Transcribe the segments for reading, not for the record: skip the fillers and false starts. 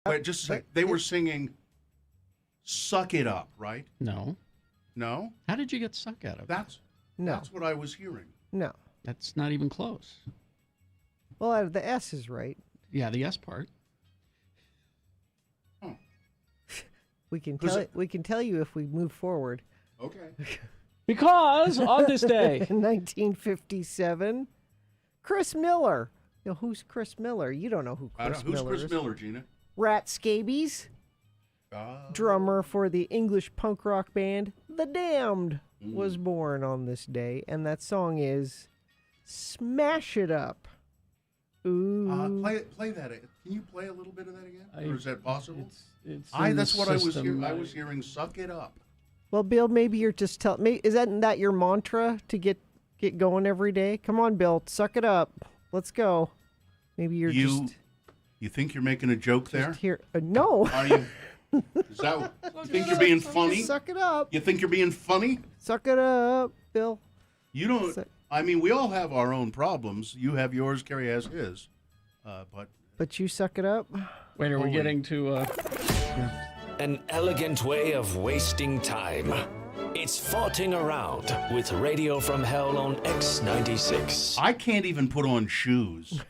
Wait, just a sec. They were singing "Suck It Up," right? No. No, How did you get suck out of it? that's No, what I was hearing. no. That's not even close. Well, the S is right. Yeah, the S part. Oh, We can 'Cause tell it- we can tell you if we move forward. okay. Because on this day. In 1957, Chris Miller. You know, who's Chris Miller? You don't know who Chris Who's Miller Chris is. Miller, Gina? Rat Scabies, drummer for the English punk rock band The Damned, was born on this day, and that song is "Smash It Up." Ooh. Play that. Can you play a little bit of that again? Or is that possible? It's That's what I was system. hearing. I was hearing "Suck It Up." Well, Bill, maybe you're just telling me. Isn't that your mantra to get going every day? Come on, Bill, suck it up. Let's go. Maybe you're just You think you're making a joke there? here. No. Are you? Is that? You think you're being funny? Suck it up. You think you're being funny? Suck it up, Bill. You don't. Suck- I mean, we all have our own problems. You have yours. Kerry has his. But you suck it up. Wait, are we getting to... An elegant way of wasting time. It's Farting Around with Radio from Hell on X96. I can't even put on shoes.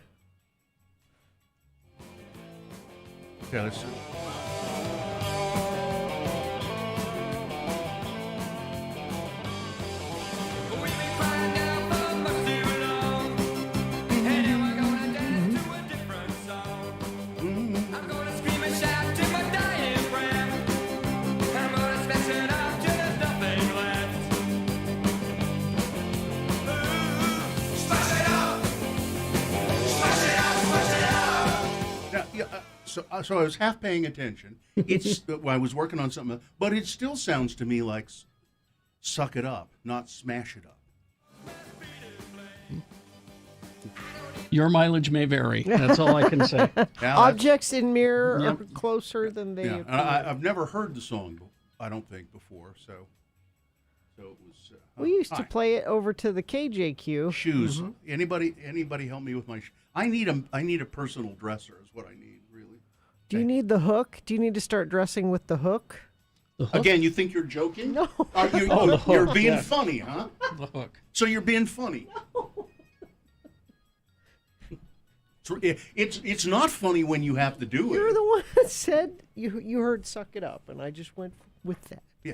Okay, let's see. So I was half paying attention. It's I was working on something, but it still sounds to me like "Suck It Up," not "Smash It Up." Your mileage may vary. That's all I can say. Yeah, that's- Objects in mirror Yep. are closer than they Yeah, appear. and I've never heard the song. I don't think before. So it was. We used to hi. play it over to the KJQ. Shoes. Anybody help me with my? I need a personal dresser. Is what I need really. Do you need the hook? Do you need to start dressing with the hook? Again, you think you're joking? No. Are you, Oh, the hook, you're being yeah. funny, huh? The hook. So you're being funny. It's not funny when you have to do it. You're the one that said you heard "suck it up," and I just went with that. Yeah.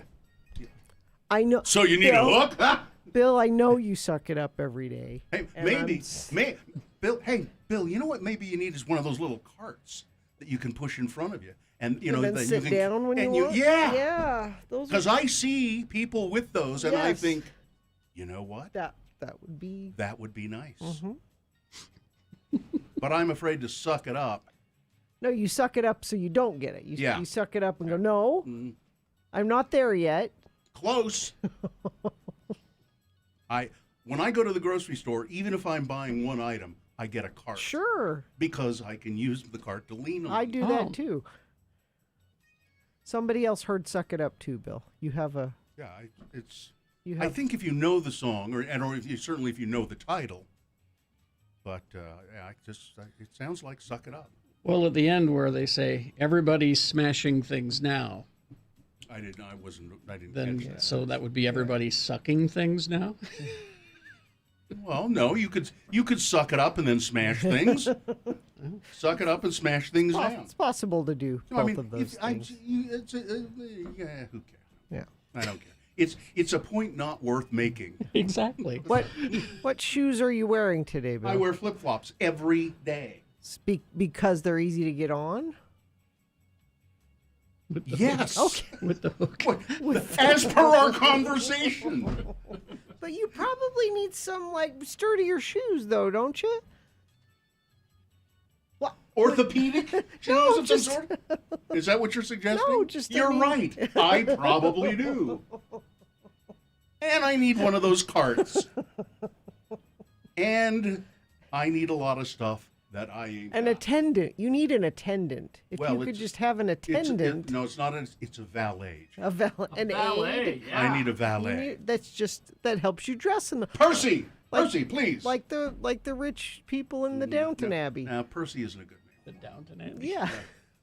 I know. So you need Bill, a hook, huh? Bill, I know you suck it up every day. Hey, And maybe, I'm- Bill. Hey, Bill. You know what? Maybe you need is one of those little carts that you can push in front of you, and you know and then that sit you can, down when and you want. Yeah. Yeah. Those. Because Are, I see people with those, and I Yes. think, you know what? that would be. That would be nice. Mm-hmm. But I'm afraid to suck it up. No, you suck it up so you don't get it. Yeah. You suck it up and go, no, I'm not there yet. Close. When I go to the grocery store, even if I'm buying one item, I get a cart. Sure. Because I can use the cart to lean on. I do Oh. that too. Somebody else heard "suck it up" too, Bill. You have a. Yeah, it's. You I have. think if you know the song, or if you, certainly if you know the title, but yeah, it sounds like "Suck It Up." Well, at the end where they say, everybody's smashing things now, I didn't catch then that. so that would be everybody sucking things now? Well, no, you could suck it up and then smash things. Suck it up and smash things down. It's possible to do No, both of those things. Yeah, who cares? Yeah. I don't care. It's a point not worth making. Exactly. What shoes are you wearing today, Bill? I wear flip flops every day. Because they're easy to get on. Yes. Okay. With the hook. As per our conversation. But you probably need some sturdier shoes, though, don't you? What? Orthopedic shoes of some just- sort? Is that what you're suggesting? No, just, I You're mean- right. I probably do. And I need one of those carts. And I need a lot of stuff that I ain't An got. attendant. You need an attendant. If Well, you could it's- just have an attendant, No, it's not. It's a valet. an aide. I need a You valet. need- that helps you dress in the Percy, please. like the rich people in the Downton Abbey. Now, Percy isn't a good name. The Downton Abbey. Yeah.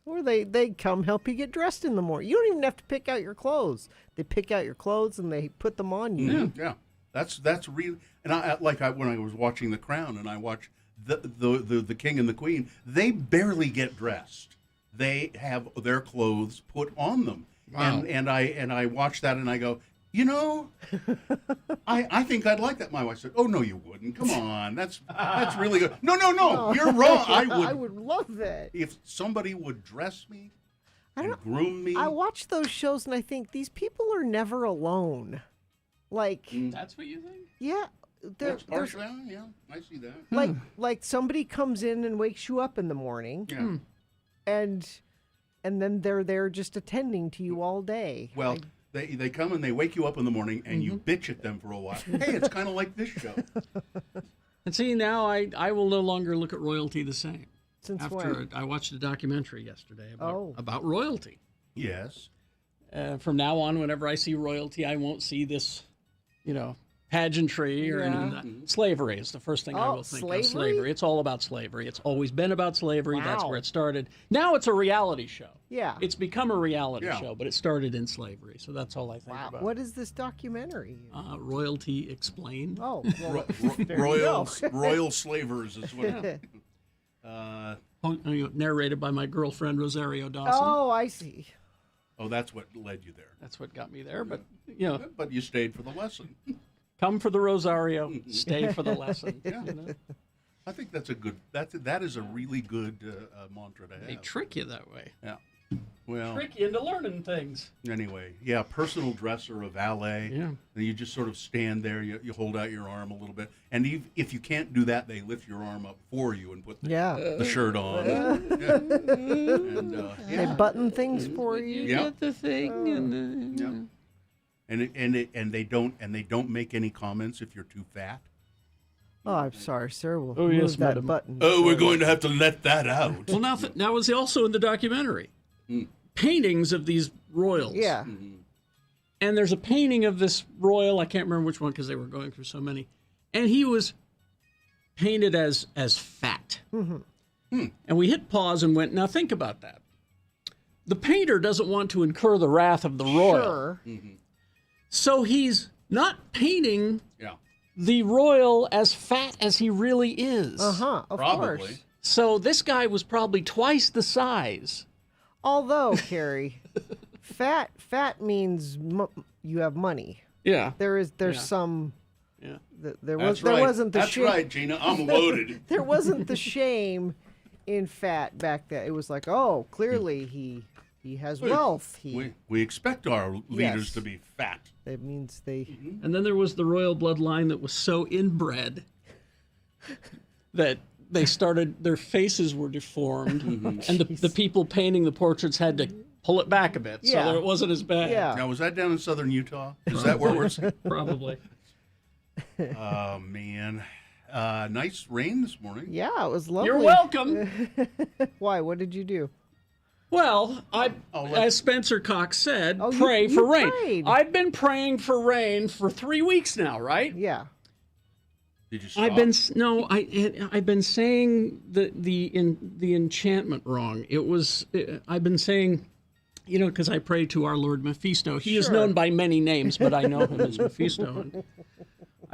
Or they come help you get dressed in the morning. You don't even have to pick out your clothes. They pick out your clothes and they put them on you. Yeah, that's real. And when I was watching The Crown and I watched the king and the queen, they barely get dressed. They have their clothes put on them. Wow. And I watch that and I go, I think I'd like that. My wife said, "Oh no, you wouldn't. Come on, that's really good." No, you're wrong. I would love that. If somebody would dress me I and don't- groom me. I watch those shows and I think these people are never alone. Like, That's what you think? yeah, That's there's partially, yeah, I see that. like somebody comes in and wakes you up in the morning, Yeah. and then they're there just attending to you all day. Well, they come and they wake you up in the morning and you bitch at them for a while. Hey, it's kind of like this show. And see, now I will no longer look at royalty the same. Since After when? I watched a documentary yesterday Oh. about royalty. Yes. From now on, whenever I see royalty, I won't see this, pageantry or any of that. Slavery is the first thing I Oh, will think slavery? of. Slavery. It's all about slavery. It's always been about slavery. That's Wow. where it started. Now it's a reality show. Yeah. It's become a reality Yeah. show, but it started in slavery. So that's all I think Wow. about. What is this documentary? Royalty explained. Oh, well, there Royal you go. royal slavers is what. Narrated by my girlfriend Rosario Dawson. Oh, I see. Oh, that's what led you there. That's what got me there. But But you stayed for the lesson. come for the Rosario, stay for the lesson. Yeah. I think that's a good. That is a really good mantra to have. They trick you that way. Yeah. Well. Trick you into learning things. Anyway, yeah, personal dresser, a valet. Yeah. And you just sort of stand there. You hold out your arm a little bit, and if you can't do that, they lift your arm up for you and put the shirt on. Yeah. And They button things for you. Yeah. Get the thing and yeah. And they don't make any comments if you're too fat. Oh, I'm sorry, sir. We'll Oh, move yes, that madam. button. Oh, we're going to have to let that out. Well, now that was also in the documentary. Paintings of these royals. Yeah. And there's a painting of this royal. I can't remember which one because they were going through so many. And he was painted as fat. And we hit pause and went, now think about that. The painter doesn't want to incur the wrath of the royal. Sure. So he's not painting Yeah. the royal as fat as he really is. Of Probably. course. So this guy was probably twice the size. Although, Carrie, fat means you have money. Yeah. There's Yeah. some. Yeah. There That's there right. wasn't the That's shame. right, Gina. I'm loaded. There wasn't the shame in fat back then. It was like, oh, clearly he has wealth. We expect our leaders Yes. to be fat. That means they. And then there was the royal bloodline that was so inbred that their faces were deformed, and the people painting the portraits had to pull it back a bit so Yeah. that it wasn't as bad. Yeah. Now, was that down in southern Utah? Is that where we're? Probably. Oh man, nice rain this morning. Yeah, it was lovely. You're welcome. Why? What did you do? Well, let's- as Spencer Cox said, Oh, pray you for rain. prayed. I've been praying for rain for 3 weeks now, right? Yeah. Did you stop? I've been saying the enchantment wrong. I've been saying, because I pray to our Lord Mephisto. He is Sure. known by many names, but I know him as Mephisto. And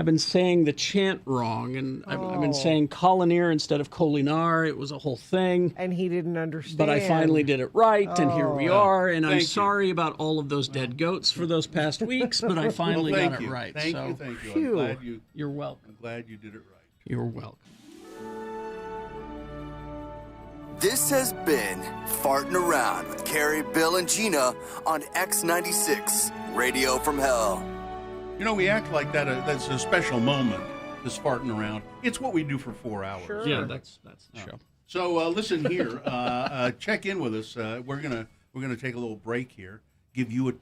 I've been saying the chant wrong, and I've been saying Colinear instead of Colinar. It was a whole thing. And he didn't understand. But I finally did it right, and here we are. And I'm Thank you. sorry about all of those dead goats for those past weeks, but I finally Thank got you. it right. Thank so you. Thank you. Phew. you're welcome. I'm glad you did it right. You're welcome. This has been Farting Around with Carrie, Bill, and Gina on X96, Radio from Hell. We act like that's a special moment, this farting around. It's what we do for 4 hours. Sure. Yeah, that's the show. So listen here, check in with us. We're gonna take a little break here. Give you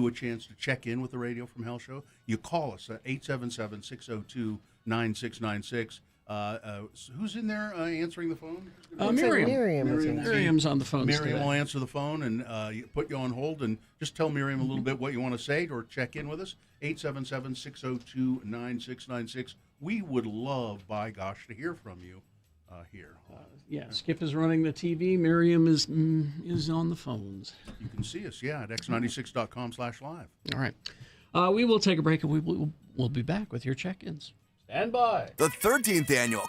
a chance to check in with the Radio from Hell show. You call us at 877-602-9696. Who's in there answering the phone? Miriam. Miriam is in. Miriam's on the phone. Miriam will answer the phone and put you on hold and just tell Miriam a little bit what you want to say or check in with us. 877-602-9696. We would love, by gosh, to hear from you. here. Yeah, Skip is running the TV. Miriam is on the phones. You can see us, at x96.com/live. All right. We will take a break, and we'll be back with your check-ins. Stand by. The 13th annual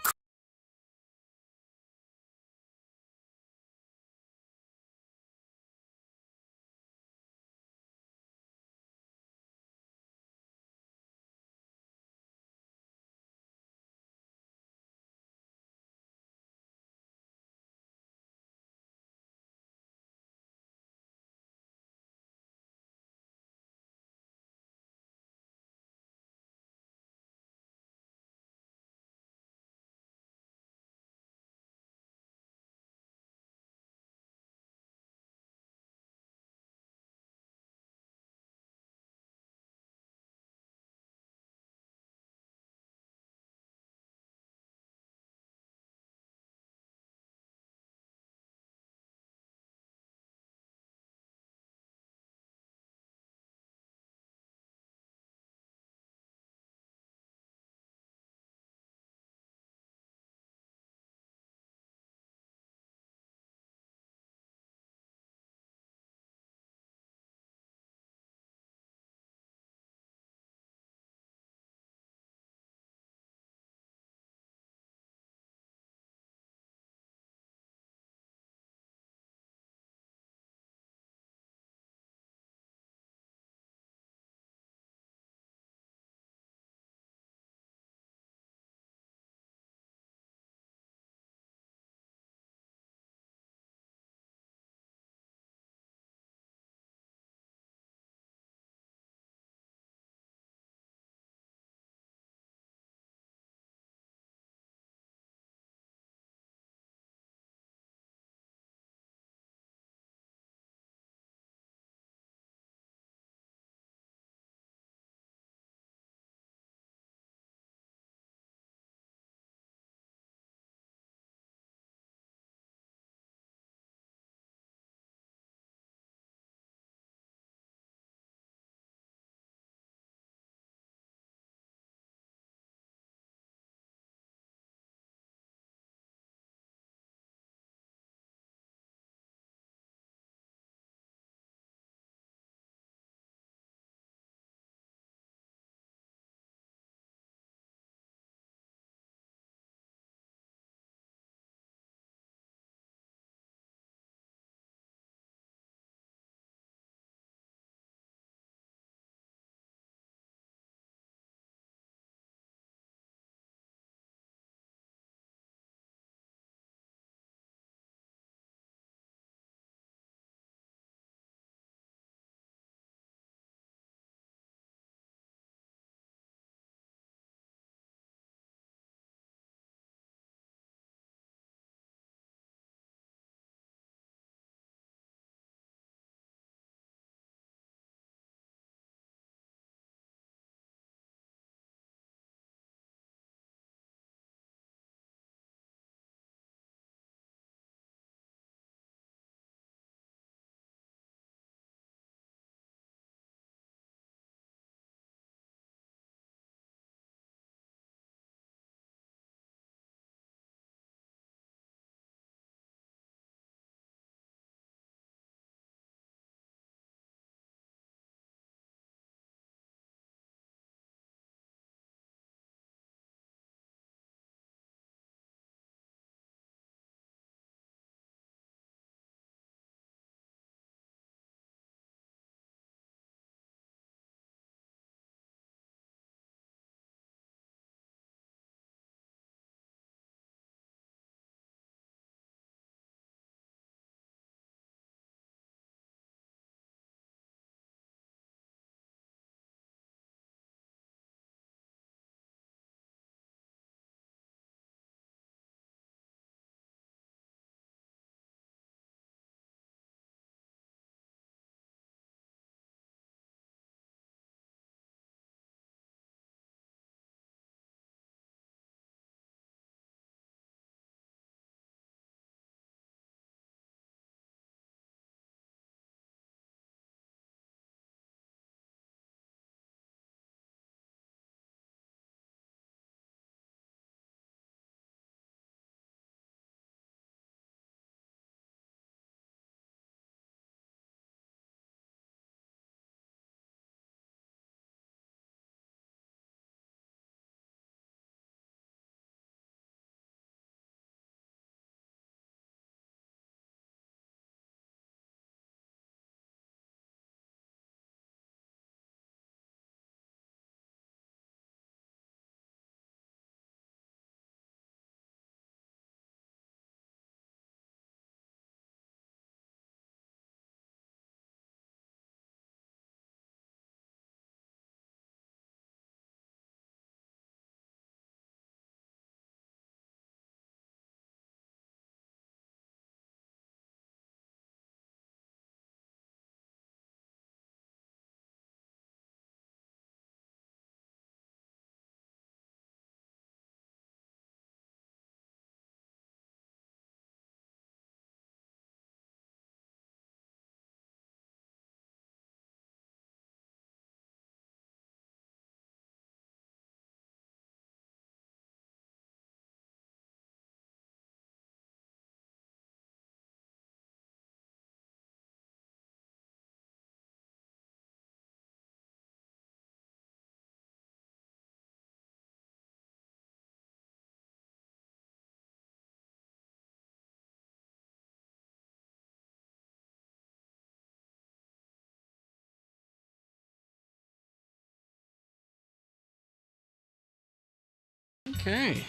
Okay.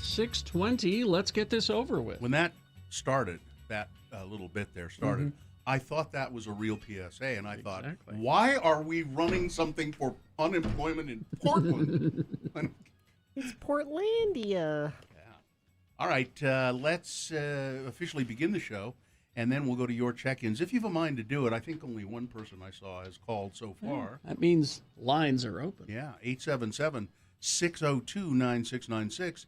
6:20. Let's get this over with. When that started, that little bit there started, I thought that was a real PSA, and I thought, why are we running something for unemployment in Portland? It's Portlandia. All right, let's officially begin the show, and then we'll go to your check-ins. If you have a mind to do it, I think only one person I saw has called so far. That means lines are open. Yeah, 877-602-9696.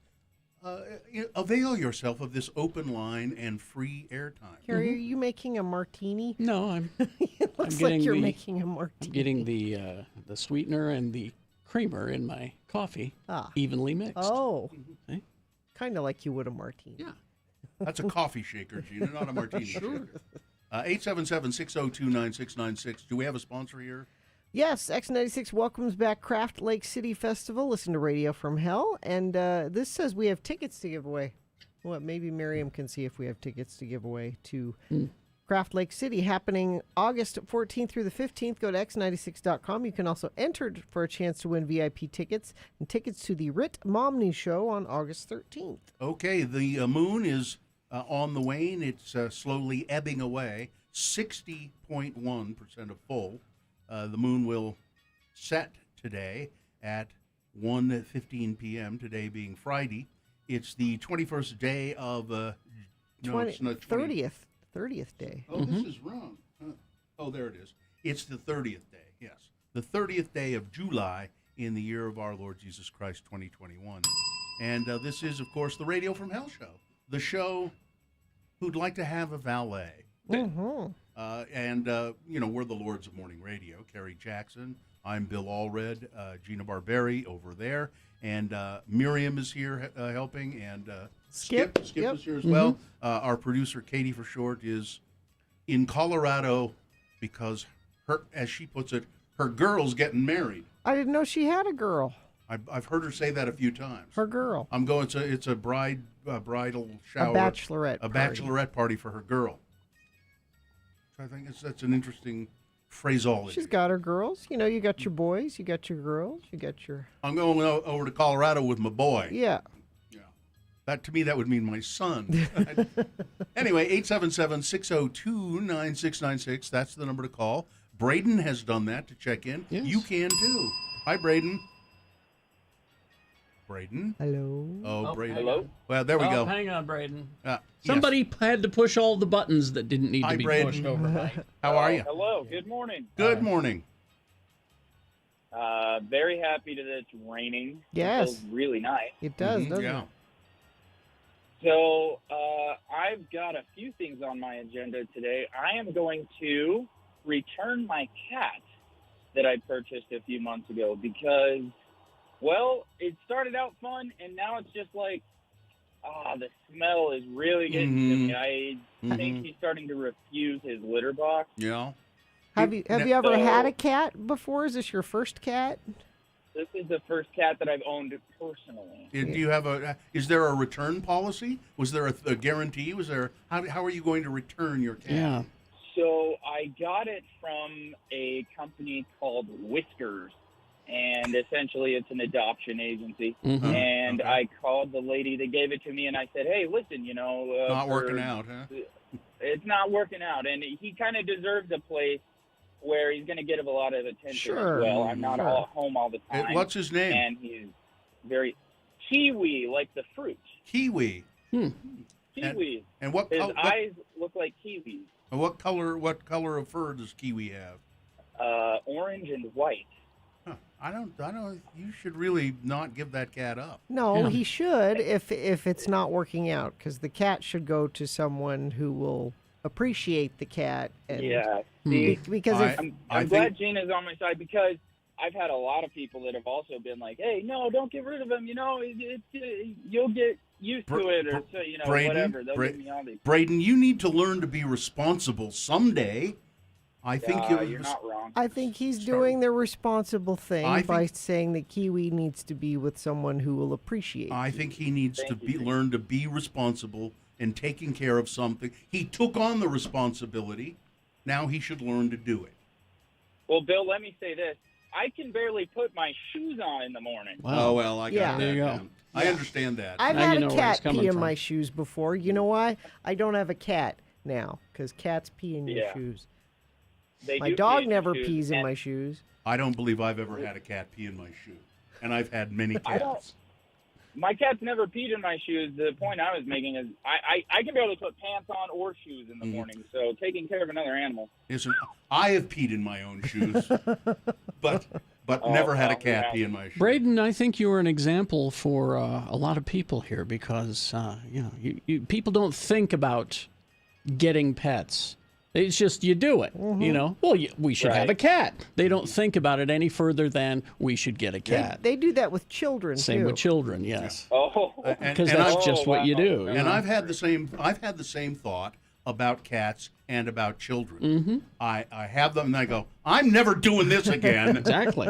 Avail yourself of this open line and free airtime. Carrie, are you making a martini? No, It looks like you're making a martini. I'm getting the sweetener and the creamer in my coffee evenly mixed. Oh. Okay. Kind of like you would a martini. Yeah. That's a coffee shaker, Gina, not a martini shaker. 877-602-9696. Do we have a sponsor here? Yes, X96 welcomes back Craft Lake City Festival. Listen to Radio from Hell. And this says we have tickets to give away. Well, maybe Miriam can see if we have tickets to give away to Craft Lake City, happening August 14th through the 15th. Go to x96.com. You can also enter for a chance to win VIP tickets and tickets to the Rit Momney Show on August 13th. Okay, the moon is on the wane. It's slowly ebbing away, 60.1% of full. The moon will set today at 1:15 p.m., today being Friday. It's the 21st day of... no, it's not 30th day. Oh, this is wrong. Oh, there it is. It's the 30th day, yes. The 30th day of July in the year of our Lord Jesus Christ, 2021. And this is, of course, the Radio from Hell show. The show who'd like to have a valet. Mm-hmm. We're the Lords of Morning Radio. Carrie Jackson. I'm Bill Allred. Gina Barberi over there. And Miriam is here helping. And Skip is here as well. Our producer, Katie for short, is in Colorado because, her, as she puts it, her girl's getting married. I didn't know she had a girl. I've heard her say that a few times. Her girl. I'm going. It's a bridal shower. A bachelorette. Bachelorette party for her girl. So I think that's an interesting phraseology. She's got her girls. You know, you got your boys, you got your girls, you got your... I'm going over to Colorado with my boy. Yeah. Yeah. That, to me, that would mean my son. Anyway, 877-602-9696. That's the number to call. Braden has done that to check in. Yes. You can, too. Hi, Braden. Braden? Hello. Oh, Braden. Hello? Well, there we go. Hang on, Braden. Yes. Somebody had to push all the buttons that didn't need to be Braden. pushed overnight. How are you? Hello. Good morning. Good morning. Very happy that it's raining. Yes. It feels really nice. It does, doesn't Yeah. it? So I've got a few things on my agenda today. I am going to return my cat that I purchased a few months ago because, well, it started out fun, and now it's just like, the smell is really getting to me. I think he's starting to refuse his litter box. Yeah. Have you ever had a cat before? Is this your first cat? This is the first cat that I've owned personally. Do you have is there a return policy? Was there a guarantee? Was there, how are you going to return your cat? Yeah. So I got it from a company called Whiskers, and essentially it's an adoption agency. And Okay. I called the lady that gave it to me, and I said, hey, listen, Not working out, huh? It's not working out. And he kind of deserves a place where he's going to get a lot of attention Sure. as well. I'm not Sure. home all the time. What's his name? And he's very kiwi, like the fruit. Kiwi. Kiwis. And what His eyes look like kiwis. what color of fur does Kiwi have? Orange and white. Huh. I don't. You should really not give that cat up. No, Yeah. he should if it's not working out, because the cat should go to someone who will appreciate the cat. And Yeah. See, because if I'm I glad think- Gina's on my side because I've had a lot of people that have also been like, "Hey, no, don't get rid of him. You'll get used to it, or so, Braden, whatever." They'll give me all these. Braden, you need to learn to be responsible someday. I think You're not wrong. I think he's doing the responsible thing I by think- saying that Kiwi needs to be with someone who will appreciate. I think he needs to Thank you. learn to be responsible and taking care of something. He took on the responsibility. Now he should learn to do it. Well, Bill, let me say this: I can barely put my shoes on in the morning. Wow. Oh well, I got Yeah. that. There you go. down. I understand that. I've Now had you know a where cat he's coming pee in from. my shoes before. You know why? I don't have a cat now because cats pee in your Yeah. shoes. They My do pee dog in your never shoes, pees in and my shoes. I don't believe I've ever had a cat pee in my shoe, and I've had many I don't- cats. My cat's never peed in my shoes. The point I was making is I can barely put pants on or shoes in the morning. So taking care of another animal. Listen, I have peed in my own shoes, but never had a cat pee in my shoes. Braden, I think you are an example for a lot of people here because people don't think about getting pets. It's just you do it. You know, well, we should have Right. a cat. They don't think about it any further than we should get a cat. They do that with children Same too. with children, yes, Oh, because and that's I've- just what you wow. do. And I've had the same thought about cats and about children. Mm-hmm. I have them, and I go, I'm never doing this again. Exactly.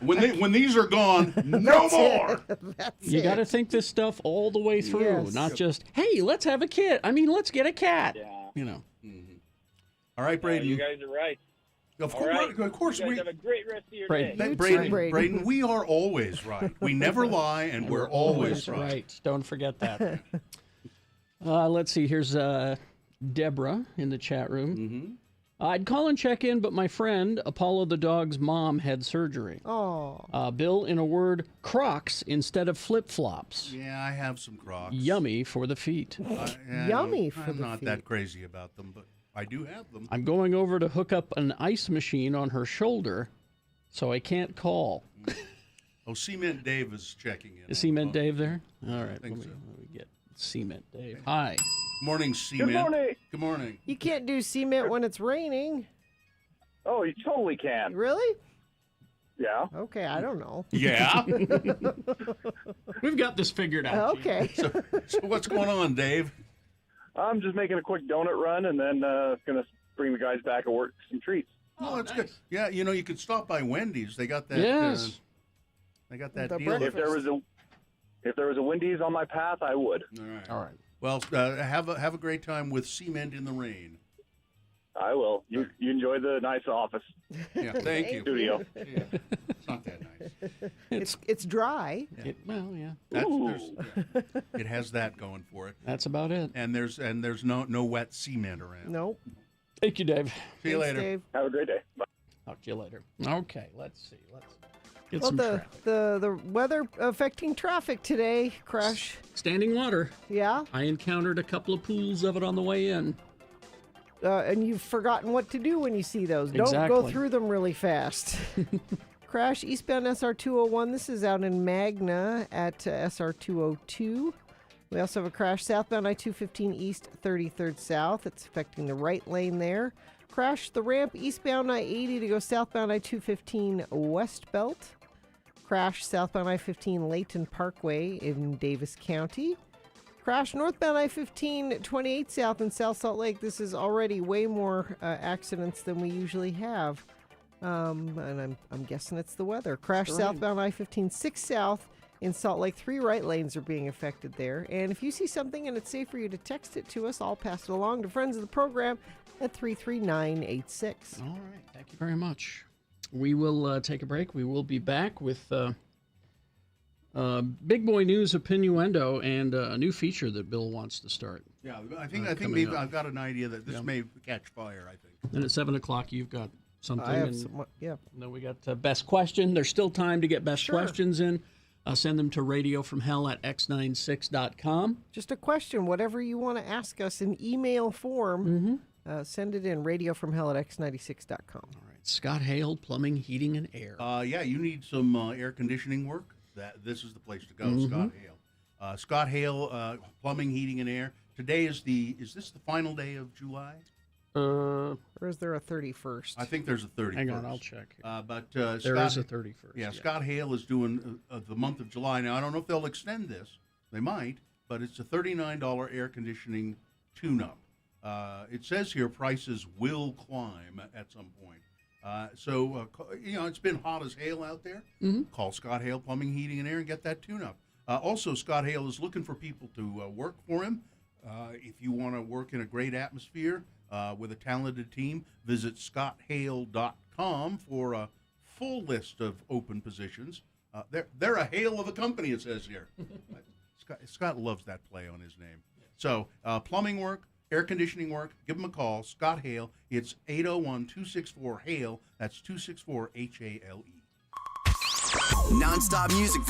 When these are gone, no more. That's You it. got to think this stuff all the way through, Yes. not just, hey, let's have a kid. I mean, let's get a cat. yeah. You know. All right, Braden. You guys are right. of All course, right. of course you guys we. have a great rest of your Braden. day. You too, Braden, Braden. we are always right. We never lie, and we're always right. Don't forget that. Let's see. Here's Deborah in the chat room. Mm-hmm. I'd call and check in, but my friend Apollo the dog's mom had surgery. Oh, Bill, in a word, Crocs instead of flip flops. Yeah, I have some Crocs. Yummy for the feet. Yummy for I'm the not feet. that crazy about them, but I do have them. I'm going over to hook up an ice machine on her shoulder, so I can't call. Oh, Cement Dave is checking in. Is Cement Dave there? All right, let think me, so. let me get Cement Dave. Hi. Morning, Cement. Good morning. Good morning. you can't do cement when it's raining. Oh, you totally can. Really? Yeah. Okay, I don't know. Yeah. We've got this figured out. Gene. Okay. So what's going on, Dave? I'm just making a quick donut run and then going to bring the guys back at work some treats. Oh, that's good. Yeah, you could stop by Wendy's. They got that. Yes. They got that The deal. If there was a Wendy's on my path, I would. All right. All right. Well, have a great time with Cement in the Rain. I will. You enjoy the nice office Yeah, thank you. studio. Yeah, it's not that nice. It's dry. Well, yeah. It has that going for it, That's about it. and there's no wet cement around. Nope. Thank you, Dave. See you Thanks, later. Dave. Have a great day. Bye. Talk to you later. Okay, let's see. Let's get Well, some traffic. the weather affecting traffic today, Crush. Standing water. Yeah, I encountered a couple of pools of it on the way in. and you've forgotten what to do when you see those. Don't go Exactly. through them really fast. Crash eastbound SR 201. This is out in Magna at SR 202. We also have a crash southbound I-215 east 33rd south. It's affecting the right lane there. Crash the ramp eastbound I-80 to go southbound I-215 west belt. Crash southbound I-15 Layton Parkway in Davis County. Crash northbound I-15 28 south in South Salt Lake. This is already way more accidents than we usually have. And I'm guessing it's the weather. Crash southbound I-15 6 south in Salt Lake. 3 right lanes are being affected there. And if you see something and it's safe for you to text it to us, I'll pass it along to friends of the program at 33986. All right. Thank you very much. We will take a break. We will be back with Big Boy News Opinioendo and a new feature that Bill wants to start. Yeah, I think coming maybe up. I've got an idea that this may catch fire. I think. Then at 7 o'clock, you've got something. I have and some, yeah. then we got best question. There's still time to get best Sure. questions in. Send them to radiofromhell at x96.com. Just a question, whatever you want to ask us in email form, send it in radiofromhell at x96.com. All right. Scott Hale, Plumbing, Heating, and Air. Yeah, you need some air conditioning work. This is the place to go, Scott Hale. Scott Hale, Plumbing, Heating, and Air. Today is this the final day of July? Or is there a 31st? I think there's a 31st. Hang on, I'll check. But There Scott, is a 31st. Yeah, Scott Hale is doing the month of July. Now, I don't know if they'll extend this. They might, but it's a $39 air conditioning tune-up. It says here prices will climb at some point. So it's been hot as hail out there. Call Scott Hale Plumbing, Heating, and Air and get that tune-up. Also, Scott Hale is looking for people to work for him. If you want to work in a great atmosphere with a talented team, visit scotthale.com for a full list of open positions. They're a hail of a company, it says here. Scott loves that play on his name. So plumbing work, air conditioning work, give him a call. Scott Hale. It's 801-264-HALE. That's 264-HALE. Non-stop music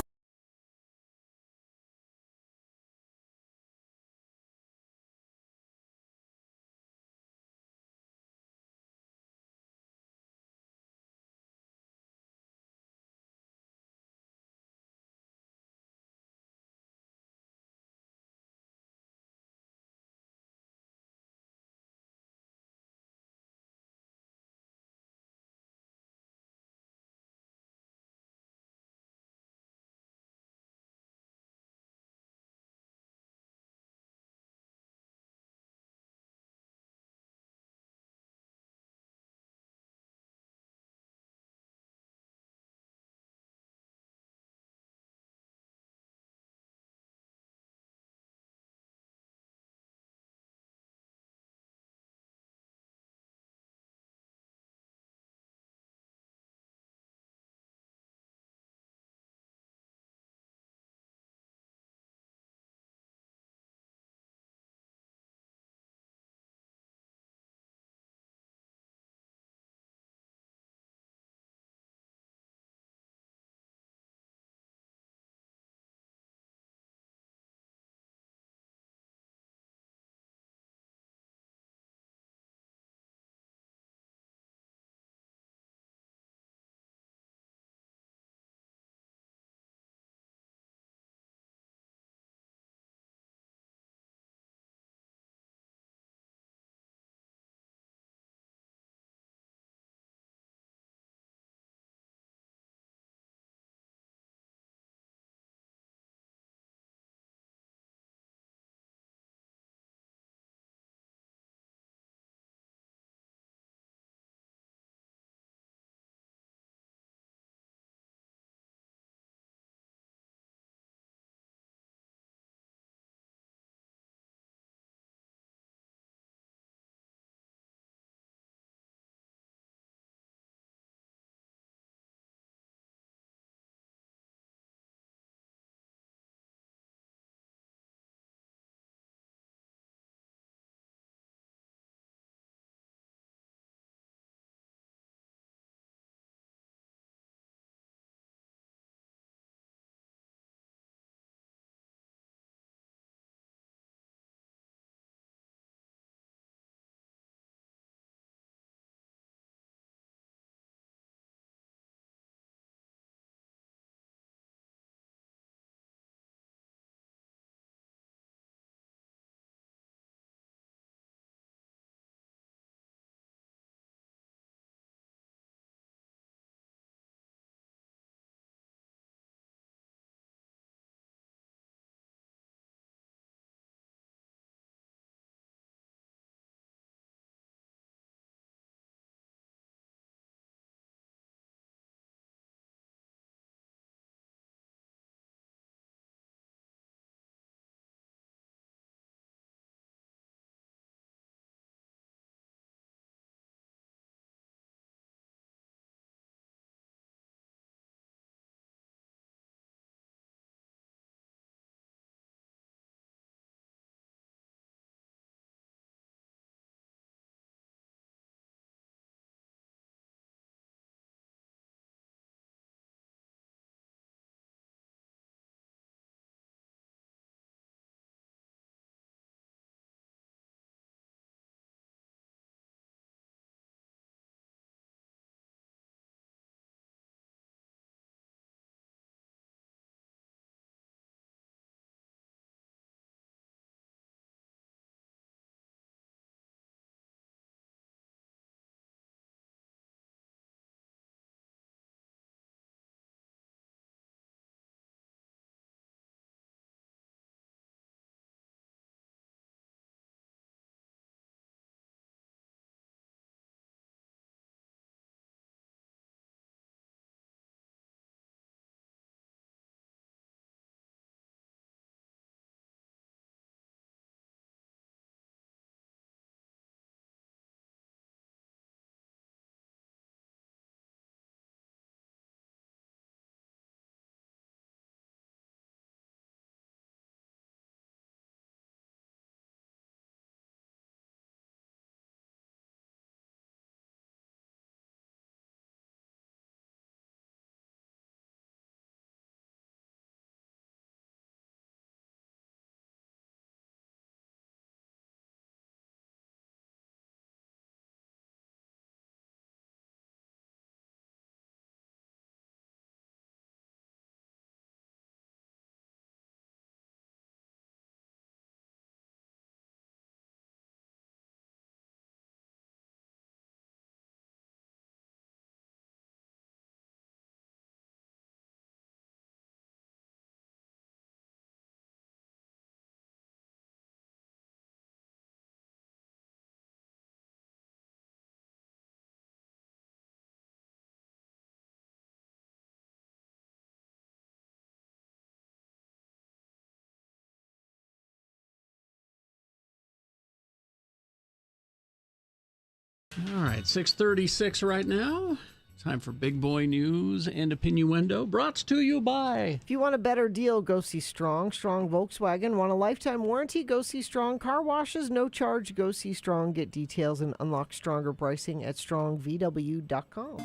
All right, 6:36 right now. Time for Big Boy News and Opinioendo, brought to you by... If you want a better deal, go see Strong. Strong Volkswagen. Want a lifetime warranty? Go see Strong. Car washes, no charge. Go see Strong. Get details and unlock stronger pricing at strongvw.com.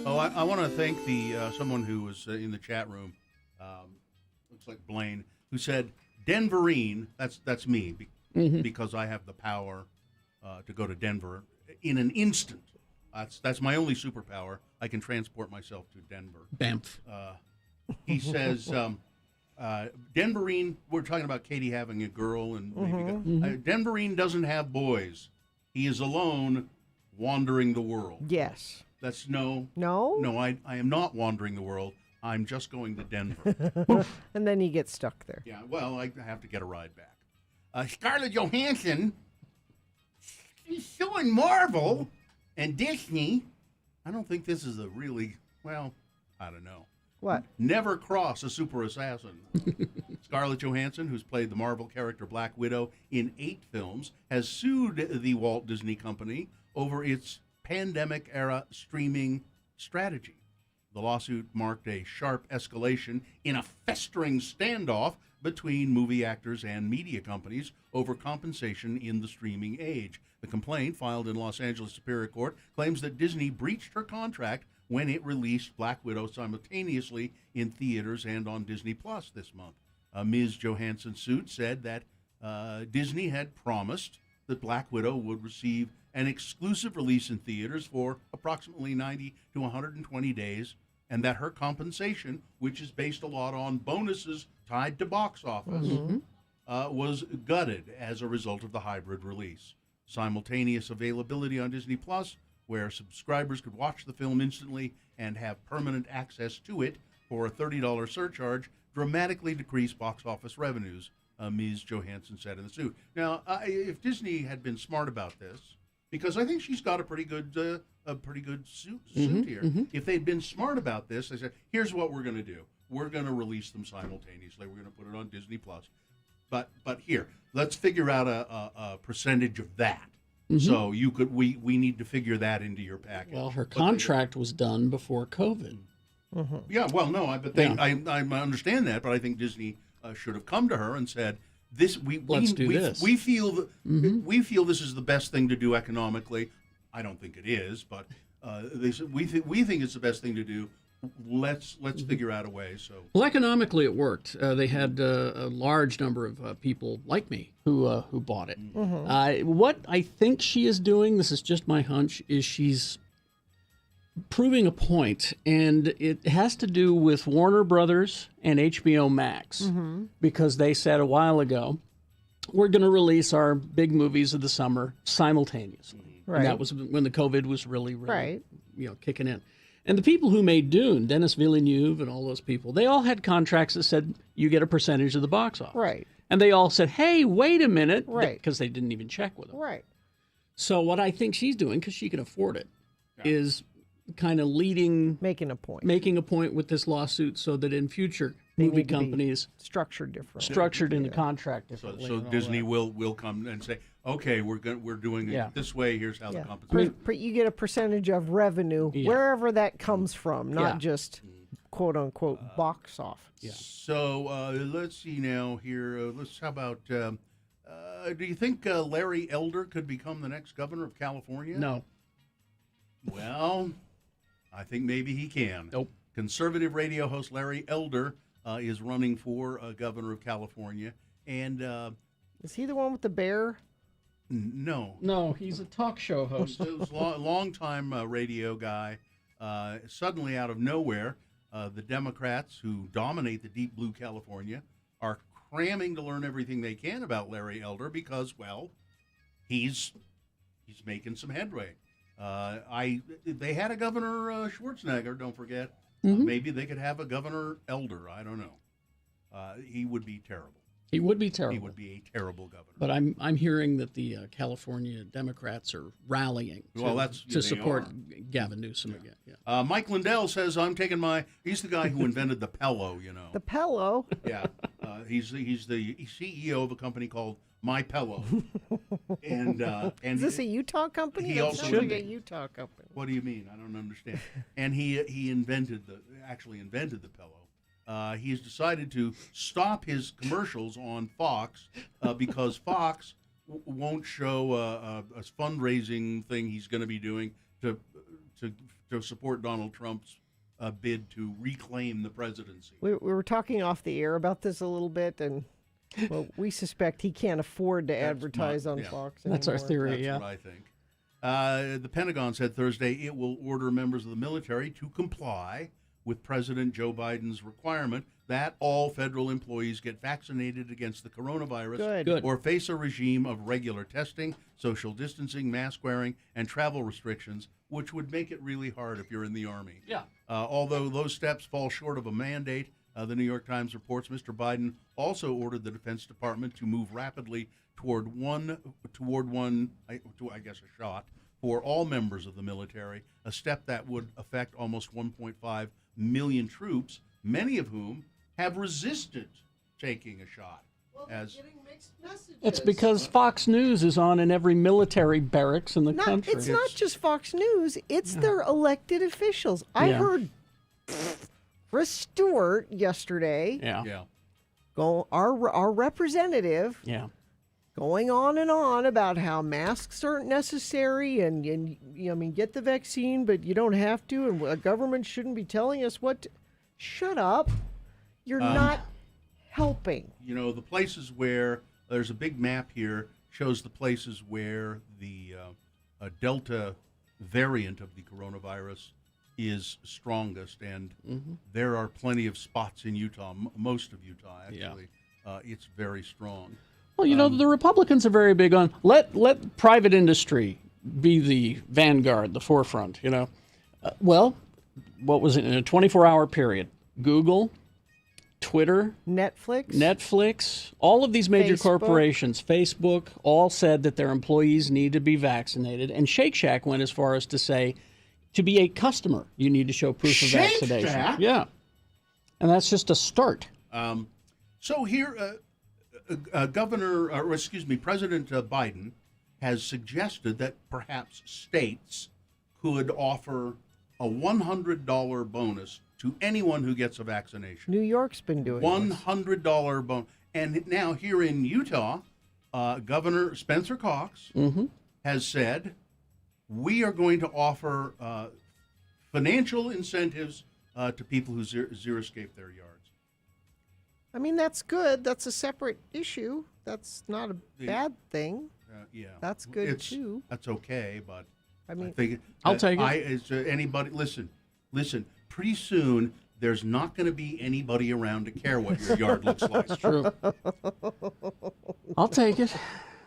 Oh, I want to thank the someone who was in the chat room. Looks like Blaine, who said Denverine. That's me because I have the power to go to Denver in an instant. That's my only superpower. I can transport myself to Denver. Banff. He says, Denverine, we're talking about Katie having a girl. And Denverine doesn't have boys. He is alone, wandering the world. Yes. That's no. I am not wandering the world. I'm just going to Denver. And then you get stuck there. Yeah, well, I have to get a ride back. Scarlett Johansson, she's suing Marvel and Disney. I don't think this is a really, well, I don't know. What? Never cross a super assassin. Scarlett Johansson, who's played the Marvel character Black Widow in 8 films, has sued the Walt Disney Company over its pandemic-era streaming strategy. The lawsuit marked a sharp escalation in a festering standoff between movie actors and media companies over compensation in the streaming age. The complaint, filed in Los Angeles Superior Court, claims that Disney breached her contract when it released Black Widow simultaneously in theaters and on Disney Plus this month. Ms. Johansson's suit said that Disney had promised that Black Widow would receive an exclusive release in theaters for approximately 90 to 120 days, and that her compensation, which is based a lot on bonuses tied to box office, was gutted as a result of the hybrid release. Simultaneous availability on Disney Plus, where subscribers could watch the film instantly and have permanent access to it for a $30 surcharge, dramatically decreased box office revenues, Ms. Johansson said in the suit. Now, if Disney had been smart about this, because I think she's got a pretty good suit here. If they'd been smart about this, they said, here's what we're going to do. We're going to release them simultaneously. We're going to put it on Disney Plus. But here, let's figure out a percentage of that. So we need to figure that into your package. Well, her contract was done before COVID. Yeah, well, no, I understand that, but I think Disney should have come to her and said, let's do this. We feel we feel this is the best thing to do economically. I don't think it is, but they said we think it's the best thing to do. Let's figure out a way. So, well, economically it worked. They had a large number of people like me who bought it. What I think she is doing, this is just my hunch, is she's proving a point, and it has to do with Warner Brothers and HBO Max, because they said a while ago, we're going to release our big movies of the summer simultaneously. Right. And that was when the COVID was really Right. Kicking in. And the people who made Dune, Denis Villeneuve and all those people, they all had contracts that said you get a percentage of the box office. Right. And they all said, hey, wait a minute. Right. Because they didn't even check with them. Right. So what I think she's doing, because she can afford it, is kind of making a point with this lawsuit so that in future movie companies structured different, structured in the contract differently. So Disney will come and say, okay, we're doing it this way. Here's how the compensation. You get a percentage of revenue wherever that comes from, not just quote unquote box office. Yeah. So let's see now here. How about? Do you think Larry Elder could become the next governor of California? No. Well, I think maybe he can. Nope. Conservative radio host Larry Elder is running for governor of California, and is he the one with the bear? No, he's a talk show host. He was a long-time radio guy. Suddenly, out of nowhere, the Democrats, who dominate the deep blue California, are cramming to learn everything they can about Larry Elder because, well, he's making some headway. They had a Governor Schwarzenegger, don't forget. Maybe they could have a Governor Elder. I don't know. He would be terrible. He would be terrible. He would be a terrible governor. But I'm hearing that the California Democrats are rallying to support Gavin Newsom again. Yeah. Mike Lindell says, he's the guy who invented the Pello, The Pello? Yeah. He's the CEO of a company called My Pillow. and Is this a Utah company? he That also sounds like a invented- Utah company. What do you mean? I don't understand. And he invented the pillow. He has decided to stop his commercials on Fox because Fox won't show a fundraising thing he's going to be doing to support Donald Trump's bid to reclaim the presidency. We were talking off the air about this a little bit, and well, we suspect he can't afford to advertise on Fox anymore. That's our theory, That's yeah. what I think. The Pentagon said Thursday it will order members of the military to comply with President Joe Biden's requirement that all federal employees get vaccinated against the coronavirus Good. or face a regime of regular testing, social distancing, mask wearing, and travel restrictions, which would make it really hard if you're in the Army. Yeah. Although those steps fall short of a mandate, the New York Times reports Mr. Biden also ordered the Defense Department to move rapidly toward a shot for all members of the military, a step that would affect almost 1.5 million troops, many of whom have resisted taking a shot. It's because Fox News is on in every military barracks in the country. It's not just Fox News, it's their elected officials. I Yeah. heard Chris Stewart yesterday, Yeah. our representative, Yeah. going on and on about how masks aren't necessary and get the vaccine, but you don't have to, and a government shouldn't be telling us what to. Shut up. You're not helping. You know, the places where there's a big map here shows the places where the Delta variant of the coronavirus is strongest, and there are plenty of spots in Utah, most of Utah actually. It's very strong. Well, you know, the Republicans are very big on let private industry be the vanguard, the forefront, you know. Well, what was it in a 24-hour period? Google, Twitter, Netflix, all of these major Facebook. corporations, Facebook, all said that their employees need to be vaccinated. And Shake Shack went as far as to say, to be a customer, you need to show proof of Shake vaccination. Shack? Yeah. And that's just a start. So here, President Biden has suggested that perhaps states could offer a $100 bonus to anyone who gets a vaccination. New York's been doing this. $100 bonus. And now here in Utah, Governor Spencer Cox has said, we are going to offer financial incentives to people who zero-escape their yards. I mean, that's good. That's a separate issue. That's not a bad thing. Yeah, That's good, too. That's okay, but I mean, think I'll take it. Anybody listen? Pretty soon, there's not going to be anybody around to care what your yard looks like. True. I'll take it.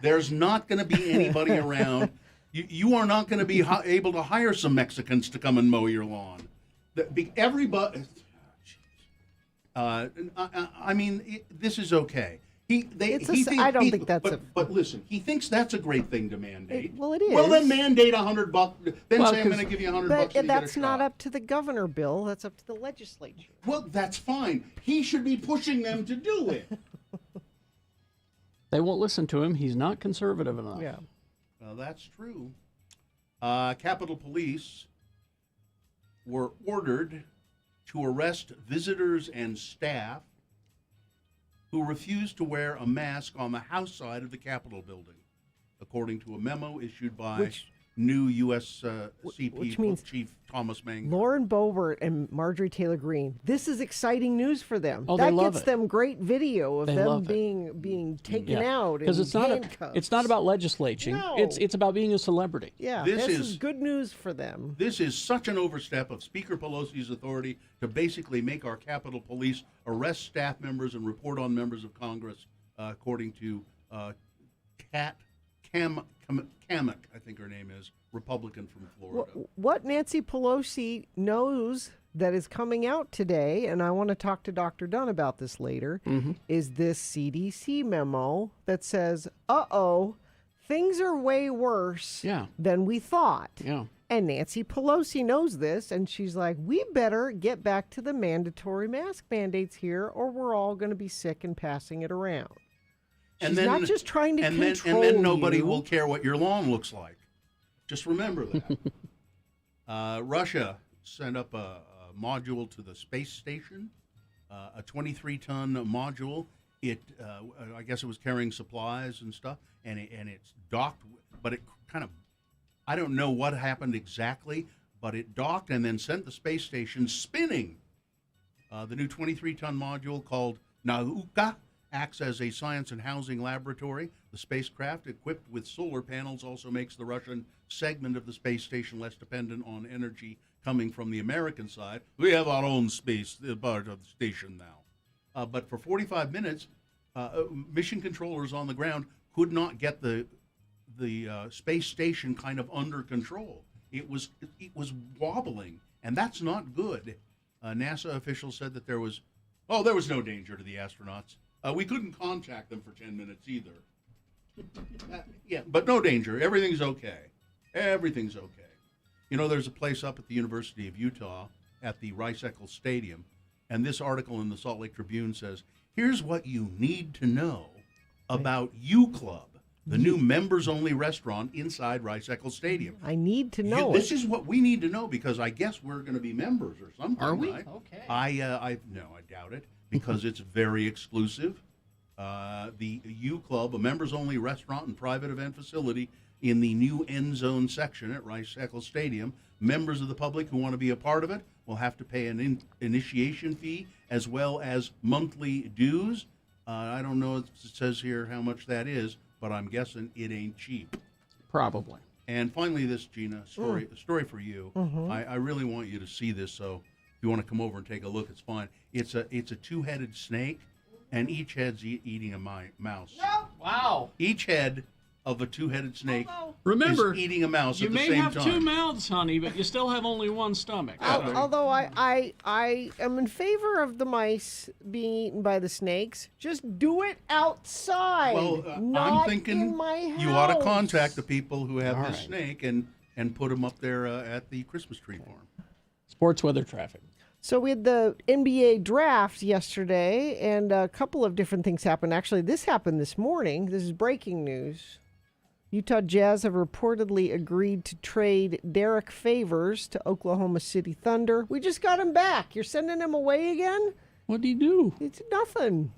There's not going to be anybody around. You are not going to be able to hire some Mexicans to come and mow your lawn. Everybody. I mean, this is okay. I don't think that's But listen, he thinks that's a great thing to mandate. Well, it is. Well, then mandate $100. Then Well, say I'm going to give you $100. But and you that's get a not shot. up to the governor, Bill. That's up to the legislature. Well, that's fine. He should be pushing them to do it. They won't listen to him. He's not conservative enough. Yeah. Well, that's true. Capitol Police were ordered to arrest visitors and staff who refused to wear a mask on the House side of the Capitol building, according to a memo issued by new U.S. which means Chief Thomas Mangan. Lauren Boebert and Marjorie Taylor Greene. This is exciting news for them. Oh, that they love gets it. them great video of They them love it. being taken out because and it's not handcuffs. it's not about legislating. No. It's about being a celebrity. Yeah, This this is- is good news for them. This is such an overstep of Speaker Pelosi's authority to basically make our Capitol Police arrest staff members and report on members of Congress, according to Kat Kamek, I think her name is, Republican from Florida. What Nancy Pelosi knows that is coming out today, and I want to talk to Dr. Dunn about this later, is this CDC memo that says, things are way worse Yeah. than we thought. Yeah. And Nancy Pelosi knows this, and she's like, we better get back to the mandatory mask mandates here, or we're all going to be sick and passing it around. She's not just trying to control and then nobody you. will care what your lawn looks like. Just remember that. Russia sent up a module to the space station, a 23-ton module. I guess it was carrying supplies and stuff, and it's docked, but it kind of, I don't know what happened exactly, but it docked and then sent the space station spinning. The new 23-ton module called Nauka acts as a science and housing laboratory. The spacecraft, equipped with solar panels, also makes the Russian segment of the space station less dependent on energy coming from the American side. We have our own space part of the station now. But for 45 minutes, mission controllers on the ground could not get the space station kind of under control. It was wobbling, and that's not good. NASA officials said that there was no danger to the astronauts. We couldn't contact them for 10 minutes either. Yeah, but no danger. Everything's okay. Everything's okay. You know, there's a place up at the University of Utah at the Rice-Eccles Stadium, and this article in the Salt Lake Tribune says, here's what you need to know about U Club, the new members-only restaurant inside Rice-Eccles Stadium. I need to know This is what we need to know, because I guess we're going to be members or something. Are we? Right? Okay. No, I doubt it, because it's very exclusive. The U Club, a members-only restaurant and private event facility in the new end zone section at Rice-Eccles Stadium. Members of the public who want to be a part of it will have to pay an initiation fee as well as monthly dues. I don't know if it says here how much that is, but I'm guessing it ain't cheap. Probably. And finally, this, Gina, a story for you. I really want you to see this, so if you want to come over and take a look, it's fine. It's a two-headed snake, and each head's eating a mouse. Wow. Each head of a two-headed snake Remember, is eating a mouse you at the may same have time. two mouths, honey, but you still have only one stomach. Although I am in favor of the mice being eaten by the snakes, just do it outside. Well, not I'm thinking in my house. you ought to contact the people who have All this right. snake and put them up there at the Christmas tree farm. Sports weather traffic. So we had the NBA draft yesterday, and a couple of different things happened. Actually, this happened this morning. This is breaking news. Utah Jazz have reportedly agreed to trade Derek Favors to Oklahoma City Thunder. We just got him back. You're sending him away again? What did he do? It's nothing.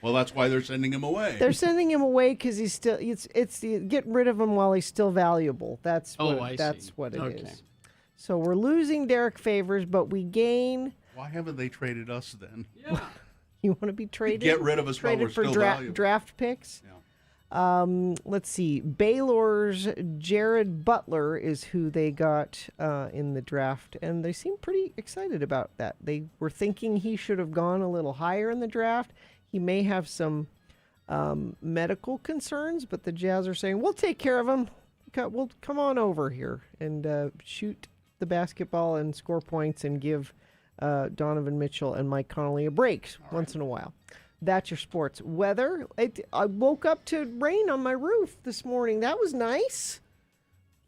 Well, that's why they're sending him away. They're sending him away because he's still. It's getting rid of him while he's still valuable. That's what. That's what it is. Okay. So we're losing Derek Favors, but we gain. Why haven't they traded us then? Yeah. You want to be traded? Get rid of us while traded we're for still valuable. draft picks. Yeah. Let's see. Baylor's Jared Butler is who they got in the draft, and they seem pretty excited about that. They were thinking he should have gone a little higher in the draft. He may have some medical concerns, but the Jazz are saying, we'll take care of him. We'll come on over here and shoot the basketball and score points and give Donovan Mitchell and Mike Conley a break once in a while. That's your sports weather. I woke up to rain on my roof this morning. That was nice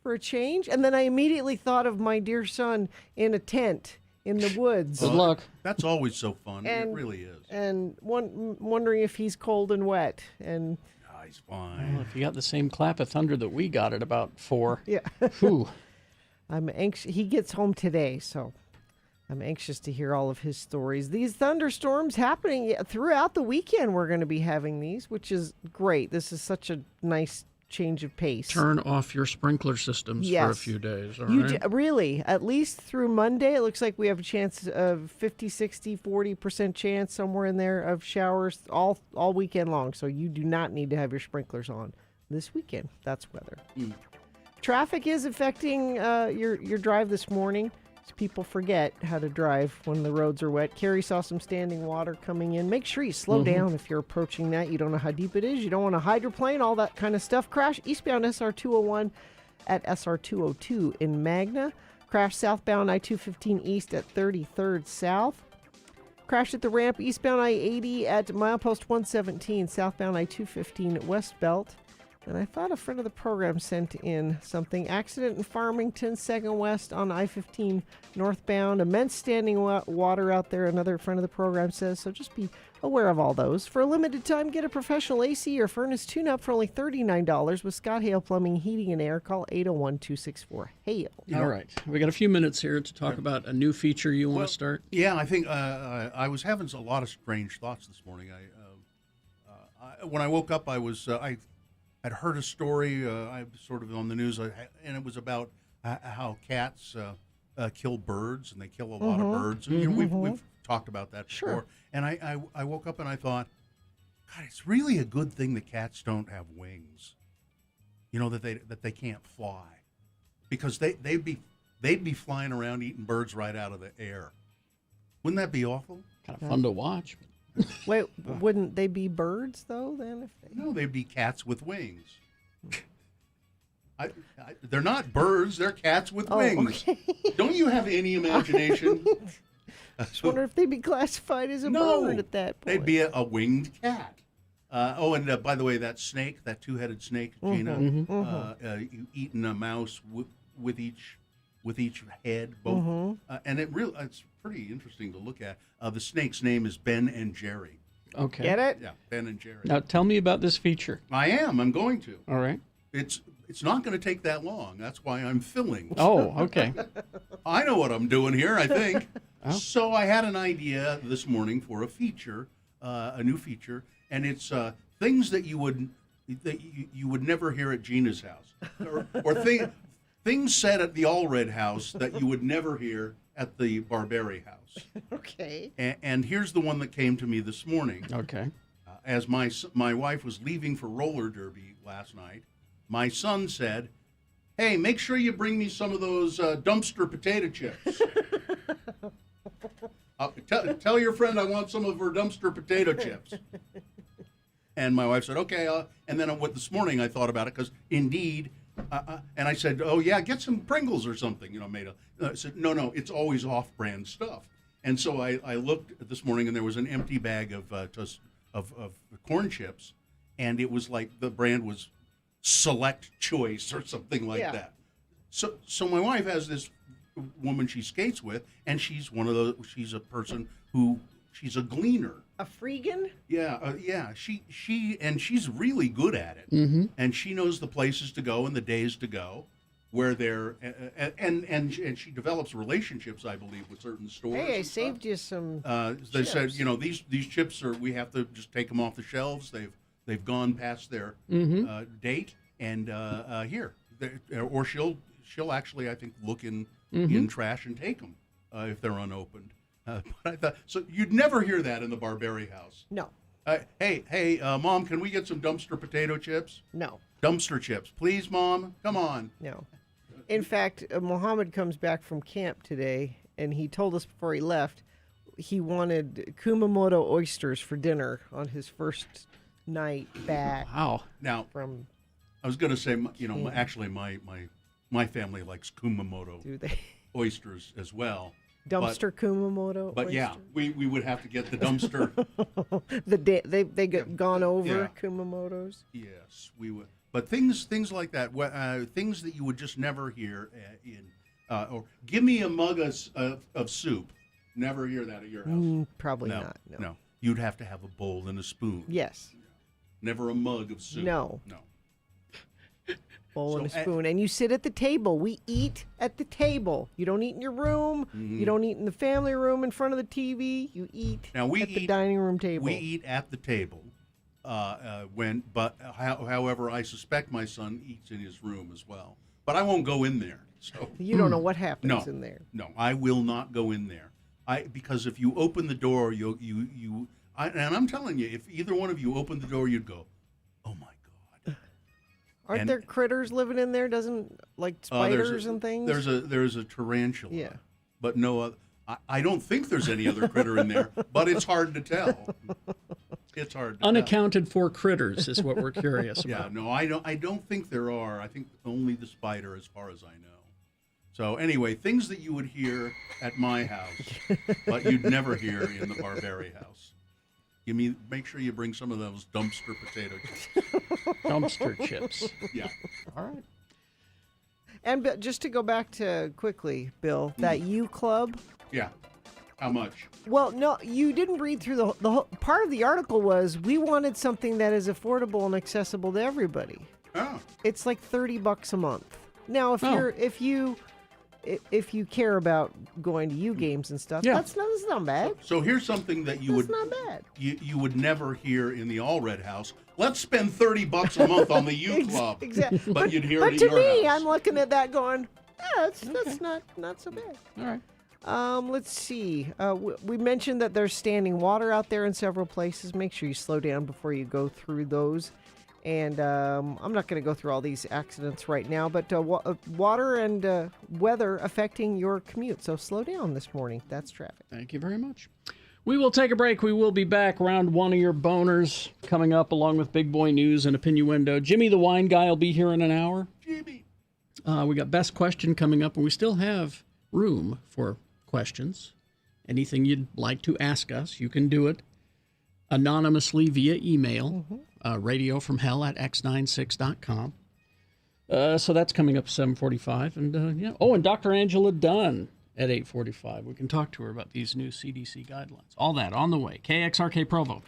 for a change. And then I immediately thought of my dear son in a tent in the woods. Good luck. That's always so fun. And- It really is. And wondering if he's cold and wet. And Ah, he's fine. Well, if you got the same clap of thunder that we got at about 4, yeah, whew. I'm anxious. He gets home today, so I'm anxious to hear all of his stories. These thunderstorms happening throughout the weekend. We're going to be having these, which is great. This is such a nice change of pace. Turn off your sprinkler systems for a Yes. few days. All You right? really, at least through Monday, it looks like we have a chance of 50, 60, 40% chance somewhere in there of showers all weekend long. So you do not need to have your sprinklers on this weekend. That's weather. Traffic is affecting your drive this morning. So people forget how to drive when the roads are wet. Carrie saw some standing water coming in. Make sure you slow down if you're approaching that. You don't know how deep it is. You don't want to hydroplane, all that kind of stuff. Crash eastbound SR 201 at SR 202 in Magna. Crash southbound I-215 east at 33rd South. Crash at the ramp eastbound I-80 at milepost 117, southbound I-215 West Belt. And I thought a friend of the program sent in something. Accident in Farmington, 2nd West on I-15 northbound. Immense standing water out there, another friend of the program says. So just be aware of all those. For a limited time, get a professional AC or furnace tune-up for only $39 with Scott Hale Plumbing, Heating, and Air. Call 801-264-HALE. All right. We got a few minutes here to talk about a new feature you want to start. Yeah, I think I was having a lot of strange thoughts this morning. When I woke up, I had heard a story. I sort of on the news, and it was about how cats kill birds, and they kill a lot of birds. And, we've talked about that before. Sure. And I woke up and I thought, God, it's really a good thing that cats don't have wings. That they can't fly, because they'd be flying around eating birds right out of the air. Wouldn't that be awful? Kind of fun to watch. Wait, wouldn't they be birds, though, then? If they... No, they'd be cats with wings. They're not birds, they're cats with wings. Okay. Don't you have any imagination? I just wonder if they'd be classified as a bird at that point. They'd be a winged cat. And by the way, that snake, that two-headed snake, Gina, eating a mouse with each head, both, and it's pretty interesting to look at. The snake's name is Ben and Jerry. Okay. Get it? Yeah, Ben and Jerry. Now tell me about this feature. I'm going to. All right. It's not going to take that long. That's why I'm filling. Oh, okay. I know what I'm doing here, I think. So I had an idea this morning for a feature, a new feature, and it's things that you would never hear at Gina's house, or things said at the Allred house that you would never hear at the Barberi house. Okay. And here's the one that came to me this morning. Okay. As my wife was leaving for roller derby last night, my son said, "Hey, make sure you bring me some of those dumpster potato chips." Tell your friend I want some of her dumpster potato chips. And my wife said, "Okay." And then this morning I thought about it, because indeed, and I said, "Oh yeah, get some Pringles or something." I said, "No, it's always off-brand stuff." And so I looked this morning, and there was an empty bag of corn chips, and it was like the brand was Select Choice or something like that. So my wife has this woman she skates with, and she's a person she's a gleaner. A freegan? Yeah. She's really good at it, and she knows the places to go and the days to go, where they're and she develops relationships, I believe, with certain stores. Hey, I saved you some. They said, these chips we have to just take them off the shelves. They've gone past their date, and here, or she'll actually, I think, look in trash and take them if they're unopened. But I thought, so you'd never hear that in the Barberi house. No. Hey, Mom, can we get some dumpster potato chips? No. Dumpster chips, please, Mom. Come on. No. In fact, Mohammed comes back from camp today, and he told us before he left he wanted Kumamoto oysters for dinner on his first night back. Wow. Now, from I was going to say, actually, my family likes Kumamoto do they oysters as well. dumpster Kumamoto But oyster? yeah, we would have to get the dumpster. They get gone over Kumamotos. Yes, we would. But things like that, things that you would just never hear or give me a mug of soup. Never hear that at your house. Probably not. No. You'd have to have a bowl and a spoon. Yes. Never a mug of soup. No. Bowl and So, a spoon, and you sit at the table. We eat at the table. You don't eat in your room. You don't eat in the family room in front of the TV. You eat Now we at the eat, dining room table. We eat at the table. However, I suspect my son eats in his room as well. But I won't go in there. So You don't know what happens in there. No, I will not go in there. Because if you open the door, and I'm telling you, if either one of you opened the door, you'd go, "Oh my God." Aren't there critters living in there? Like spiders and things? There's a tarantula. Yeah. But no other. I don't think there's any other critter in there, but it's hard to tell. It's hard to Unaccounted for critters is what we're curious about. Yeah, no, I don't think there are. I think only the spider, as far as I know. So anyway, things that you would hear at my house, but you'd never hear in the Barberi house. Make sure you bring some of those dumpster potato chips. Dumpster chips. Yeah. All right. And just to go back to quickly, Bill, that U Club, Yeah. How much? Well, no, you didn't read through the whole part of the article. Was we wanted something that is affordable and accessible to everybody. Oh. It's like $30 a month. Now, Oh. if you care about going to U games and stuff, Yeah. that's not bad. So here's something that you That's would not bad. you would never hear in the All Red House. Let's spend $30 a month on the U Club. Exactly. But you'd hear but it to at your me, house. I'm looking at that going, that's not so bad. All right. Let's see. We mentioned that there's standing water out there in several places. Make sure you slow down before you go through those. And I'm not going to go through all these accidents right now, but water and weather affecting your commute. So slow down this morning. That's traffic. Thank you very much. We will take a break. We will be back. Round one of your boners coming up, along with Big Boy News and Opinioendo. Jimmy the Wine Guy will be here in an hour. Jimmy. We got Best Question coming up, and we still have room for questions. Anything you'd like to ask us, you can do it anonymously via email, radiofromhell@x96.com. So that's coming up 7:45. And yeah. Oh, and Dr. Angela Dunn at 8:45. We can talk to her about these new CDC guidelines. All that on the way. KXRK Provo.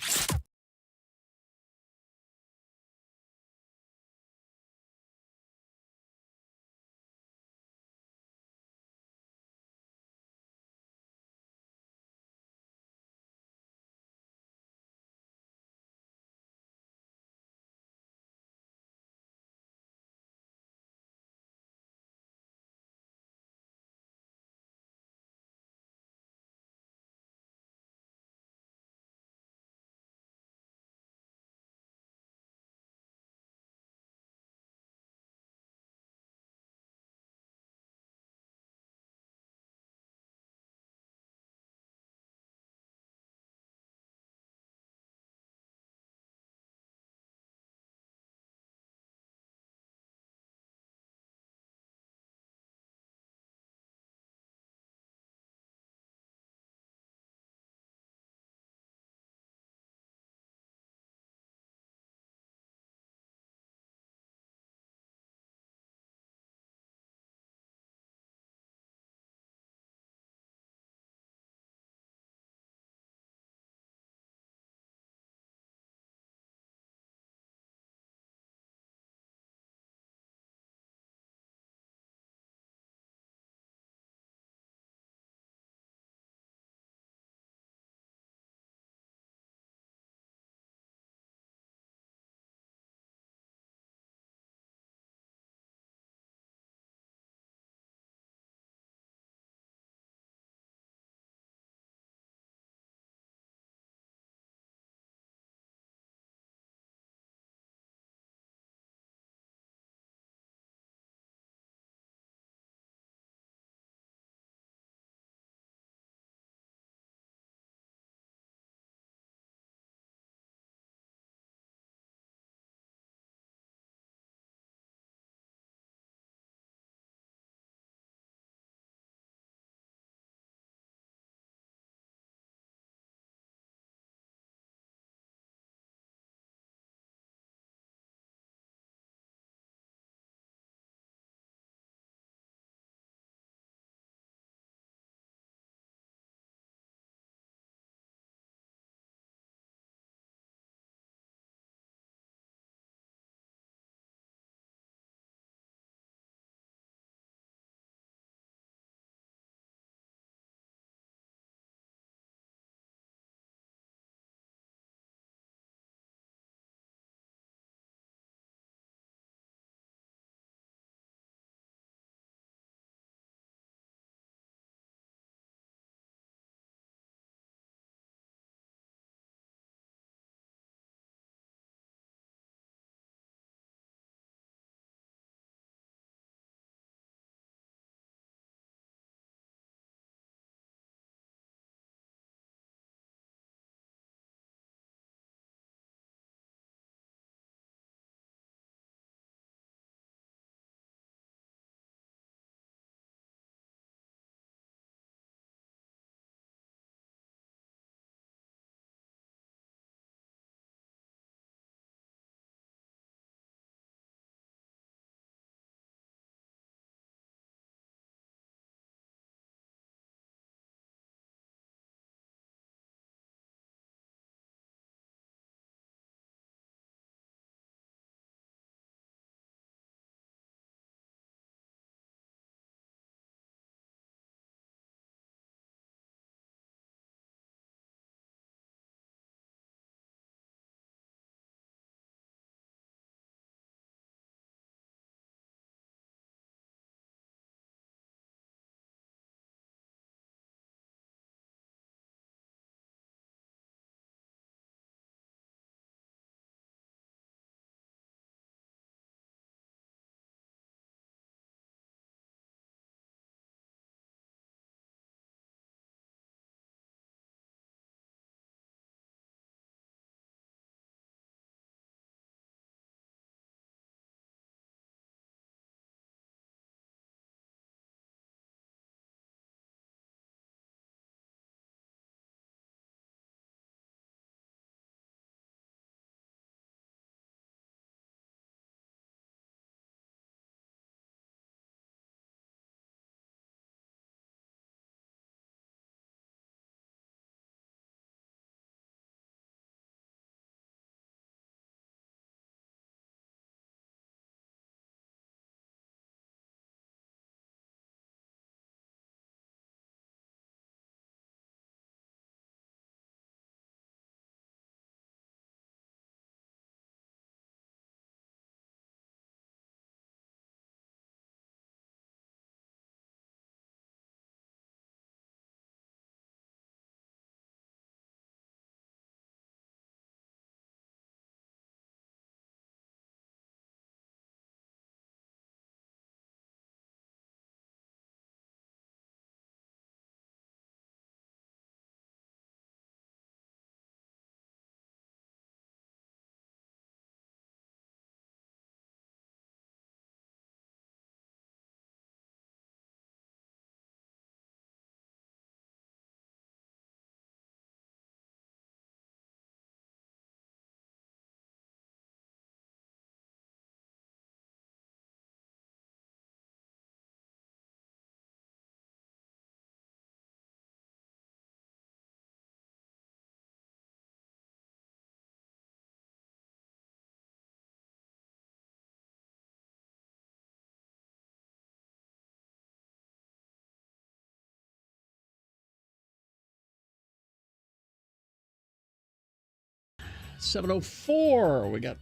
7:04. We got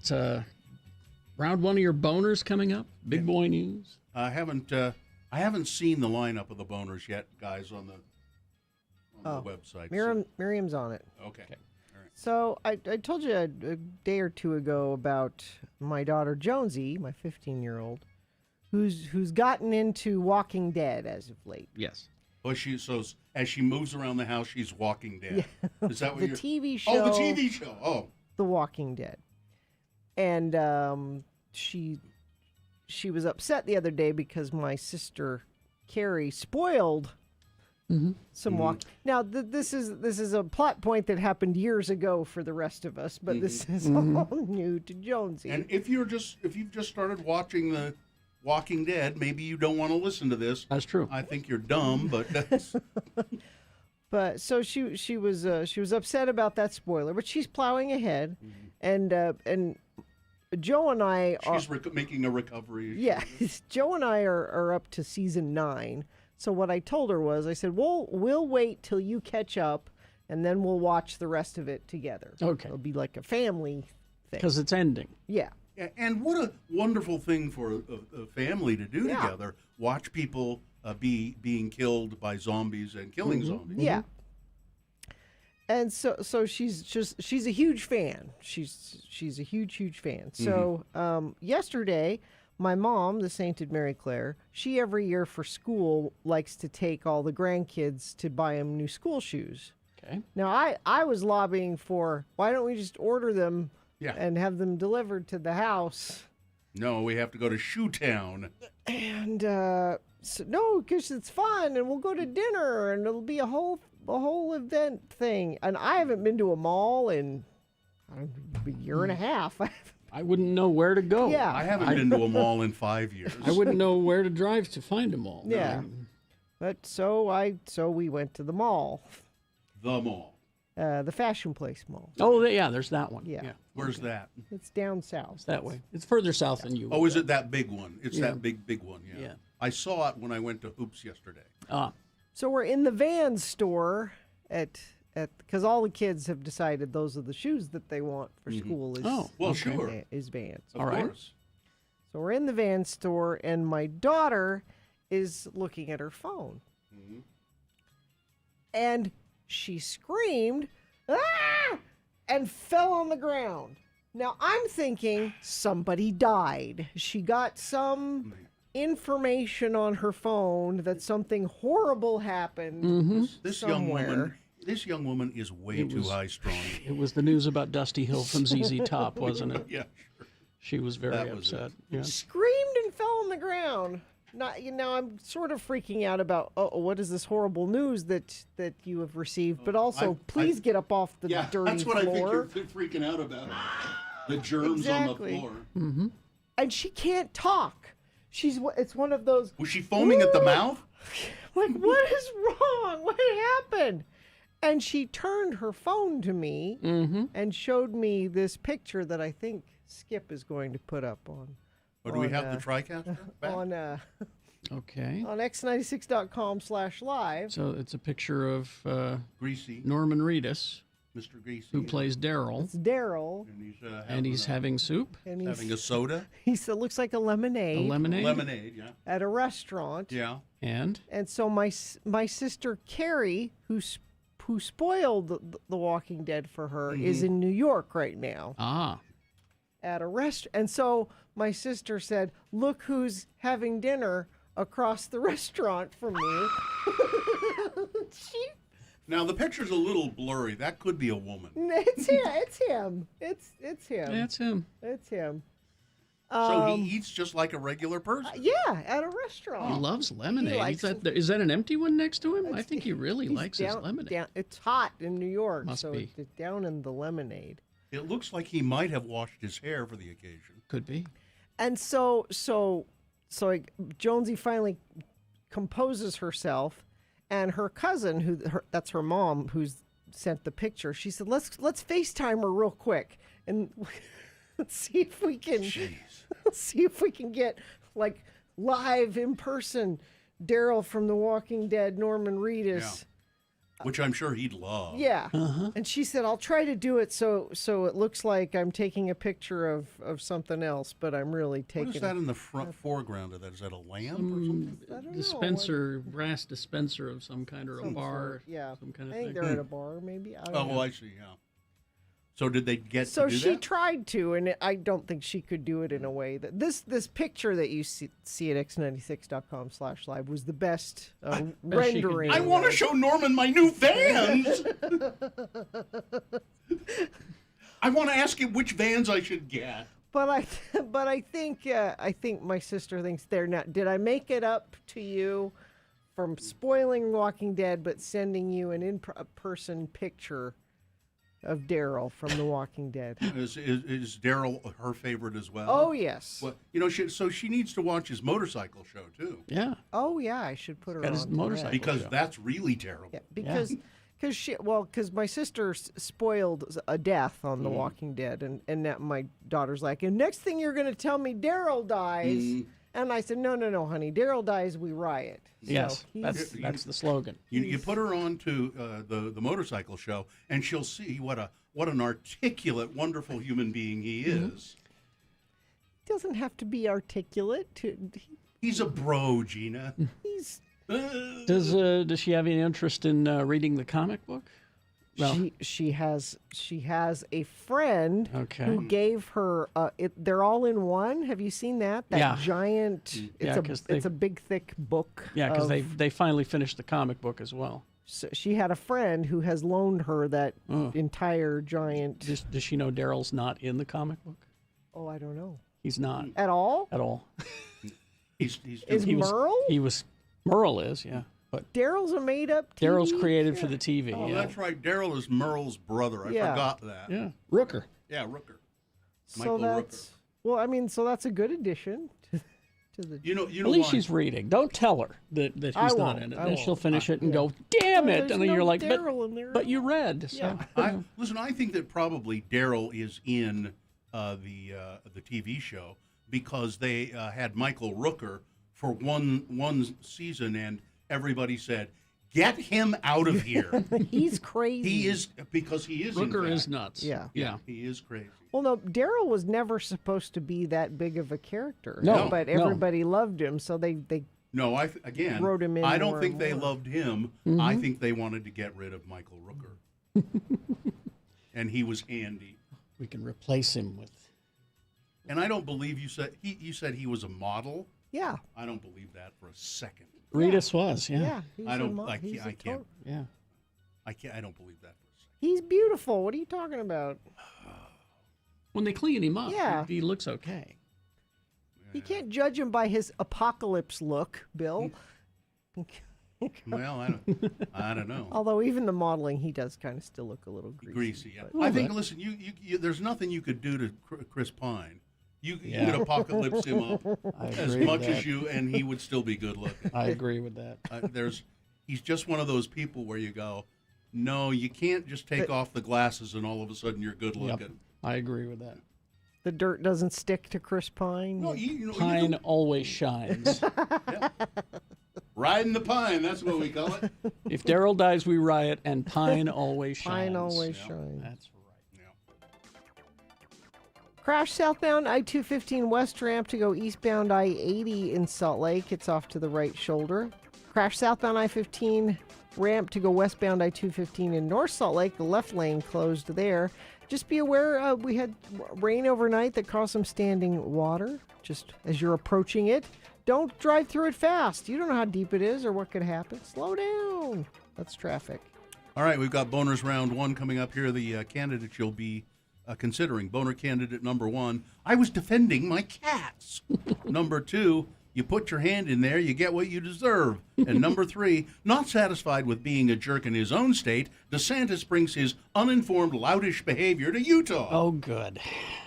round one of your boners coming up. Big boy news. I haven't seen the lineup of the boners yet, guys, on the website. Miriam's on it. Okay. So I told you a day or two ago about my daughter Jonesy, my 15-year-old, who's gotten into Walking Dead as of late. Yes. Well, as she moves around the house, she's Walking Dead. Yeah. Is that what The you're? TV show. Oh, the TV show. Oh. The Walking Dead. And she was upset the other day because my sister Carrie spoiled some walk. Now this is a plot point that happened years ago for the rest of us, but this is all new to Jonesy. And if you've just started watching the Walking Dead, maybe you don't want to listen to this. That's true. I think you're dumb, but that's, But so she was upset about that spoiler, but she's plowing ahead, and Joe and I are she's making a recovery. yeah. Joe and I are up to season 9. So what I told her was, I said, we'll wait till you catch up, and then we'll watch the rest of it together. Okay. It'll be like a family thing. Because it's ending. Yeah. And what a wonderful thing for a family to do Yeah. together. Watch people being killed by zombies and killing zombies. Yeah. And so she's a huge fan. She's a huge fan. So yesterday, my mom, the Sainted Mary Claire, she every year for school likes to take all the grandkids to buy them new school shoes. Okay. Now I was lobbying for, why don't we just order them Yeah. and have them delivered to the house? No, we have to go to Shoe Town. And so, no, because it's fun, and we'll go to dinner, and it'll be a whole event thing. And I haven't been to a mall in a year and a half. I wouldn't know where to go. Yeah. I haven't been to a mall in 5 years. I wouldn't know where to drive to find a mall. Yeah. But so we went to the mall, The mall. the Fashion Place Mall. Oh, yeah, there's that one. Yeah. Where's that? It's down south. It's that way. It's further south than you. Oh, is it that big one? It's Yeah. that big one, yeah. Yeah. I saw it when I went to Hoops yesterday. Ah, So we're in the Vans store at because all the kids have decided those are the shoes that they want for school. Is Oh, Well, sure. is Vans. Of All right. course. So we're in the Vans store, and my daughter is looking at her phone. And she screamed, "Ah!" and fell on the ground. Now I'm thinking somebody died. She got some information on her phone that something horrible happened. This Somewhere. young woman is way too high strung. it was the news about Dusty Hill from ZZ Top, wasn't it? Yeah, sure. She was very That was it. upset. Yeah. Screamed and fell on the ground. Not, I'm sort of freaking out about, what is this horrible news that you have received? But also, please get up off the Yeah, dirty that's what floor. I think you're freaking out about. The germs Exactly. on the floor. And she can't talk. It's one of those, Was she foaming at the mouth? like, what is wrong? What happened? And she turned her phone to me and showed me this picture that I think Skip is going to put up on. Or do we have the TriCaster back? On Okay. x96.com/live. So it's a picture of Greasy, Norman Reedus, Mr. Greasy. who plays Daryl, It's Daryl, and he's having soup, and having a soda, he said, looks like a a lemonade lemonade, lemonade, yeah. at a restaurant. Yeah. and And so my sister Carrie, who spoiled the Walking Dead for her, is in New York right now at a restaurant. And so my sister said, "Look who's having dinner across the restaurant from me." Now the picture's a little blurry. That could be a woman. It's him. It's him. It's him. that's him. It's him. So he eats just like a regular person. Yeah, at a He restaurant. loves lemonade. likes Is that an empty one next to him? I think he really He's likes his lemonade. It's hot in New York, Must so be. it's down in the lemonade. It looks like he might have washed his hair for the occasion. Could be. And so Jonesy finally composes herself, and her cousin, that's her mom, who's sent the picture. She said, "Let's FaceTime her real quick and let's see if we can get like live in person Daryl from The Walking Dead, Norman Reedus." Which I'm sure he'd love. Yeah. And she said, I'll try to do it so it looks like I'm taking a picture of something else, but I'm really taking What is that in the front foreground of that? Is that a lamp or something? I don't know. Dispenser, brass dispenser of some kind, or a Some bar, sort, yeah. some kind of I think thing. they're at a bar, maybe. I don't Oh, know. I see, yeah. So did they get So to do she that? tried to, and I don't think she could do it in a way that this picture that you see at x96.com/live was the best Best she could rendering. do. I want to show Norman my new Vans. I want to ask him which Vans I should get. But I think my sister thinks they're not. Did I make it up to you from spoiling Walking Dead, but sending you an in-person picture of Daryl from The Walking Dead? Is Daryl her favorite as well? Oh yes. Well, you know, so she needs to watch his motorcycle show too, Yeah. Oh yeah. I should put her Got his on to motorcycle. that. because show. that's really terrible. Yeah, because my sister spoiled a death on The Walking Dead, and that my daughter's like, and next thing you're gonna tell me Daryl dies, and I said, no, honey, Daryl dies, we riot. So Yes, he's- that's the slogan. You put her on to the motorcycle show, and she'll see what an articulate, wonderful human being he is. doesn't have to be articulate. He's a bro, Gina. He's Does she have any interest in reading the comic book? Well, she has a friend Okay. who gave her they're all in one. Have you seen that? That Yeah. giant. Yeah, 'cause they- It's a big thick book. yeah, because of- they finally finished the comic book as well. So she had a friend who has loaned her that Oh. entire giant. Does she know Daryl's not in the comic book? Oh, I don't know He's not at all. at all. He's Is doing- Merle? Merle is, yeah. But Daryl's a made-up. TV? Daryl's created for the TV. Oh, yeah. that's right. Daryl is Merle's brother. I Yeah. forgot that. Yeah. Rooker. Yeah, Rooker. So Michael that's well. I mean, so that's a good addition to the. You know At least why? she's reading. Don't tell her that he's I not won't, in it. I Then she'll won't. finish it and go, damn Oh, it. there's And then no you're like, Daryl in there. but you read. So. Listen, I think that probably Daryl is in the TV show because they had Michael Rooker for one season, and everybody said, "Get him out of here." He's crazy. He is because he is. in Rooker fact. is nuts. Yeah. Yeah. He is crazy. Well, no, Daryl was never supposed to be that big of a character. No, but no. everybody loved him, so they No, again, Wrote him in I don't more think and they more. loved him. I think they wanted to get rid of Michael Rooker, and he was Andy. We can replace him with. And I don't believe you said he was a model. yeah. I don't believe that for a second. Reedus was, Yeah. yeah. he's I a don't. mo- I he's can't. a I can't. Yeah. I don't believe that for a second. He's beautiful. What are you talking about? When they clean him up, Yeah. he looks okay. You can't judge him by his apocalypse look, Bill. Well, I don't know. Although even the modeling, he does kind of still look a little greasy. Greasy. Yeah. but- I think. Listen, you. There's nothing you could do to Chris Pine. You Yeah. could apocalypse him up I as agree much with as that. you, and he would still be good looking. I agree with that. He's just one of those people where you go, no, you can't just take off the glasses and all of a sudden you're good Yep. looking. I agree with that. The dirt doesn't stick to Chris Pine. No, you Pine can- always shines. riding the pine. That's what we call it. If Daryl dies, we riot, and Pine always shines. Pine always shines. That's right. Crash southbound I-215 west ramp to go eastbound I-80 in Salt Lake. It's off to the right shoulder. Crash southbound I-15 ramp to go westbound I-215 in North Salt Lake. The left lane closed there. Just be aware we had rain overnight that caused some standing water. Just as you're approaching it, don't drive through it fast. You don't know how deep it is or what could happen. Slow down. That's traffic. All right, we've got bonus round one coming up here. The candidates you'll be considering. Boner candidate number one, I was defending my cats. Number two, you put your hand in there, you get what you deserve. And number three, not satisfied with being a jerk in his own state, DeSantis brings his uninformed, loutish behavior to Utah. Oh, good.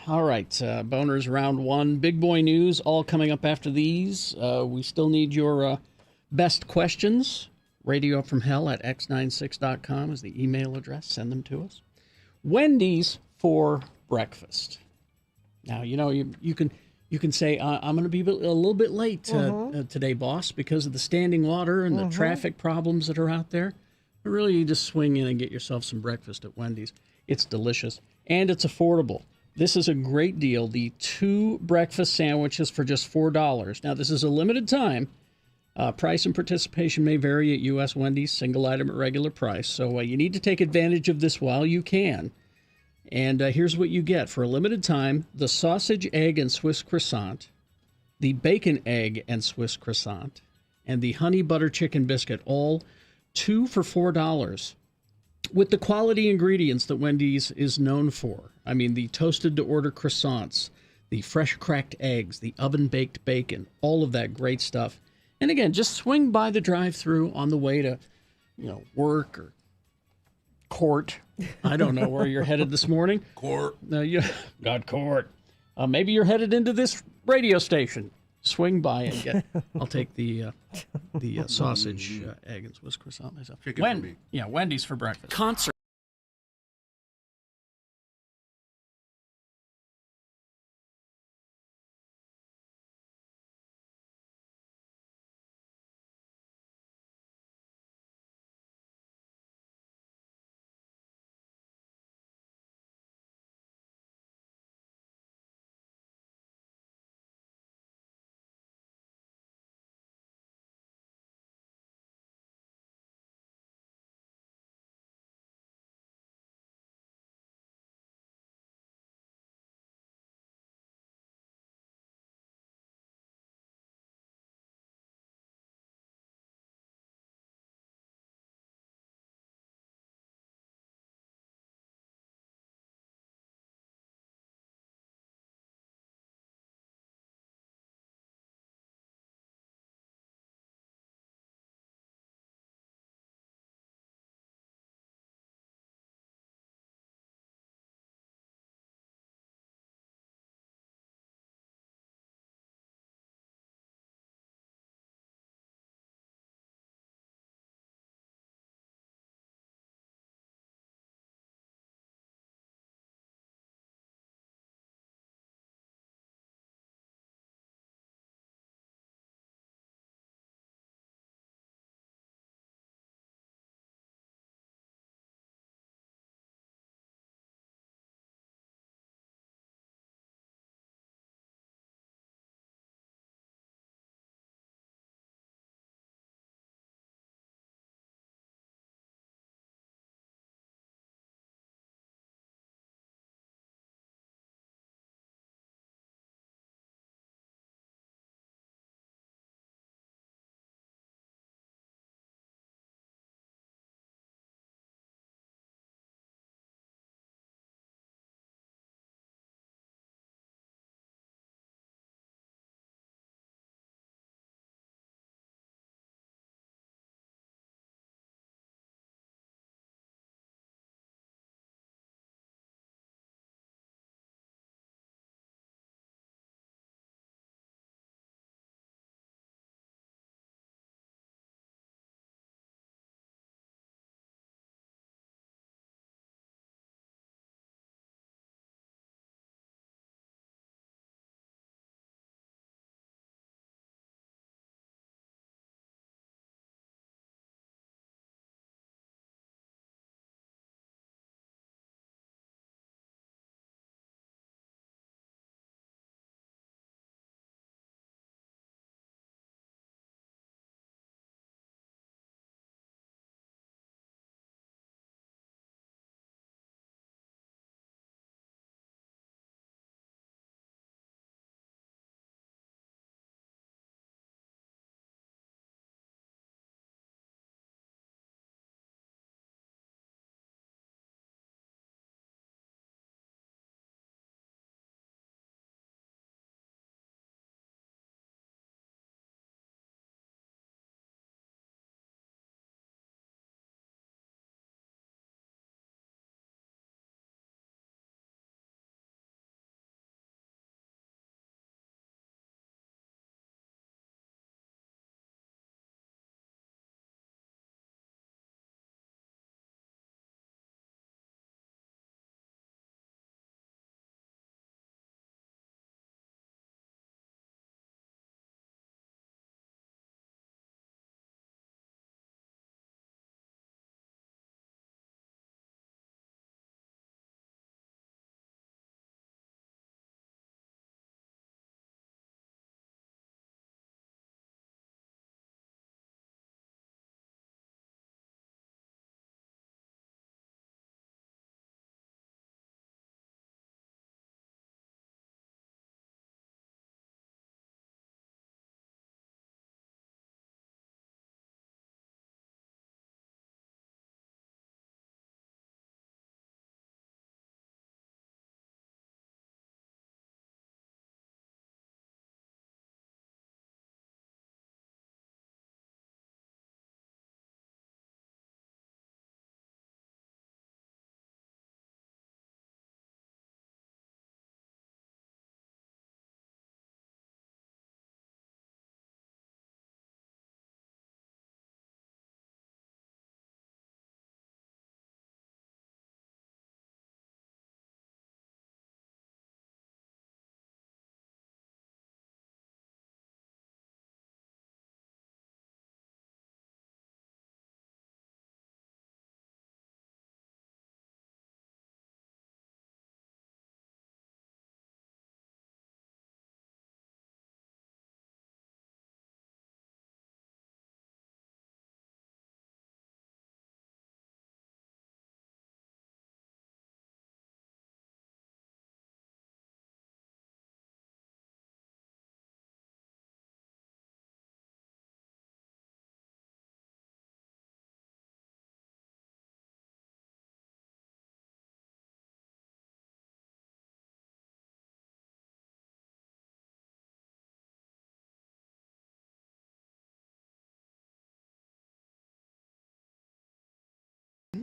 All right, boners round one. Big boy news all coming up after these. We still need your best questions. Radio from Hell at x96.com is the email address. Send them to us. Wendy's for breakfast. Now, you know, you can say, I'm going to be a little bit late today, boss, because of the standing water and the traffic problems that are out there. Really, you just swing in and get yourself some breakfast at Wendy's. It's delicious and it's affordable. This is a great deal. The 2 breakfast sandwiches for just $4. Now, this is a limited time. Price and participation may vary at U.S. Wendy's, single item at regular price. So you need to take advantage of this while you can. And here's what you get. For a limited time, the sausage, egg, and Swiss croissant, the bacon, egg, and Swiss croissant, and the honey butter chicken biscuit, all 2 for $4 with the quality ingredients that Wendy's is known for. I mean, the toasted to order croissants, the fresh cracked eggs, the oven baked bacon, all of that great stuff. And again, just swing by the drive-thru on the way to, work or court. I don't know where you're headed this morning. Court. Not court. Maybe you're headed into this radio station. Swing by and get. I'll take the sausage, egg, and Swiss croissant myself. Chicken for me. Yeah, Wendy's for breakfast. Concert.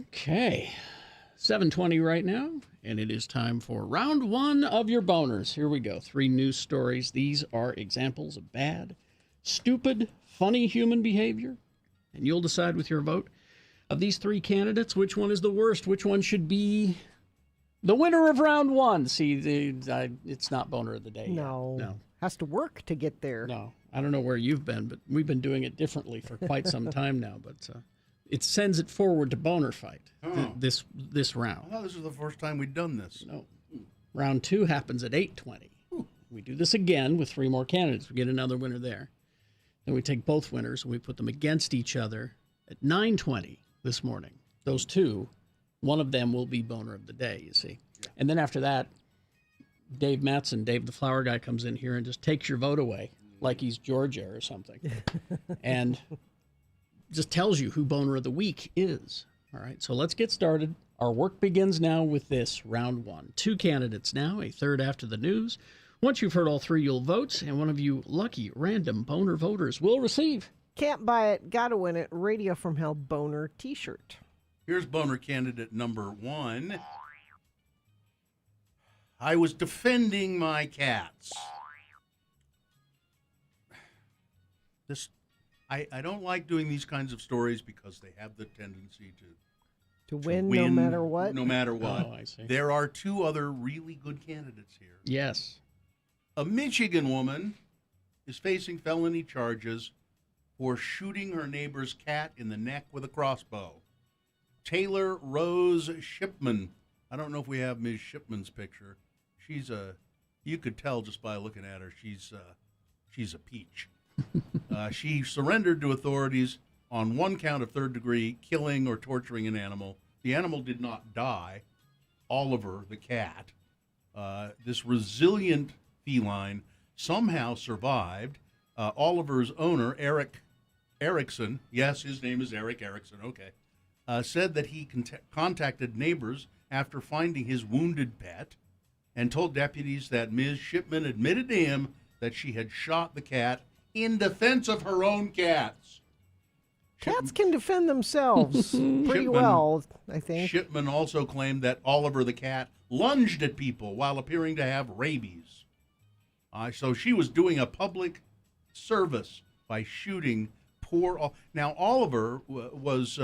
Okay. 7:20 right now, and it is time for round one of your boners. Here we go. 3 news stories. These are examples of bad, stupid, funny human behavior, and you'll decide with your vote of these 3 candidates which one is the worst, which one should be the winner of round one. See, it's not boner of the day. No. Yet. No. Has to work to get there. No. I don't know where you've been, but we've been doing it differently for quite some time now. But it sends it forward to boner fight this I round. thought this was the first time we'd done this. No. Round 2 happens at 8:20. We do this again with 3 more candidates. We get another winner there. Then we take both winners and we put them against each other at 9:20 this morning. Those 2, one of them will be boner of the day, you see. Yeah. And then after that, Dave Mattson, Dave the Flower Guy, comes in here and just takes your vote away like he's Georgia or something. And just tells you who boner of the week is. All right, so let's get started. Our work begins now with this, round 1. 2 candidates now, a third after the news. Once you've heard all 3, you'll vote, and one of you lucky random boner voters will receive. Can't buy it, gotta win it. Radio from Hell boner t-shirt. Here's boner candidate number 1. I was defending my cats. I don't like doing these kinds of stories because they have the tendency To win no matter what? No matter what. Oh, I see. There are 2 other really good candidates here. Yes. A Michigan woman is facing felony charges for shooting her neighbor's cat in the neck with a crossbow. Taylor Rose Shipman. I don't know if we have Ms. Shipman's picture. You could tell just by looking at her, she's a peach. She surrendered to authorities on 1 count of 3rd-degree killing or torturing an animal. The animal did not die. Oliver, the cat, this resilient feline, somehow survived. Oliver's owner, Eric Erickson, yes, his name is Eric Erickson, okay, said that he contacted neighbors after finding his wounded pet and told deputies that Ms. Shipman admitted to him that she had shot the cat in defense of her own cats. Cats can defend themselves pretty well, I think. Shipman also claimed that Oliver the cat lunged at people while appearing to have rabies. So she was doing a public service by shooting poor... Now, Oliver was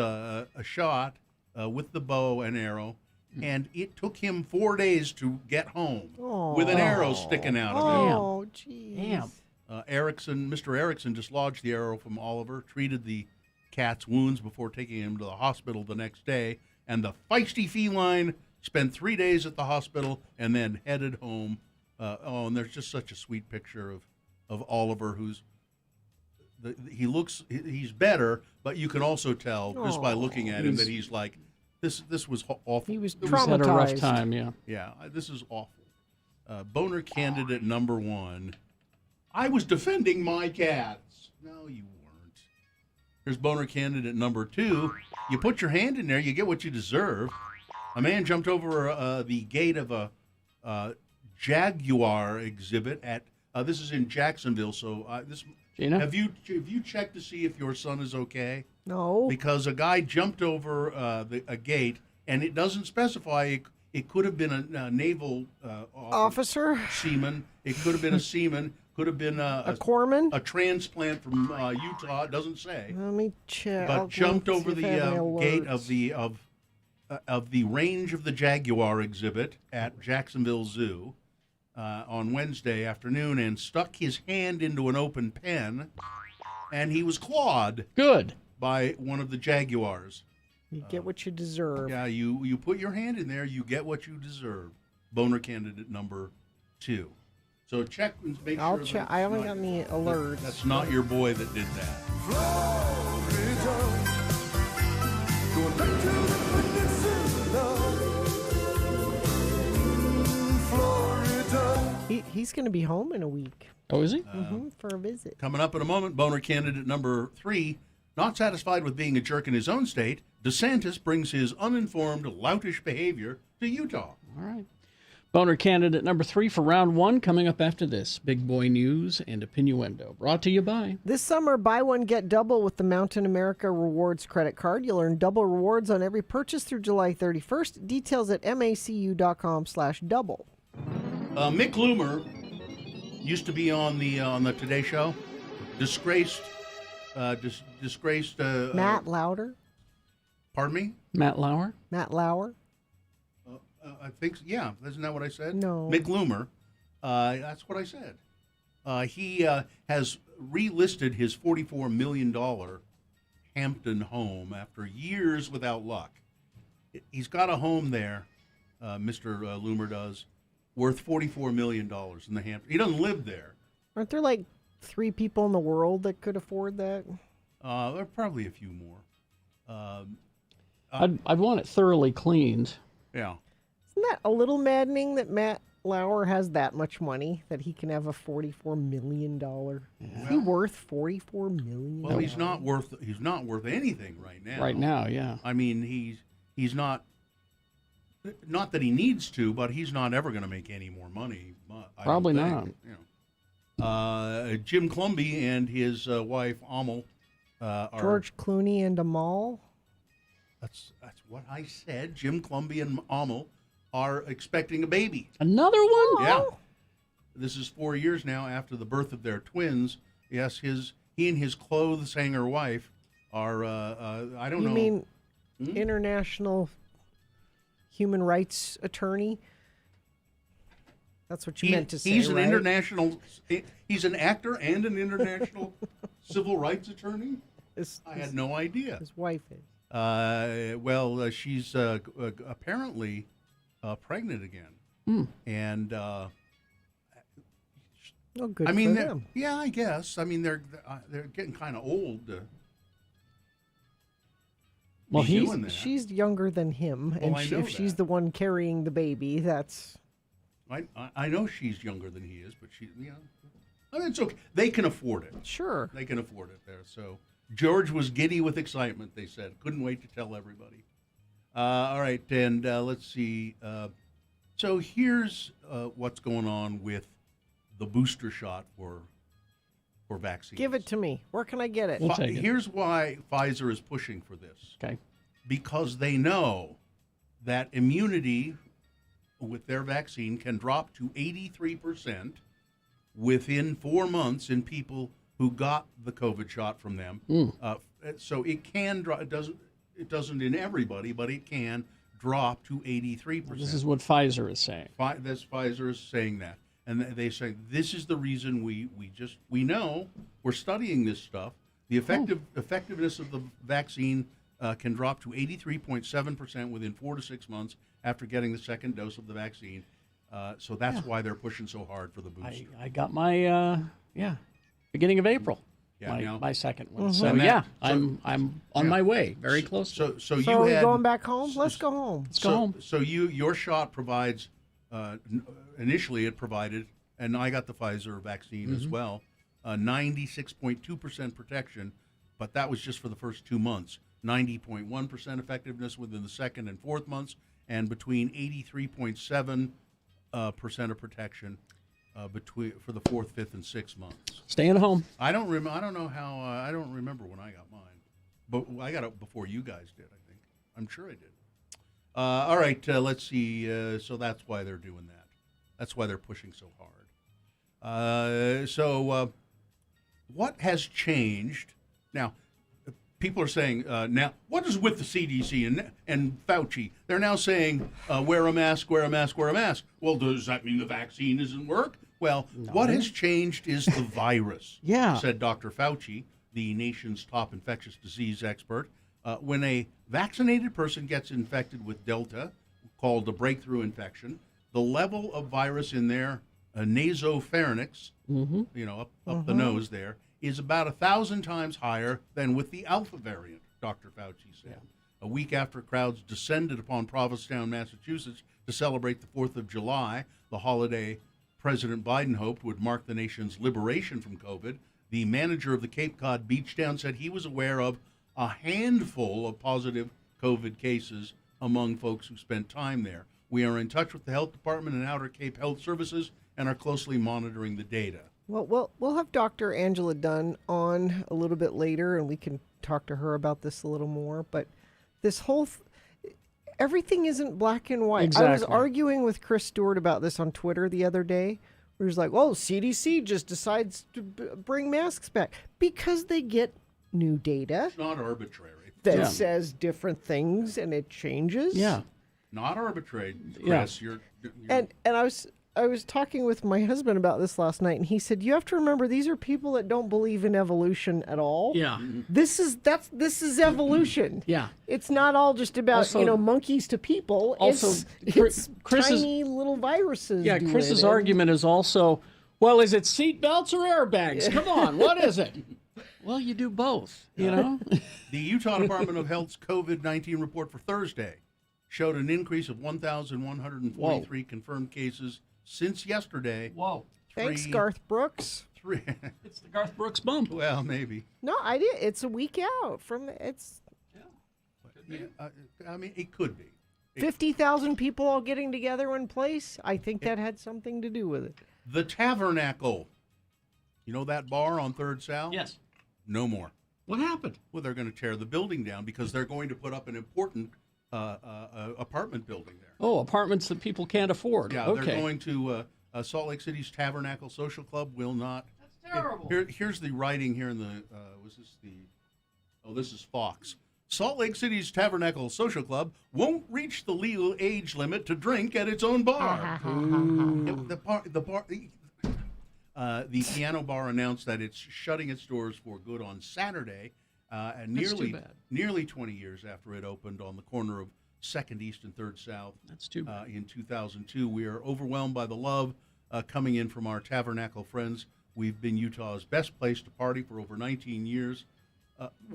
shot with the bow and arrow, and it took him 4 days to get home with an arrow sticking out of him. Oh, jeez. Damn. Mr. Erickson dislodged the arrow from Oliver, treated the cat's wounds before taking him to the hospital the next day, and the feisty feline spent 3 days at the hospital and then headed home. And there's just such a sweet picture of Oliver, he's better, but you can also tell just by looking at him that he's like, this was awful. He was He's had a rough traumatized. time, yeah. Yeah, this is awful. Boner candidate number 1. I was defending my cats. No, you weren't. Here's boner candidate number 2. You put your hand in there, you get what you deserve. A man jumped over the gate of a Jaguar exhibit at. This is in Jacksonville. So Gina? have you checked to see if your son is okay? No. Because a guy jumped over a gate, and it doesn't specify. It could have been a naval Officer? seaman. It could have been a seaman. Could have been A corpsman? a transplant from Utah. It doesn't say. Let me check. But I'll jumped look, over see if I have any the gate alerts. of the range of the Jaguar exhibit at Jacksonville Zoo on Wednesday afternoon and stuck his hand into an open pen, and he was clawed Good. by one of the Jaguars. You get what you deserve. Yeah, you put your hand in there, you get what you deserve. Boner candidate number 2. So check and make I'll sure. check. that I it's haven't not- got any alerts. That's not your boy that did that. He's going to be home in a week Oh, is he? for a visit. Coming up in a moment, boner candidate number 3. Not satisfied with being a jerk in his own state, DeSantis brings his uninformed, loutish behavior to Utah. All right. Boner candidate number 3 for round 1 coming up after this. Big boy news and opinioendo. Brought to you by. This summer, buy one, get double with the Mountain America Rewards credit card. You'll earn double rewards on every purchase through July 31st. Details at macu.com/double. Mick Loomer used to be on the Today Show. Disgraced. Matt Lauer. Pardon me? Matt Lauer. Matt Lauer. I think, yeah. Isn't that what I said? No. Mick Loomer. That's what I said. He has relisted his $44 million Hampton home after years without luck. He's got a home there, Mr. Loomer does, worth $44 million in the Hampton. He doesn't live there. Aren't there like 3 people in the world that could afford that? There are probably a few more. I'd want it thoroughly cleaned. Yeah. Isn't that a little maddening that Matt Lauer has that much money, that he can have a $44 million? Is he worth $44 million? Well, he's not worth anything right now. Right now, yeah. I mean, he's not that he needs to, but he's not ever going to make any more money. Probably not. You know. Jim Clumby and his wife Amal are George Clooney and Amal? That's what I said. Jim Clumby and Amal are expecting a baby. Another one? Yeah. This is 4 years now after the birth of their twins. Yes, he and his clothes hanger wife are, I don't know. You mean international human rights attorney? That's what you meant to say, He's an right? he's an actor and an international civil rights attorney? I had no idea. His wife is. She's apparently pregnant again. And Oh, good I mean, for them. yeah, I guess. I mean, they're getting kind of old. Well, be doing that. She's younger than him, Well, and I know if she's that. the one carrying the baby, that's... I know she's younger than he is, but I mean, it's okay. They can afford it. Sure. They can afford it there. So George was giddy with excitement, they said. Couldn't wait to tell everybody. All right, and let's see. So here's what's going on with the booster shot for vaccines. Give it to me. Where can I get it? We'll take it. Here's why Pfizer is pushing for this. Okay. Because they know that immunity with their vaccine can drop to 83% within 4 months in people who got the COVID shot from them. So it can drop. It doesn't in everybody, but it can drop to 83%. This is what Pfizer is saying. Pfizer is saying that. And they say, this is the reason we know, we're studying this stuff. The effectiveness of the vaccine can drop to 83.7% within 4 to 6 months after getting the second dose of the vaccine. So that's why they're pushing so hard for the booster. I got my, beginning of April. Yeah, my second one. And So, I'm on my way, very close. So So you are we had going back home? Let's go home. Let's go home. So your shot provides. Initially, it provided, and I got the Pfizer vaccine as well, 96.2% protection, but that was just for the first 2 months. 90.1% effectiveness within the second and fourth months, and between 83.7% of protection for the fourth, fifth, and sixth months. Staying home. I don't know how. I don't remember when I got mine, but I got it before you guys did. I think. I'm sure I did. All right. Let's see. So that's why they're doing that. That's why they're pushing so hard. What has changed now? People are saying now, what is with the CDC and Fauci? They're now saying wear a mask, wear a mask, wear a mask. Well, does that mean the vaccine doesn't work? Well, what has changed is the virus, said Dr. Fauci, the nation's top infectious disease expert. When a vaccinated person gets infected with Delta, called a breakthrough infection, the level of virus in their nasopharynx, up the nose there, is about 1,000 times higher than with the Alpha variant, Dr. Fauci said. A week after crowds descended upon Provincetown, Massachusetts to celebrate the 4th of July, the holiday President Biden hoped would mark the nation's liberation from COVID, the manager of the Cape Cod beach town said he was aware of a handful of positive COVID cases among folks who spent time there. We are in touch with the health department and Outer Cape Health Services and are closely monitoring the data. Well, we'll have Dr. Angela Dunn on a little bit later, and we can talk to her about this a little more. But this whole everything isn't black and white. I was Exactly. arguing with Chris Stewart about this on Twitter the other day. Where he's like, "Oh, CDC just decides to bring masks back because they get new data It's not arbitrary. that Yeah. says different things and it changes." Yeah. Not arbitrary, Yeah. Chris. You're And I was talking with my husband about this last night, and he said, "You have to remember these are people that don't believe in evolution at all. Yeah. This is evolution. Yeah. It's not all just about Also- monkeys to people. Also, it's Chris's- tiny little viruses. Yeah, doing Chris's it. argument is also, well, is it seat belts or airbags? Come on, what is it? Well, you do both, you know? The Utah Department of Health's COVID-19 report for Thursday showed an increase of 1,143 confirmed cases since yesterday. Whoa. Thanks, Three- Garth Brooks. Three. It's the Garth Brooks bump. Well, maybe. No, I did. It's a week out from it's I mean, it could be. 50,000 people all getting together in place. I think that had something to do with it. The Tabernacle. You know that bar on 3rd South? Yes. No more. What happened? Well, they're going to tear the building down because they're going to put up an important apartment building there. Oh, apartments that people can't afford. Yeah, okay. they're going to Salt Lake City's Tabernacle Social Club will not. That's terrible. Here's the writing here in the. Was this the? Oh, this is Fox. Salt Lake City's Tabernacle Social Club won't reach the legal age limit to drink at its own bar. The piano bar announced that it's shutting its doors for good on Saturday, and That's too bad. nearly 20 years after it opened on the corner of 2nd East and 3rd South. That's too bad. In 2002, we are overwhelmed by the love coming in from our Tabernacle friends. We've been Utah's best place to party for over 19 years.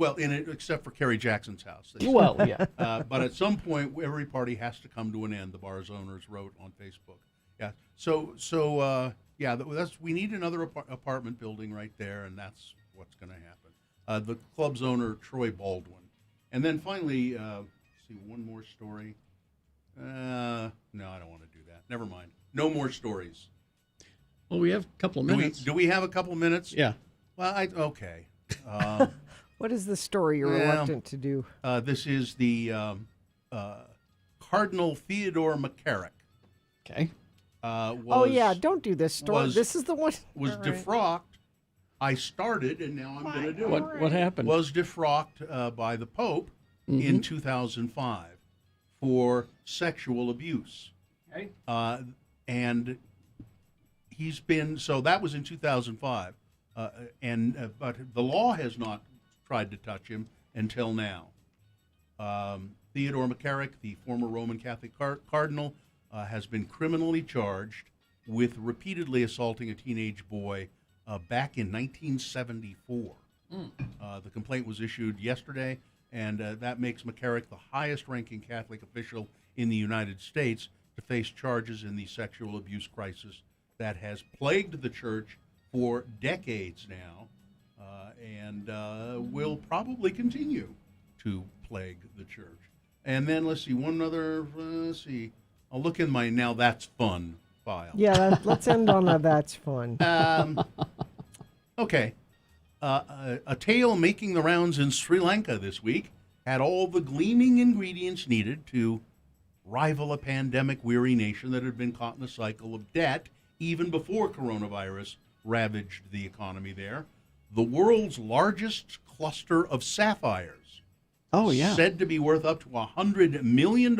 Except for Kerry Jackson's house. Well, yeah. But at some point, every party has to come to an end. The bar's owners wrote on Facebook. Yeah. That's we need another apartment building right there, and that's what's going to happen. The club's owner, Troy Baldwin, and then finally, see one more story. No, I don't want to do that. Never mind. No more stories. Well, we have a couple of minutes. Do we have a couple minutes? Yeah. Well, okay. What is the story you're Well, reluctant to do? This is the Cardinal Theodore McCarrick. Okay. Oh yeah, don't do this story. was- This is the one. Was All right. defrocked. I started, and now I'm going to do it. What happened? Was defrocked by the Pope in 2005 for sexual abuse. Okay. And he's been, so that was in 2005. But the law has not tried to touch him until now. Theodore McCarrick, the former Roman Catholic cardinal, has been criminally charged with repeatedly assaulting a teenage boy back in 1974. The complaint was issued yesterday, and that makes McCarrick the highest-ranking Catholic official in the United States to face charges in the sexual abuse crisis that has plagued the church for decades now, and will probably continue to plague the church. And then let's see, I'll look in my Now That's Fun file. Yeah, let's end on a that's fun. Okay. A tale making the rounds in Sri Lanka this week had all the gleaming ingredients needed to rival a pandemic-weary nation that had been caught in a cycle of debt even before coronavirus ravaged the economy there. The world's largest cluster of sapphires, Oh, yeah. said to be worth up to $100 million,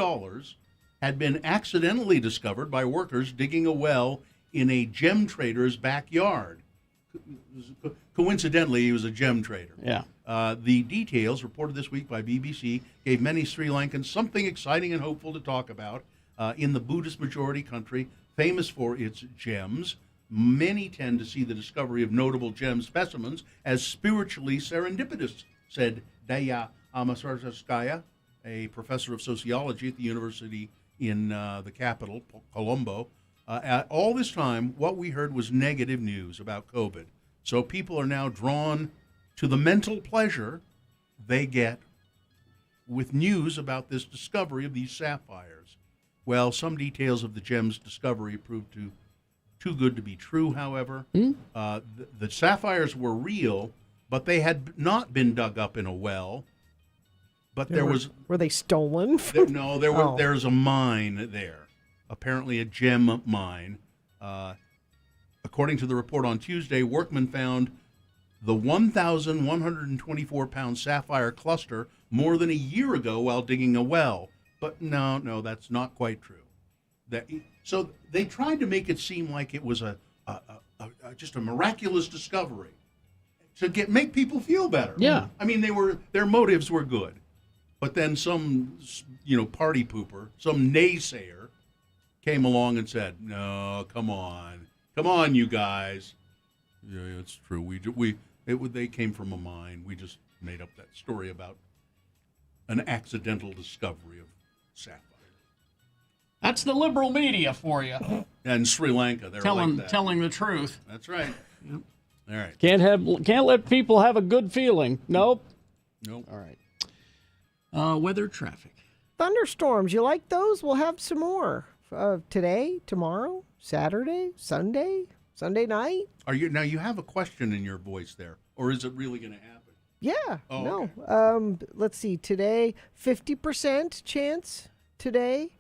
had been accidentally discovered by workers digging a well in a gem trader's backyard. Coincidentally, he was a gem trader. Yeah. The details, reported this week by BBC, gave many Sri Lankans something exciting and hopeful to talk about. In the Buddhist majority country, famous for its gems, many tend to see the discovery of notable gem specimens as spiritually serendipitous, said Daya Amasarskaya, a professor of sociology at the university in the capital, Colombo. All this time, what we heard was negative news about COVID. So people are now drawn to the mental pleasure they get with news about this discovery of these sapphires. Well, some details of the gem's discovery proved too good to be true, however. The sapphires were real, but they had not been dug up in a well. But Were they stolen? There's a mine there, apparently a gem mine. According to the report on Tuesday, workmen found the 1,124-pound sapphire cluster more than a year ago while digging a well. But no, that's not quite true. So they tried to make it seem like it was just a miraculous discovery to make people feel better. Yeah. I mean, their motives were good. But then some, party pooper, some naysayer came along and said, "No, come on, you guys." Yeah, it's true. They came from a mine. We just made up that story about an accidental discovery of sapphire. That's the liberal media for you. And Sri Lanka, they're like that. Telling the truth. That's right. Yep. All right. Can't let people have a good feeling. Nope. Nope. All right. Weather, traffic. Thunderstorms, you like those? We'll have some more today, tomorrow, Saturday, Sunday night. You have a question in your voice there, or is it really going to happen? Yeah. Oh, no. okay. Let's see. Today, 50% chance today.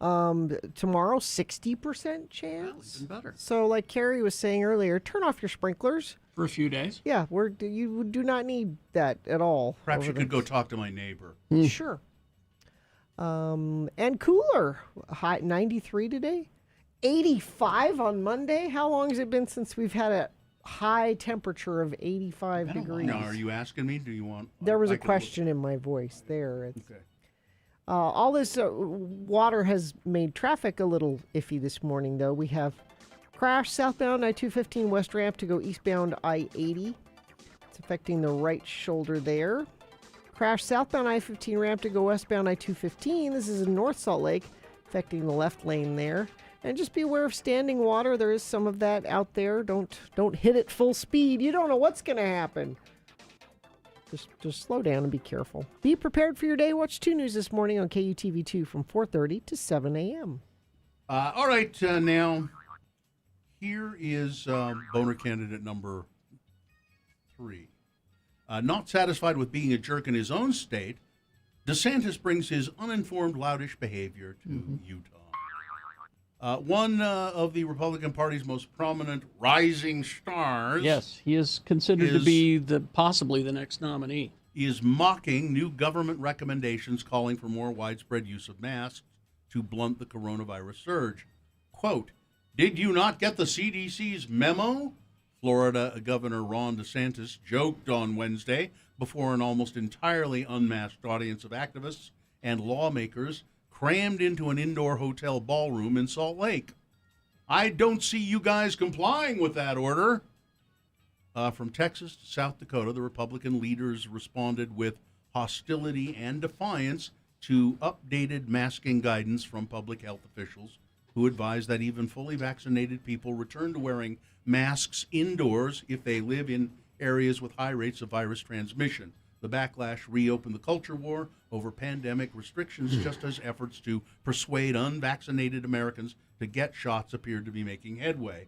Tomorrow, 60% chance. Even better. So, like Carrie was saying earlier, turn off your sprinklers. For a few days. Yeah, you do not need that at all. Perhaps you could go talk to my neighbor. Sure. And cooler. High 93 today. 85 on Monday. How long has it been since we've had a high temperature of 85 degrees? Now, are you asking me? Do you want? There was a question in my voice there. Okay. All this water has made traffic a little iffy this morning, though. We have crash southbound I-215 west ramp to go eastbound I-80. It's affecting the right shoulder there. Crash southbound I-15 ramp to go westbound I-215. This is in North Salt Lake, affecting the left lane there. And just be aware of standing water. There is some of that out there. Don't hit it full speed. You don't know what's going to happen. Just slow down and be careful. Be prepared for your day. Watch 2 News this morning on KUTV2 from 4:30 to 7 a.m. All right, now here is boner candidate number 3. Not satisfied with being a jerk in his own state, DeSantis brings his uninformed, loutish behavior to Utah. One of the Republican Party's most prominent rising stars. Yes, he is considered to be possibly the next nominee. Is mocking new government recommendations calling for more widespread use of masks to blunt the coronavirus surge. Quote, "Did you not get the CDC's memo?" Florida Governor Ron DeSantis joked on Wednesday before an almost entirely unmasked audience of activists and lawmakers crammed into an indoor hotel ballroom in Salt Lake. "I don't see you guys complying with that order." From Texas to South Dakota, the Republican leaders responded with hostility and defiance to updated masking guidance from public health officials who advised that even fully vaccinated people return to wearing masks indoors if they live in areas with high rates of virus transmission. The backlash reopened the culture war over pandemic restrictions, just as efforts to persuade unvaccinated Americans to get shots appeared to be making headway.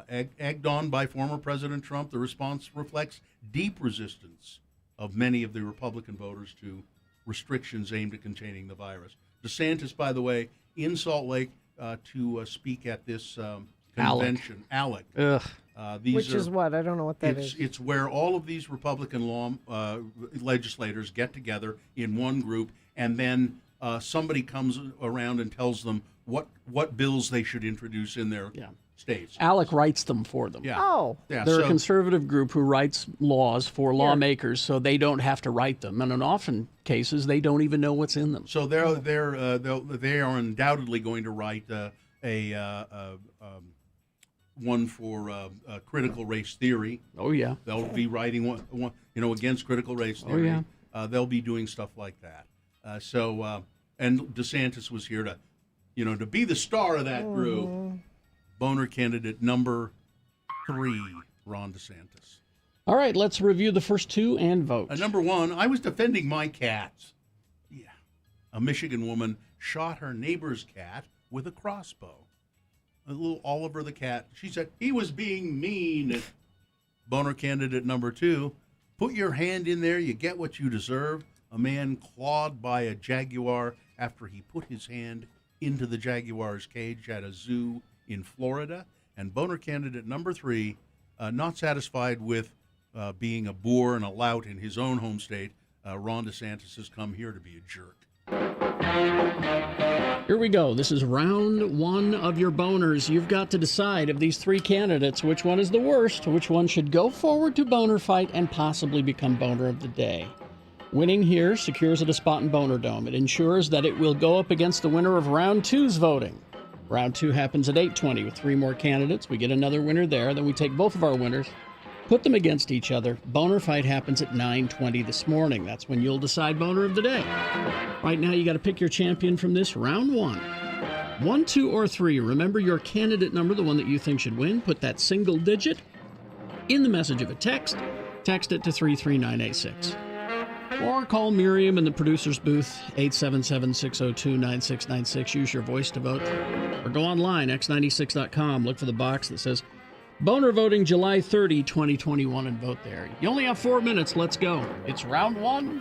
Egged on by former President Trump, the response reflects deep resistance of many of the Republican voters to restrictions aimed at containing the virus. DeSantis, by the way, in Salt Lake to speak at this convention. ALEC. Which is what? I don't know what that is. It's where all of these Republican legislators get together in one group, and then somebody comes around and tells them what bills they should introduce in their states. ALEC writes them for them. Yeah. Oh. Yeah, They're a conservative group who writes laws for lawmakers so they don't have to write them. And in often cases, they don't even know what's in them. So they are undoubtedly going to write one for critical race theory. Oh, yeah. They'll be writing one against critical race theory. Oh, yeah. They'll be doing stuff like that. And DeSantis was here to be the star of that group. Boner candidate number 3, Ron DeSantis. All right, let's review the first 2 and vote. Number 1, I was defending my cats. Yeah. A Michigan woman shot her neighbor's cat with a crossbow. A little Oliver the cat. She said he was being mean. Boner candidate number 2. Put your hand in there, you get what you deserve. A man clawed by a jaguar after he put his hand into the jaguar's cage at a zoo in Florida. And boner candidate number 3, not satisfied with being a boor and a lout in his own home state, Ron DeSantis has come here to be a jerk. Here we go. This is round 1 of your boners. You've got to decide of these 3 candidates which one is the worst, which one should go forward to boner fight and possibly become boner of the day. Winning here secures it a spot in Boner Dome. It ensures that it will go up against the winner of round 2's voting. Round 2 happens at 8:20 with 3 more candidates. We get another winner there. Then we take both of our winners, put them against each other. Boner fight happens at 9:20 this morning. That's when you'll decide boner of the day. Right now, you got to pick your champion from this round 1. 1, 2, or 3. Remember your candidate number, the one that you think should win. Put that single digit in the message of a text. Text it to 33986. Or call Miriam in the producer's booth, 877-602-9696. Use your voice to vote. Or go online, x96.com. Look for the box that says Boner Voting July 30, 2021, and vote there. You only have 4 minutes. Let's go. It's round 1.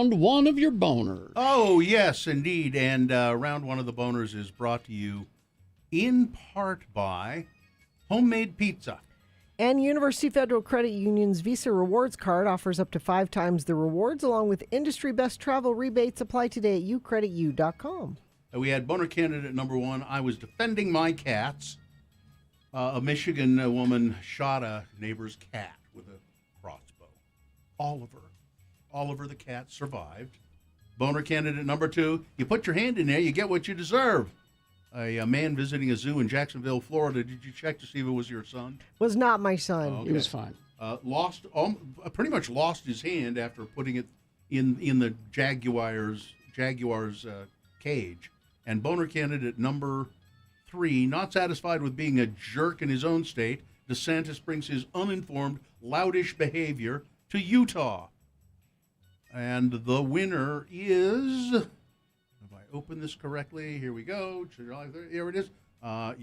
round one of your boners. Oh, yes, indeed. And round one of the boners is brought to you in part by Homemade Pizza. And University Federal Credit Union's Visa Rewards card offers up to 5 times the rewards, along with industry best travel rebates. Apply today at ucreditu.com. We had boner candidate number 1. I was defending my cats. A Michigan woman shot a neighbor's cat with a crossbow. Oliver the cat survived. Boner candidate number 2. You put your hand in there, you get what you deserve. A man visiting a zoo in Jacksonville, Florida. Did you check to see if it was your son? Was not my son. Okay. He was fine. Pretty much lost his hand after putting it in the Jaguar's cage. And boner candidate number 3, not satisfied with being a jerk in his own state, DeSantis brings his uninformed, loudish behavior to Utah. And the winner is, if I open this correctly, here we go. Here it is. Now,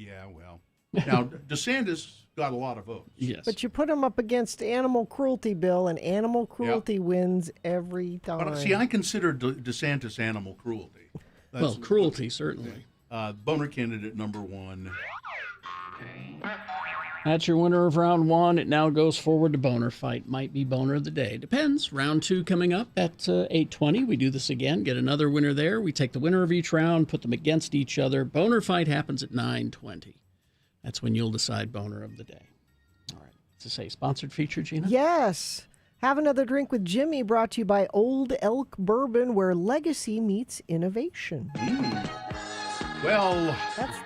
DeSantis got a lot of votes. Yes. But you put him up against animal cruelty bill, and animal cruelty wins every time. But see, I consider DeSantis animal cruelty. Well, cruelty, certainly. Boner candidate number 1. That's your winner of round one. It now goes forward to boner fight. Might be boner of the day. Depends. Round 2 coming up at 8:20. We do this again. Get another winner there. We take the winner of each round, put them against each other. Boner fight happens at 9:20. That's when you'll decide boner of the day. All right. To say sponsored feature, Gina? Yes. Have Another Drink with Jimmy, brought to you by Old Elk Bourbon, where legacy meets innovation. Well, That's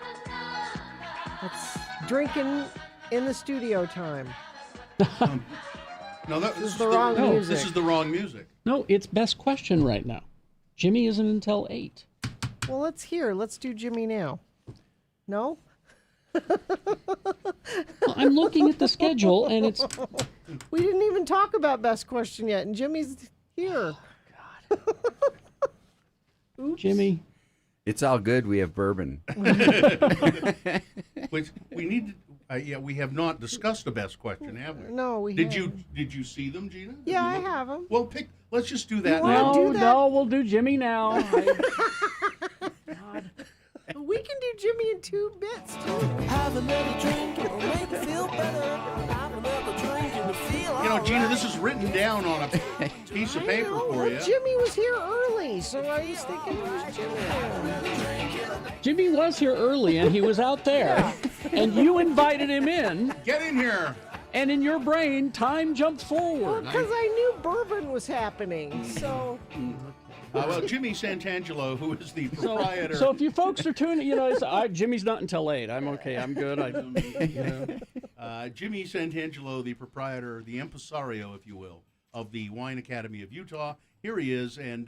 drinking in the studio time. no, this is the wrong music. This is the wrong music. No, it's best question right now. Jimmy isn't until 8. Well, let's do Jimmy now. No? Well, I'm looking at the schedule, and it's... We didn't even talk about best question yet, and Jimmy's here. Jimmy. It's all good. We have bourbon. Which we need to, we have not discussed the best question, have we? No, we Did haven't. you see them, Gina? Did Yeah, you I look- have them. Well, let's just do that wanna now. do No, that? no, we'll do Jimmy now. We can do Jimmy in 2 bits, too. Have another drink, it'll make you feel better. Have another drink and you feel You know, Gina, this is written down on a piece of paper for you. Jimmy was here early, so I was thinking it was Jimmy. Jimmy was here early, and he was out there, and you invited him in, Get in here. and in your brain, time jumped forward. Because I knew bourbon was happening, so... Well, Jimmy Santangelo, who is the proprietor. So if you folks are tuning, Jimmy's not until 8. I'm okay. I'm good. Jimmy Santangelo, the proprietor, the impresario, if you will, of the Wine Academy of Utah. Here he is, and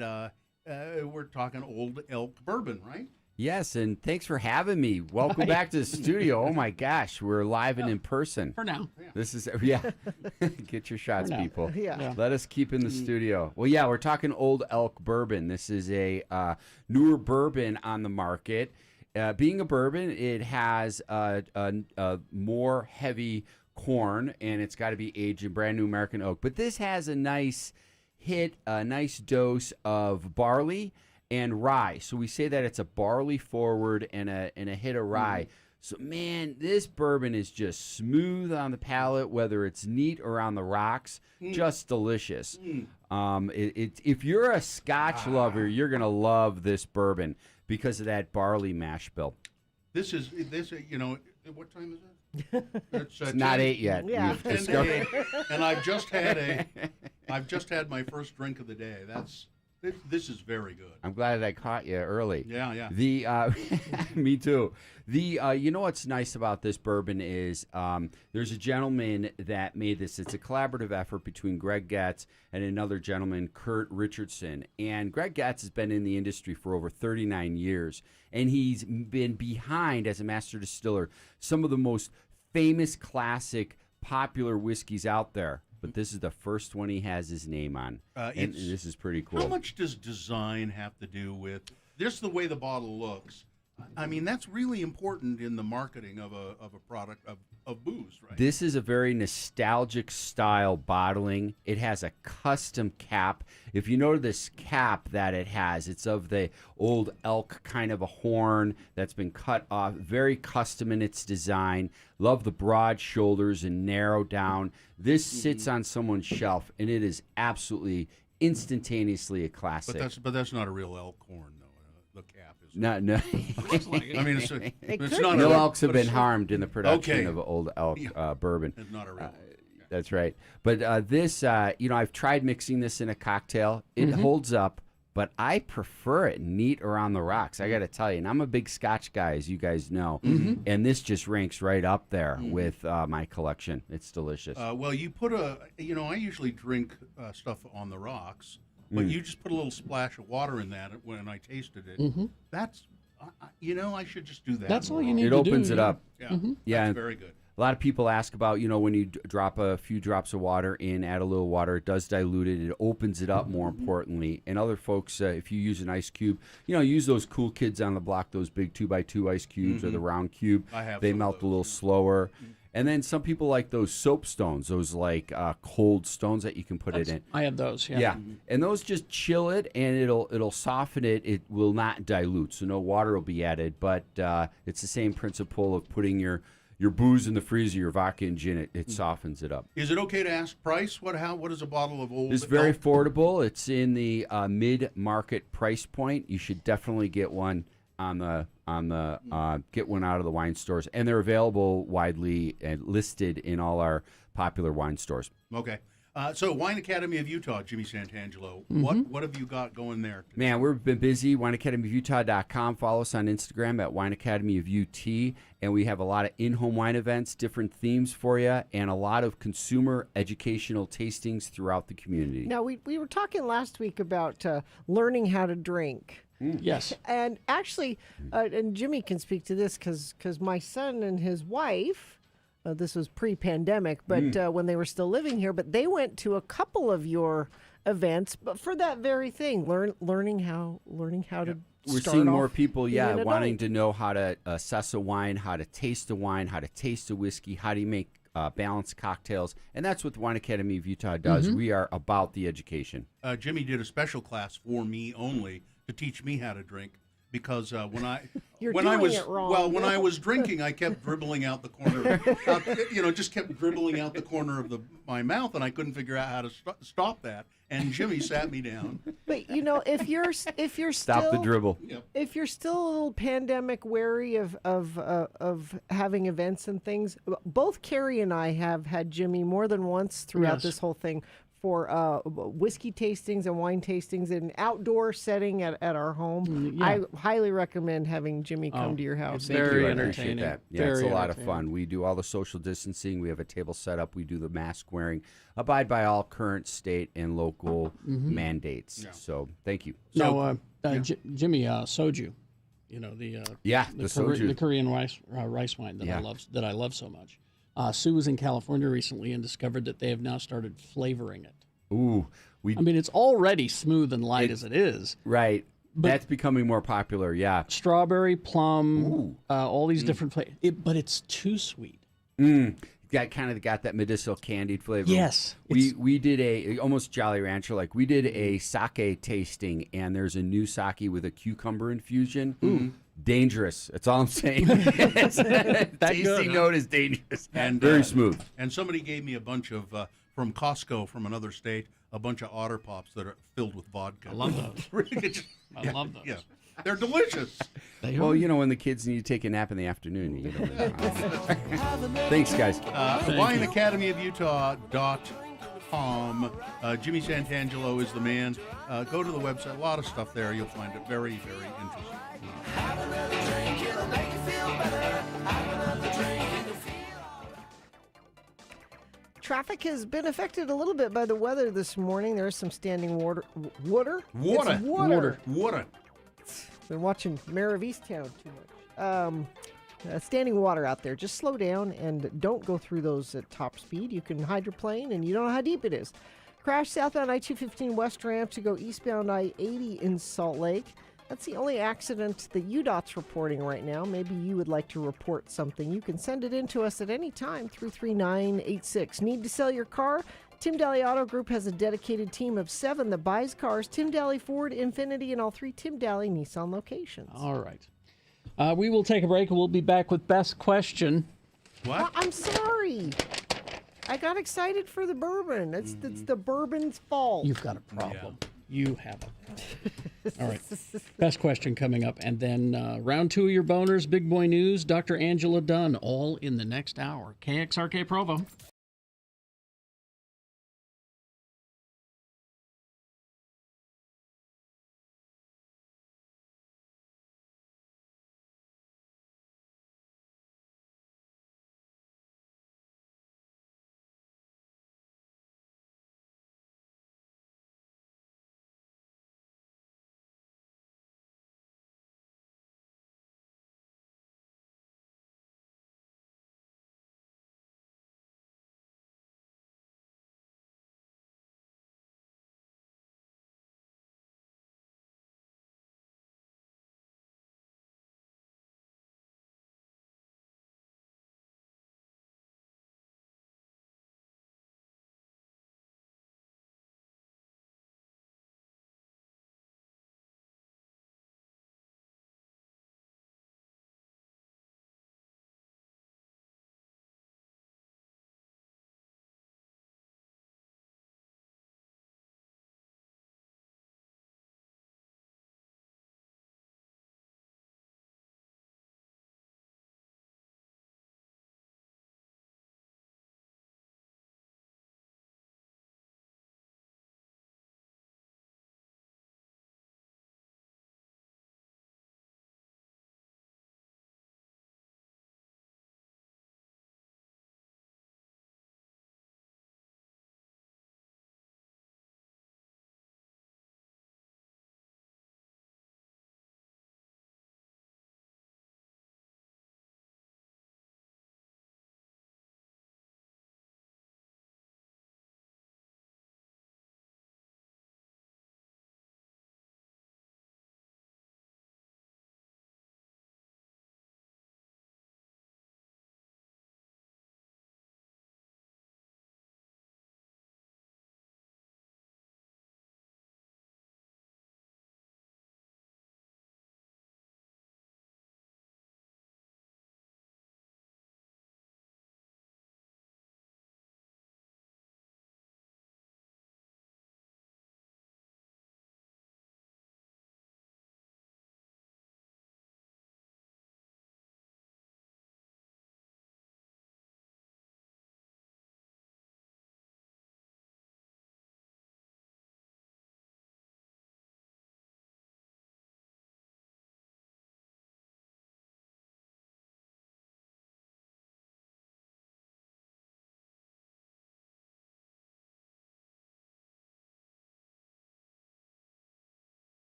we're talking Old Elk Bourbon, right? Yes, and thanks for having me. Welcome back to the studio. Oh my gosh, we're live and in person. For now. This is Get your shots, For now. people. Yeah. Let us keep in the studio. Well, yeah, we're talking Old Elk Bourbon. This is a newer bourbon on the market. Being a bourbon, it has a more heavy corn, and it's got to be aged in brand new American oak. But this has a nice hit, a nice dose of barley and rye. So we say that it's a barley forward and a hit of rye. So man, this bourbon is just smooth on the palate, whether it's neat or on the rocks, just delicious. If you're a Scotch lover, you're gonna love this bourbon because of that barley mash bill. This what time is it? It's Not 10 8 yet. Yeah. We've 10 to discovered. 8, and I've just had my first drink of the day. This is very good. I'm glad I caught you early. Yeah. Me too. You know what's nice about this bourbon is there's a gentleman that made this. It's a collaborative effort between Greg Getz and another gentleman, Kurt Richardson. And Greg Getz has been in the industry for over 39 years, and he's been behind, as a master distiller, some of the most famous, classic, popular whiskeys out there. But this is the first one he has his name on, and this is pretty cool. How much does design have to do with just the way the bottle looks? I mean, that's really important in the marketing of a product of booze, right? This is a very nostalgic style bottling. It has a custom cap. If you notice this cap that it has, it's of the old elk kind of a horn that's been cut off. Very custom in its design. Love the broad shoulders and narrow down. This sits on someone's shelf, and it is absolutely instantaneously a classic. But that's not a real elk horn, though. The cap is. No. I mean, it's not. No a, elks have but been it's- harmed in the production Okay. of old elk bourbon. It's not a real. That's right. But this, I've tried mixing this in a cocktail. It holds up, but I prefer it neat around the rocks. I got to tell you, and I'm a big Scotch guy, as you guys know, and this just ranks right up there with my collection. It's delicious. Well, you put I usually drink stuff on the rocks, but you just put a little splash of water in that when I tasted it. That's, I should just do that. That's all more you often. need It to do. opens it up. Yeah, Yeah. that's very good. A lot of people ask about, when you drop a few drops of water in, add a little water, it does dilute it. It opens it up, more importantly. And other folks, if you use an ice cube, use those cool kids on the block, those big 2x2 ice cubes or the round cube. I have They some of melt a those, little slower. And then some people like those soap stones, those like cold stones that you can put it in. I have those. Yeah. Yeah, and those just chill it, and it'll soften it. It will not dilute, so no water will be added. But it's the same principle of putting your booze in the freezer, your vodka and gin. It softens it up. Is it okay to ask price? What is a bottle of old? It's very elk? affordable. It's in the mid-market price point. You should definitely get one on the get one out of the wine stores, and they're available widely and listed in all our popular wine stores. Okay. So Wine Academy of Utah, Jimmy Santangelo. What have you got going there? Man, we've been busy. WineAcademyofUtah.com. Follow us on Instagram at Wine Academy of UT. And we have a lot of in-home wine events, different themes for you, and a lot of consumer educational tastings throughout the community. Now, we were talking last week about learning how to drink. Yes. And actually, and Jimmy can speak to this because my son and his wife, this was pre-pandemic, but when they were still living here, but they went to a couple of your events, but for that very thing, learning how to. We're start seeing more off people, being an wanting adult. to know how to assess a wine, how to taste a wine, how to taste a whiskey, how do you make balanced cocktails. And that's what the Wine Academy of Utah does. We are about the education. Jimmy did a special class for me only to teach me how to drink because when I You're when I doing was it wrong. when I was drinking, I kept dribbling out the corner, just kept dribbling out the corner of my mouth, and I couldn't figure out how to stop that. And Jimmy sat me down. But if you're Stop still the dribble. if you're still a little pandemic wary of having events and things, both Carrie and I have had Jimmy more than once throughout Yes. this whole thing for whiskey tastings and wine tastings in an outdoor setting at our home. yeah. I highly recommend having Jimmy come to your house. it's Thank very you. I appreciate entertaining. that. Yeah, it's a Very lot of entertaining. fun. We do all the social distancing. We have a table set up. We do the mask wearing. Abide by all current state and local mandates. So thank you. No, Jimmy, soju. The soju. the Korean rice wine that Yeah. I love so much. Sue was in California recently and discovered that they have now started flavoring it. Ooh, I mean, it's already smooth and light as it is. right. That's becoming more popular. Yeah. Strawberry, plum, all these different flavors. But it's too sweet. Got that medicinal candied flavor. Yes, We did almost Jolly Rancher, like we did a sake tasting, and there's a new sake with a cucumber infusion. Dangerous. That's all I'm saying. Tasting note is dangerous And very smooth. And somebody gave me a bunch of from Costco from another state, a bunch of Otter Pops that are filled with vodka. I love those. I love those. Yeah, they're delicious. Well, when the kids need to take a nap in the afternoon, you get them. Thanks, guys. Wine Academy of Utah.com. Jimmy Santangelo is the man. Go to the website. A lot of stuff there. You'll find it very, very interesting. Traffic has been affected a little bit by the weather this morning. There's some standing water. Water. It's water. Water. Been watching Mayor of Easttown too much. Standing water out there. Just slow down and don't go through those at top speed. You can hydroplane and you don't know how deep it is. Crash southbound I-215 west ramp to go eastbound I-80 in Salt Lake. That's the only accident that UDOT's reporting right now. Maybe you would like to report something. You can send it in to us at any time, 33986. Need to sell your car? Tim Daly Auto Group has a dedicated team of 7 that buys cars. Tim Daly Ford, Infiniti, and all 3 Tim Daly Nissan locations. All right. We will take a break and we'll be back with Best Question. What? I'm sorry. I got excited for the bourbon. It's the bourbon's fault. You've got a problem. You have a problem. All right. Best Question coming up. And then round 2 of your boners, Big Boy News, Dr. Angela Dunn, all in the next hour. KXRK Provo.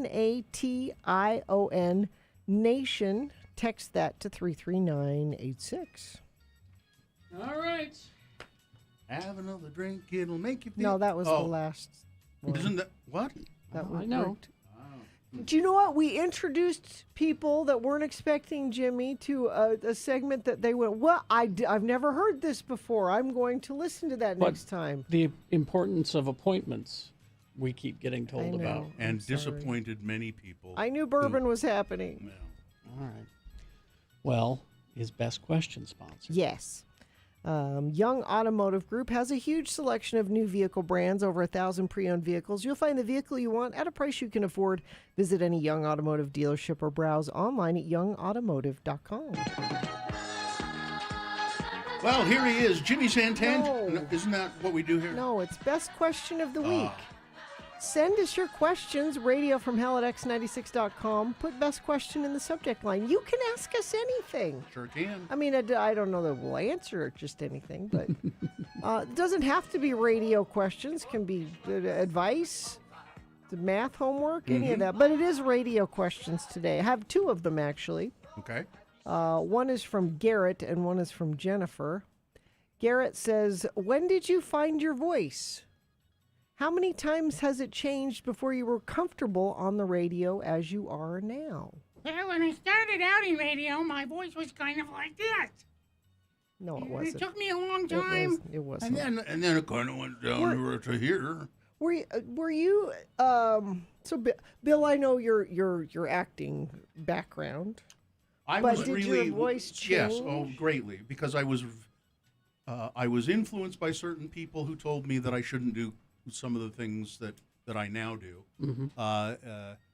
NATION, Nation. Text that to 33986. All right. Have another drink, it'll make you feel. No, that was the last one. Isn't that what? That I know. Do you know what? We introduced people that weren't expecting Jimmy to a segment that they went, well, I've never heard this before. I'm going to listen to that But next time. The importance of appointments we keep getting I told know. about. And I'm sorry. disappointed many people. I knew bourbon was happening. Yeah. All right. Well, is Best Question sponsored? Yes. Young Automotive Group has a huge selection of new vehicle brands, over 1,000 pre-owned vehicles. You'll find the vehicle you want at a price you can afford. Visit any Young Automotive dealership or browse online at youngautomotive.com. Well, here he is, Jimmy Santan. No. Isn't that what we do here? No, it's Best Question of the Week. Send us your questions, radiofromhell@x96.com. Put Best Question in the subject line. You can ask us anything. Sure can. I mean, I don't know that we'll answer just anything, but it doesn't have to be radio questions. Can be advice, the math homework, any of that. But it is radio questions today. I have two of them, actually. Okay. One is from Garrett and one is from Jennifer. Garrett says, when did you find your voice? How many times has it changed before you were comfortable on the radio as you are now? Well, when I started out in radio, my voice was kind of like this. No, it It wasn't. took me a long time. It wasn't. And then it kind of went down to here. Were you so Bill, I know your acting background. I But was did really your voice yes, change? greatly, because I was influenced by certain people who told me that I shouldn't do some of the things that I now do. And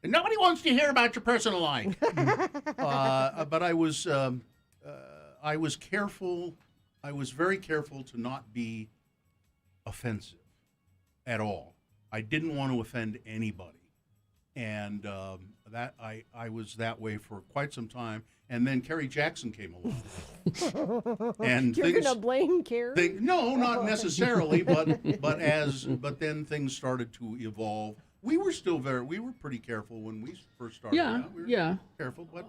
nobody wants to hear about your personal life. But I was careful. I was very careful to not be offensive at all. I didn't want to offend anybody, and that I was that way for quite some time. And then Kerry Jackson came along, and You're things. gonna blame Carrie? No, not necessarily, but then things started to evolve. We were pretty careful when we first started. Yeah, out. We were yeah. careful, but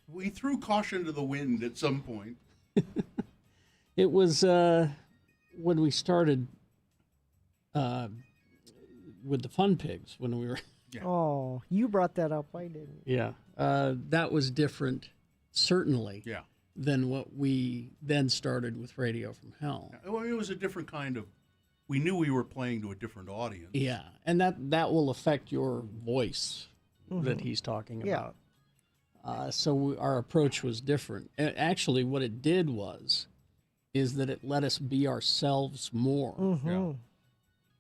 we threw caution to the wind at some point. It was when we started with the Fun Pigs, when we were... Oh, you brought that up. I didn't. Yeah. That was different, certainly, Yeah. than what we then started with Radio from Hell. Well, it was a different kind of. We knew we were playing to a different audience. Yeah, and that will affect your voice that he's talking Yeah. about. So our approach was different. Actually, what it did is that it let us be ourselves more Yeah.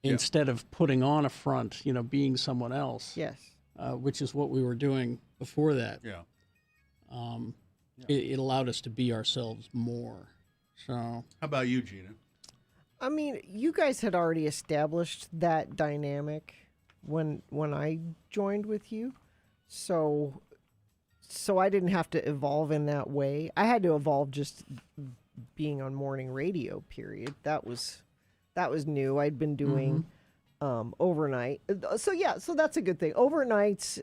instead of putting on a front, being someone else. Yes. Which is what we were doing before that. Yeah. It allowed us to be ourselves more. So How about you, Gina? I mean, you guys had already established that dynamic when I joined with you, so I didn't have to evolve in that way. I had to evolve just being on morning radio. Period. That was new. I'd been doing overnight. So that's a good thing. Overnights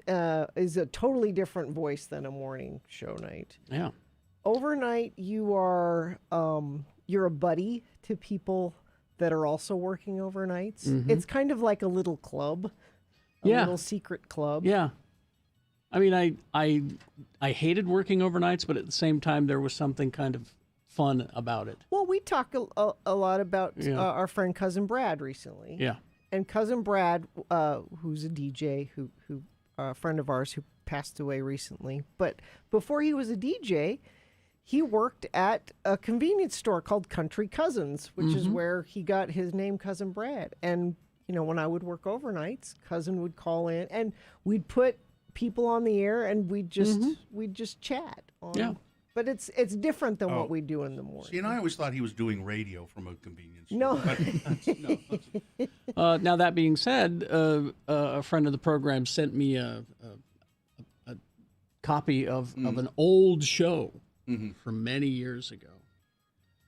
is a totally different voice than a morning show night. yeah. Overnight, you are you're a buddy to people that are also working overnights. It's kind of like a little club, a Yeah. little secret club. Yeah. I mean, I hated working overnights, but at the same time, there was something kind of fun about it. Well, we talk a lot about Yeah. our friend Cousin Brad recently. Yeah. And Cousin Brad, who's a DJ, who a friend of ours who passed away recently, but before he was a DJ, he worked at a convenience store called Country Cousins, which is where he got his name, Cousin Brad. And when I would work overnights, Cousin would call in, and we'd put people on the air, and we'd just chat. Yeah. But it's different than Oh. what we do in the morning. See, and I always thought he was doing radio from a convenience store. No. But Now, that being said, a friend of the program sent me a copy of an old show from many years ago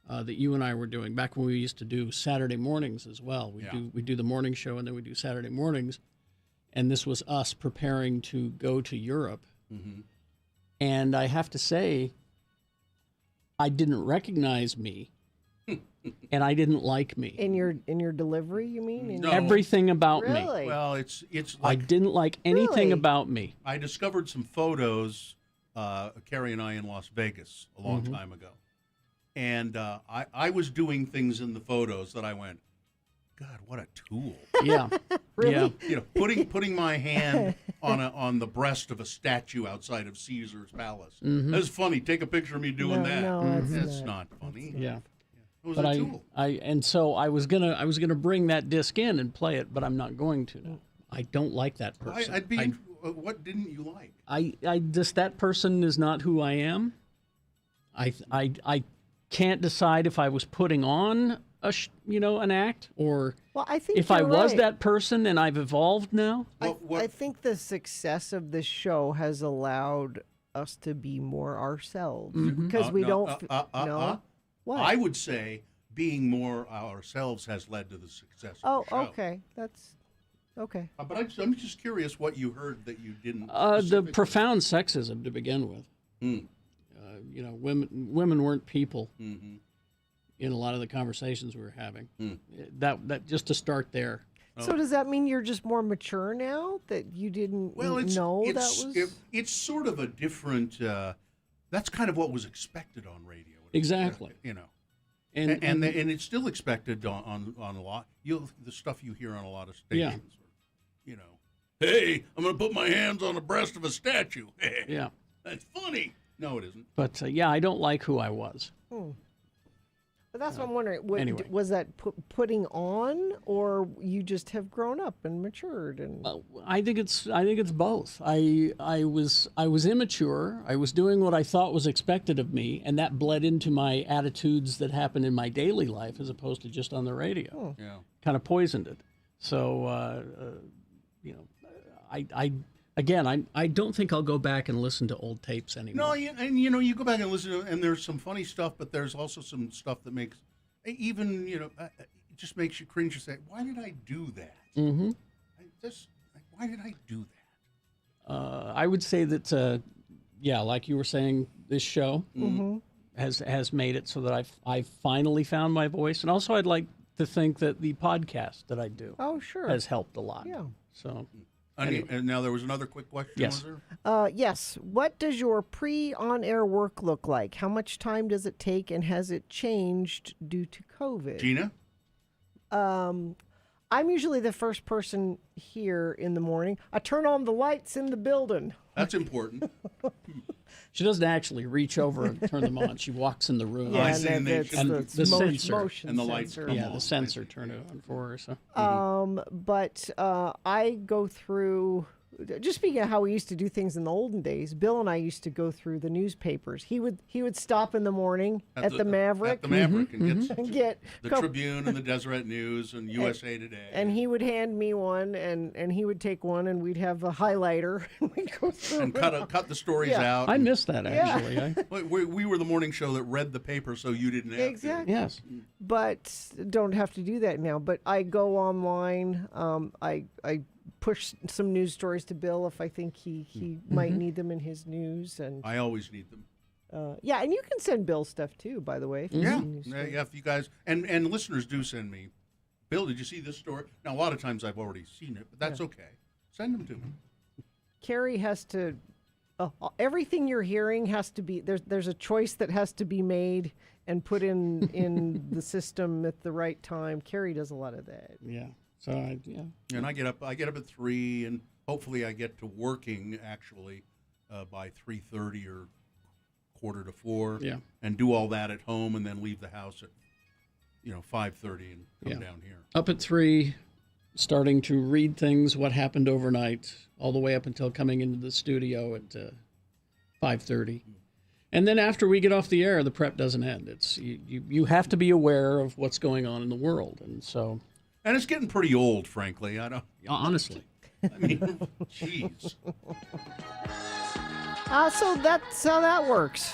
that you and I were doing back when we used to do Saturday mornings as well. We do the morning show, and then we do Saturday mornings. and this was us preparing to go to Europe. Mm-hmm. And I have to say, I didn't recognize me, and I didn't like me. In your delivery, you mean? No. Everything about me. Really? Well, it's I like didn't like anything Really? about me. I discovered some photos, Carrie and I in Las Vegas a long time ago, and I was doing things in the photos that I went, God, what a tool! Yeah. Really? Yeah. You know, putting my hand on the breast of a statue outside of Caesar's palace. That's funny. Take a picture of me doing No, that. no, it's That's not. not funny. Yeah. It was But a I tool. and so I was gonna bring that disc in and play it, but I'm not going to now. I don't like that person. I'd be. What didn't you like? I just that person is not who I am. I can't decide if I was putting on an act or Well, I think if I you're was right. that person and I've evolved now. I think the success of this show has allowed us to be more ourselves because we don't. No. What? I would say being more ourselves has led to the success Oh, of the show. okay. That's okay. But I'm just curious what you heard that you didn't. The specifically. profound sexism to begin with. Women weren't people in a lot of the conversations we were having. That just to start there. So does that mean you're just more mature now that you didn't know that was? It's sort of a different. That's kind of what was expected on radio. Exactly. You know. And And it's still expected on a lot. The stuff you hear on a lot of stations. Yeah. You know, hey, I'm going to put my hands on the breast of a statue. Yeah. That's funny. No, it isn't. But yeah, I don't like who I was. But that's what I'm wondering. Anyway. Was that putting on, or you just have grown up and matured? And I think it's both. I was immature. I was doing what I thought was expected of me, and that bled into my attitudes that happened in my daily life as opposed to just on the radio. Yeah. Kind of poisoned it. So I don't think I'll go back and listen to old tapes anymore. No, you go back and listen to it, and there's some funny stuff, but there's also some stuff that makes, even, it just makes you cringe and say, why did I do that? Mm-hmm. Why did I do that? I would say that, like you were saying, this show has made it so that I've finally found my voice, and also I'd like to think that the podcast that I do has helped a lot. Yeah. So. And now there was another quick question. Yes. Was there? Yes. What does your pre-on-air work look like? How much time does it take, and has it changed due to COVID? Gina? I'm usually the first person here in the morning. I turn on the lights in the building. That's important. She doesn't actually reach over and turn them on. She walks in the room. I and see, then and they it's should- And the sensor. motion And the lights sensor. come Yeah, on. the sensor turned it on for her. So. But I go through. Just speaking of how we used to do things in the olden days, Bill and I used to go through the newspapers. He would stop in the morning at the Maverick. At the Maverick and and get the co- Tribune and the Deseret News and USA Today. and he would hand me one, and he would take one, and we'd have a highlighter, and we'd go through and it. cut the stories Yeah. out. I and- missed that actually. We were the morning show that read the paper, so you didn't have Exactly. Yes. But don't have to do that now. But I go online. I push some news stories to Bill if I think he might need them in his news, and to. I always need them. yeah, and you can send Bill stuff too, by the way. If you Yeah, see news stories. if you guys and listeners do send me, Bill, did you see this story? Now a lot of times I've already seen it, but that's okay. Send them to me. Carrie has to. Everything you're hearing has to be there's a choice that has to be made and put in the system at the right time. Carrie does a lot of that. Yeah. So And I get up at 3, and hopefully I get to working actually by 3:30 or 3:45. Yeah. And do all that at home, and then leave the house at 5:30 and come down here. Up at 3, starting to read things, what happened overnight, all the way up until coming into the studio at 5:30. And then after we get off the air, the prep doesn't end. It's you have to be aware of what's going on in the world, and so. And it's getting pretty old, frankly. I don't. Honestly. I mean, jeez. So that's how that works.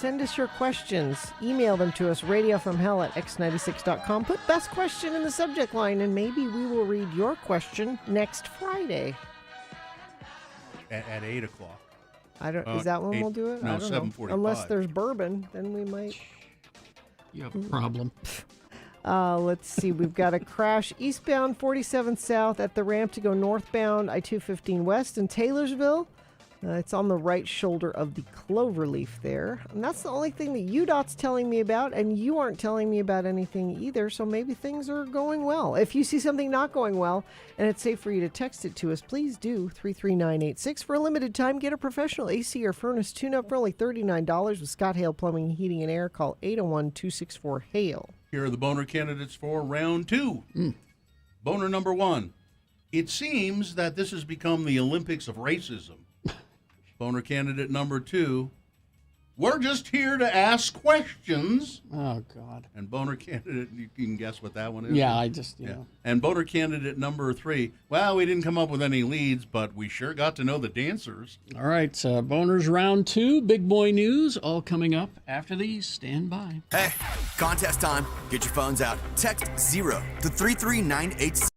Send us your questions. Email them to us, radiofromhell@x96.com. Put best question in the subject line, and maybe we will read your question next Friday. At 8 o'clock. Is that when 8 we'll do it? No, I don't know. 7:45. Unless there's bourbon, then we might. You have a problem. Let's see. We've got a crash eastbound 47 South at the ramp to go northbound I-215 West in Taylorsville. It's on the right shoulder of the Cloverleaf there. And that's the only thing that UDOT's telling me about, and you aren't telling me about anything either, so maybe things are going well. If you see something not going well and it's safe for you to text it to us, please do 33986. For a limited time, get a professional AC or furnace tune-up for only $39 with Scott Hale Plumbing, Heating, and Air. Call 801-264-HALE. Here are the boner candidates for round 2. Boner number 1. It seems that this has become the Olympics of racism. Boner candidate number 2. We're just here to ask questions. Oh, God. And boner candidate, you can guess what that one is? Yeah, I just, you know. And boner candidate number 3. Well, we didn't come up with any leads, but we sure got to know the dancers. All right, Boners round 2, big boy news, all coming up after these. Stand by. Hey, contest time. Get your phones out. Text 0 to 33986.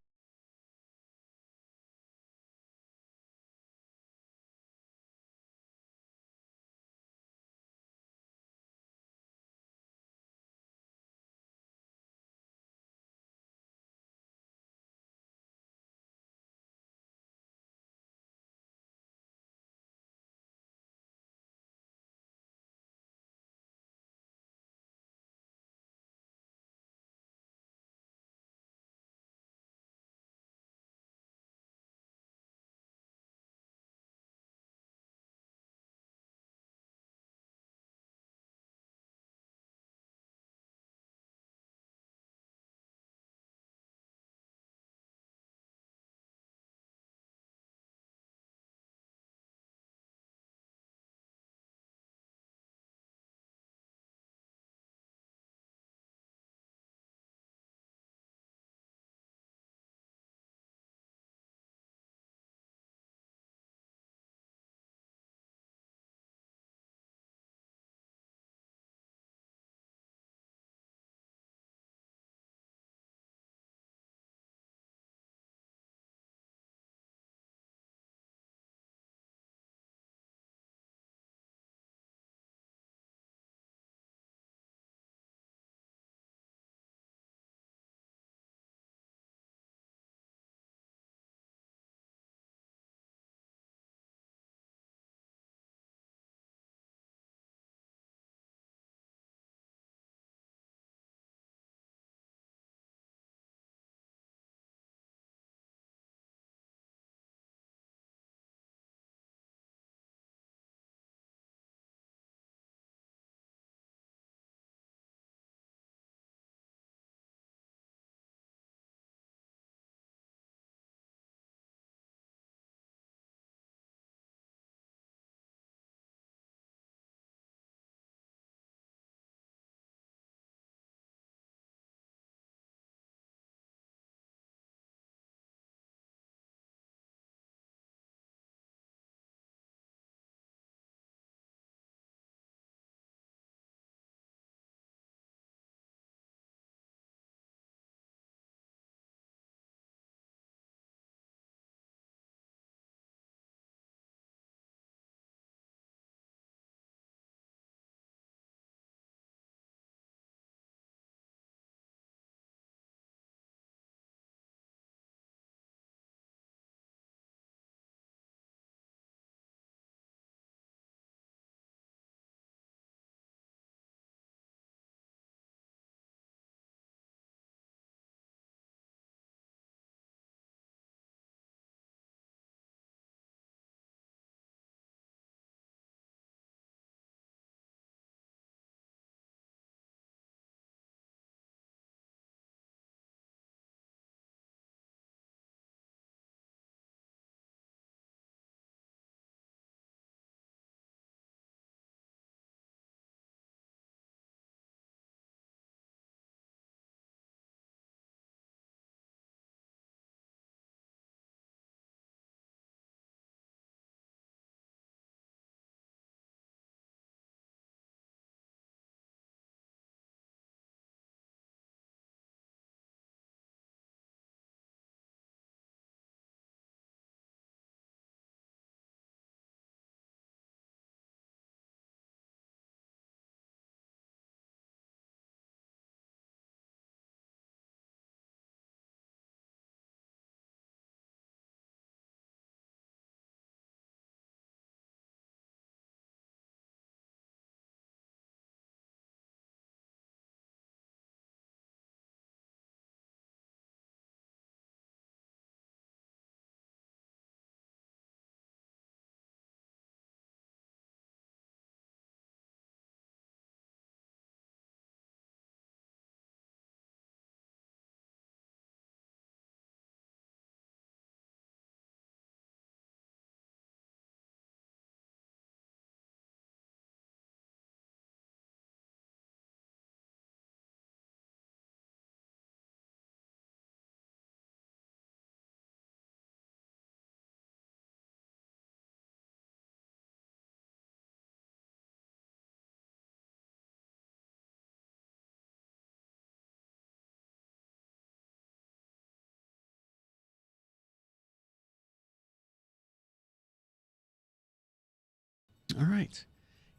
All right.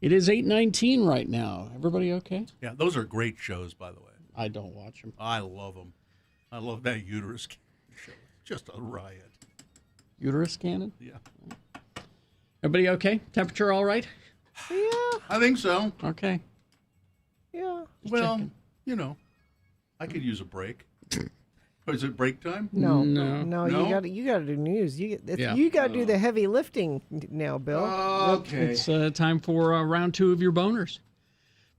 It is 8:19 right now. Everybody okay? Yeah, those are great shows, by the way. I don't watch them. I love them. I love that uterus show. Just a riot. Uterus cannon? Yeah. Everybody okay? Temperature all right? Yeah, I think so. Okay. yeah. Well, you know, I could use a break. Oh, is it break time? No, No. no, No? you got to do news. Yeah. You got to do the heavy lifting now, Bill. Okay. It's time for round 2 of your boners.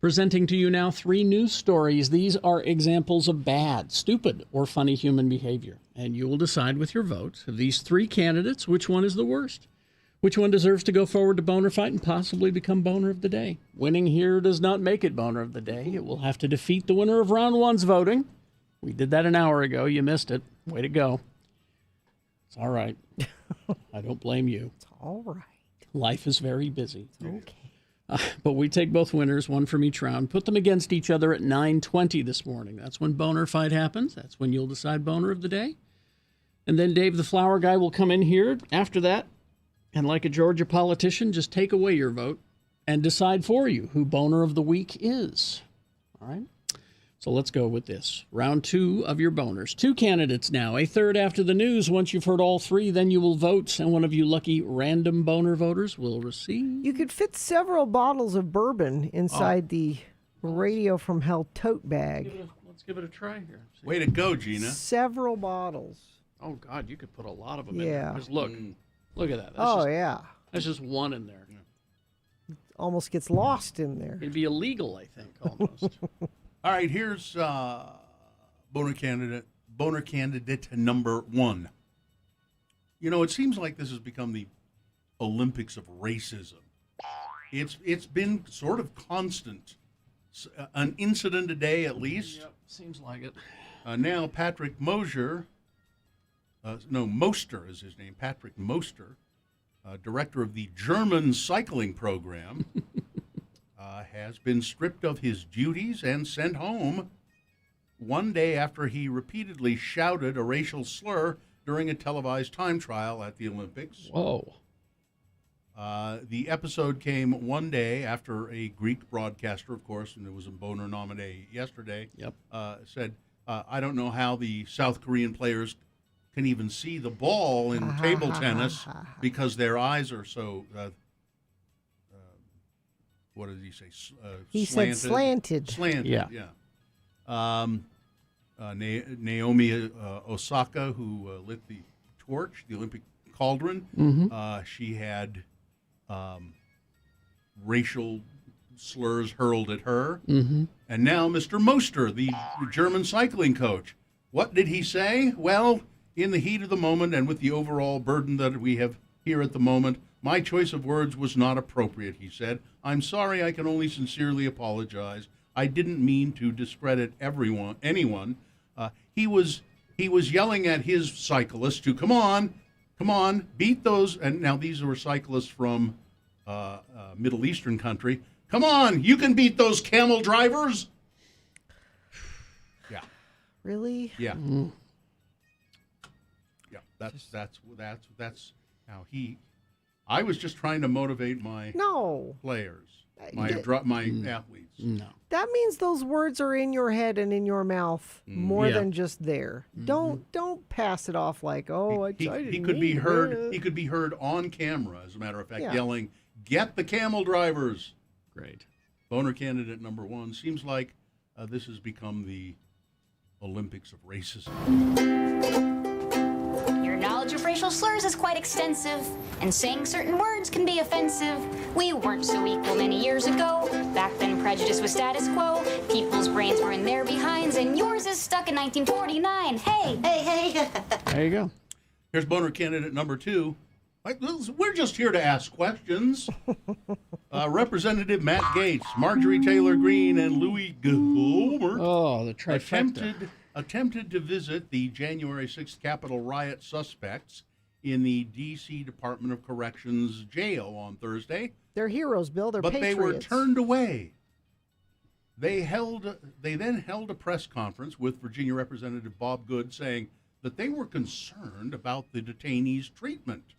Presenting to you now 3 news stories. These are examples of bad, stupid, or funny human behavior. And you will decide with your vote of these 3 candidates which one is the worst. Which one deserves to go forward to Boner Fight and possibly become Boner of the Day. Winning here does not make it Boner of the Day. It will have to defeat the winner of round 1's voting. We did that an hour ago. You missed it. Way to go. It's all right. I don't blame you. It's all right. Life is very busy. Okay. But we take both winners, one from each round, put them against each other at 9:20 this morning. That's when Boner Fight happens. That's when you'll decide Boner of the Day. And then Dave the Flower Guy will come in here after that, and like a Georgia politician, just take away your vote and decide for you who Boner of the Week is. All right? So let's go with this. Round 2 of your boners. 2 candidates now. A third after the news. Once you've heard all 3, then you will vote, and one of you lucky random boner voters will receive. You could fit several bottles of bourbon inside the Radio from Hell tote bag. Let's give it a try here. Way to go, Gina. Several bottles. Oh, God, you could put a lot of them in Yeah. there. Just look. Look at that. Yeah. That's just one in there. Almost gets lost in there. It'd be illegal, I think, almost. All right, here's boner candidate number 1. You know, it seems like this has become the Olympics of racism. It's been sort of constant, an incident a day at least. Yep, seems like it. Now Patrick Moser is his name. Patrick Moster, director of the German cycling program. Has been stripped of his duties and sent home one day after he repeatedly shouted a racial slur during a televised time trial at the Olympics. Whoa. The episode came one day after a Greek broadcaster, of course, and it was a Boner nominee yesterday, said, I don't know how the South Korean players can even see the ball in table tennis because their eyes are so... what did he say? He said slanted. Slanted, yeah. Naomi Osaka, who lit the torch, the Olympic cauldron, she had racial slurs hurled at her. And now Mr. Moster, the German cycling coach, what did he say? Well, in the heat of the moment and with the overall burden that we have here at the moment, my choice of words was not appropriate, he said. I'm sorry, I can only sincerely apologize. I didn't mean to discredit anyone. He was yelling at his cyclists to come on, beat those. And now these were cyclists from Middle Eastern country. Come on, you can beat those camel drivers. Yeah. Really? Yeah. Yeah. That's how he. I was just trying to motivate my players, my athletes. No. That means those words are in your head and in your mouth more than just there. Don't pass it off like, I didn't he could be mean heard. it. He could be heard on camera, as a matter of fact, Yeah. yelling, "Get the camel drivers!" Great. Boner candidate number 1. Seems like this has become the Olympics of racism. Your knowledge of racial slurs is quite extensive, and saying certain words can be offensive. We weren't so equal many years ago. Back then, prejudice was status quo. People's brains were in their behinds, and yours is stuck in 1949. Hey! There you go. Here's boner candidate number 2. We're just here to ask questions. Representative Matt Gaetz, Marjorie Taylor Greene, and Louis Gohmert. Oh, the trifecta. Attempted to visit the January 6th Capitol riot suspects in the D.C. Department of Corrections jail on Thursday. They're heroes, Bill. They're but patriots. they were turned away. They then held a press conference with Virginia Representative Bob Good saying that they were concerned about the detainees' treatment.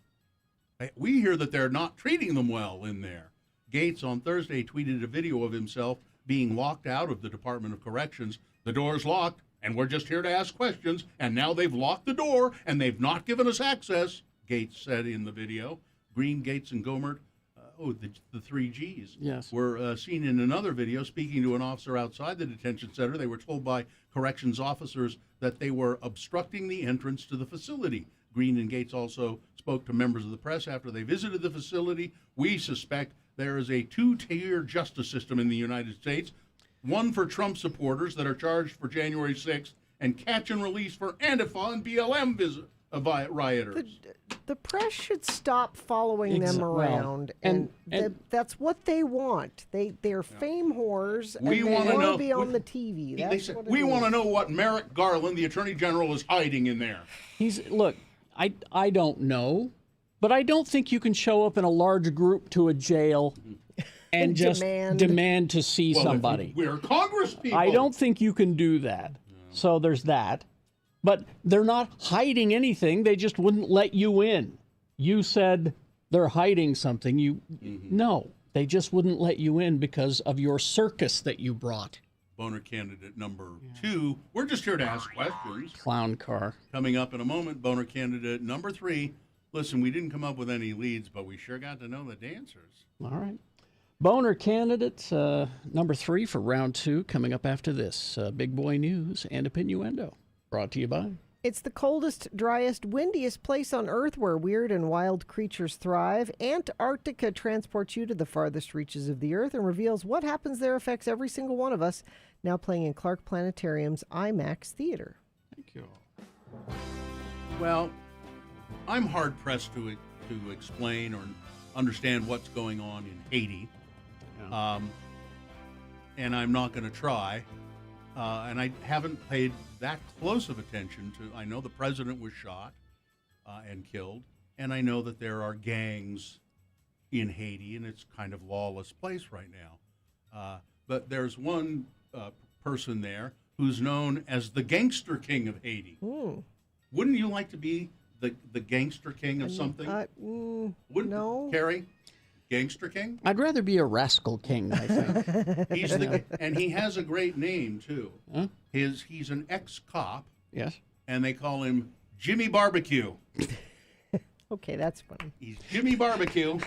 We hear that they're not treating them well in there. Gates on Thursday tweeted a video of himself being locked out of the Department of Corrections. The door's locked, and we're just here to ask questions, and now they've locked the door, and they've not given us access, Gates said in the video. Green, Gates, and Gohmert, the three Gs, yes, were seen in another video speaking to an officer outside the detention center. They were told by corrections officers that they were obstructing the entrance to the facility. Green and Gates also spoke to members of the press after they visited the facility. We suspect there is a two-tier justice system in the United States, one for Trump supporters that are charged for January 6th, and catch and release for Antifa and BLM rioters. The press should stop following them around, and that's what they want. They're fame whores, and they want to be on the TV. That's what we want to know what Merrick Garland, the Attorney General, is hiding in there. Look, I don't know, but I don't think you can show up in a large group to a jail and just demand to see somebody. We're Congress people. I don't think you can do that. No. So there's that. But they're not hiding anything. They just wouldn't let you in. You said they're hiding something. No, they just wouldn't let you in because of your circus that you brought. Boner candidate number 2. We're just here to ask questions. Clown car. Coming up in a moment, boner candidate number 3. Listen, we didn't come up with any leads, but we sure got to know the dancers. All right. Boner candidate number 3 for round 2 coming up after this. Big Boy News and Opinioendo. Brought to you by... It's the coldest, driest, windiest place on Earth where weird and wild creatures thrive. Antarctica transports you to the farthest reaches of the Earth and reveals what happens there affects every single one of us. Now playing in Clark Planetarium's IMAX Theater. Thank you. Well, I'm hard-pressed to explain or understand what's going on in Haiti. Yeah. And I'm not going to try. And I haven't paid that close of attention to. I know the president was shot and killed, and I know that there are gangs in Haiti, and it's kind of lawless place right now. But there's one person there who's known as the Gangster King of Haiti. Ooh. Wouldn't you like to be the Gangster King of something? No. Carrie? Gangster King? I'd rather be a Rascal King, I think. And he has a great name, too. Huh? He's an ex-cop. Yes. And they call him Jimmy Barbecue. Okay, that's funny. He's Jimmy Barbecue.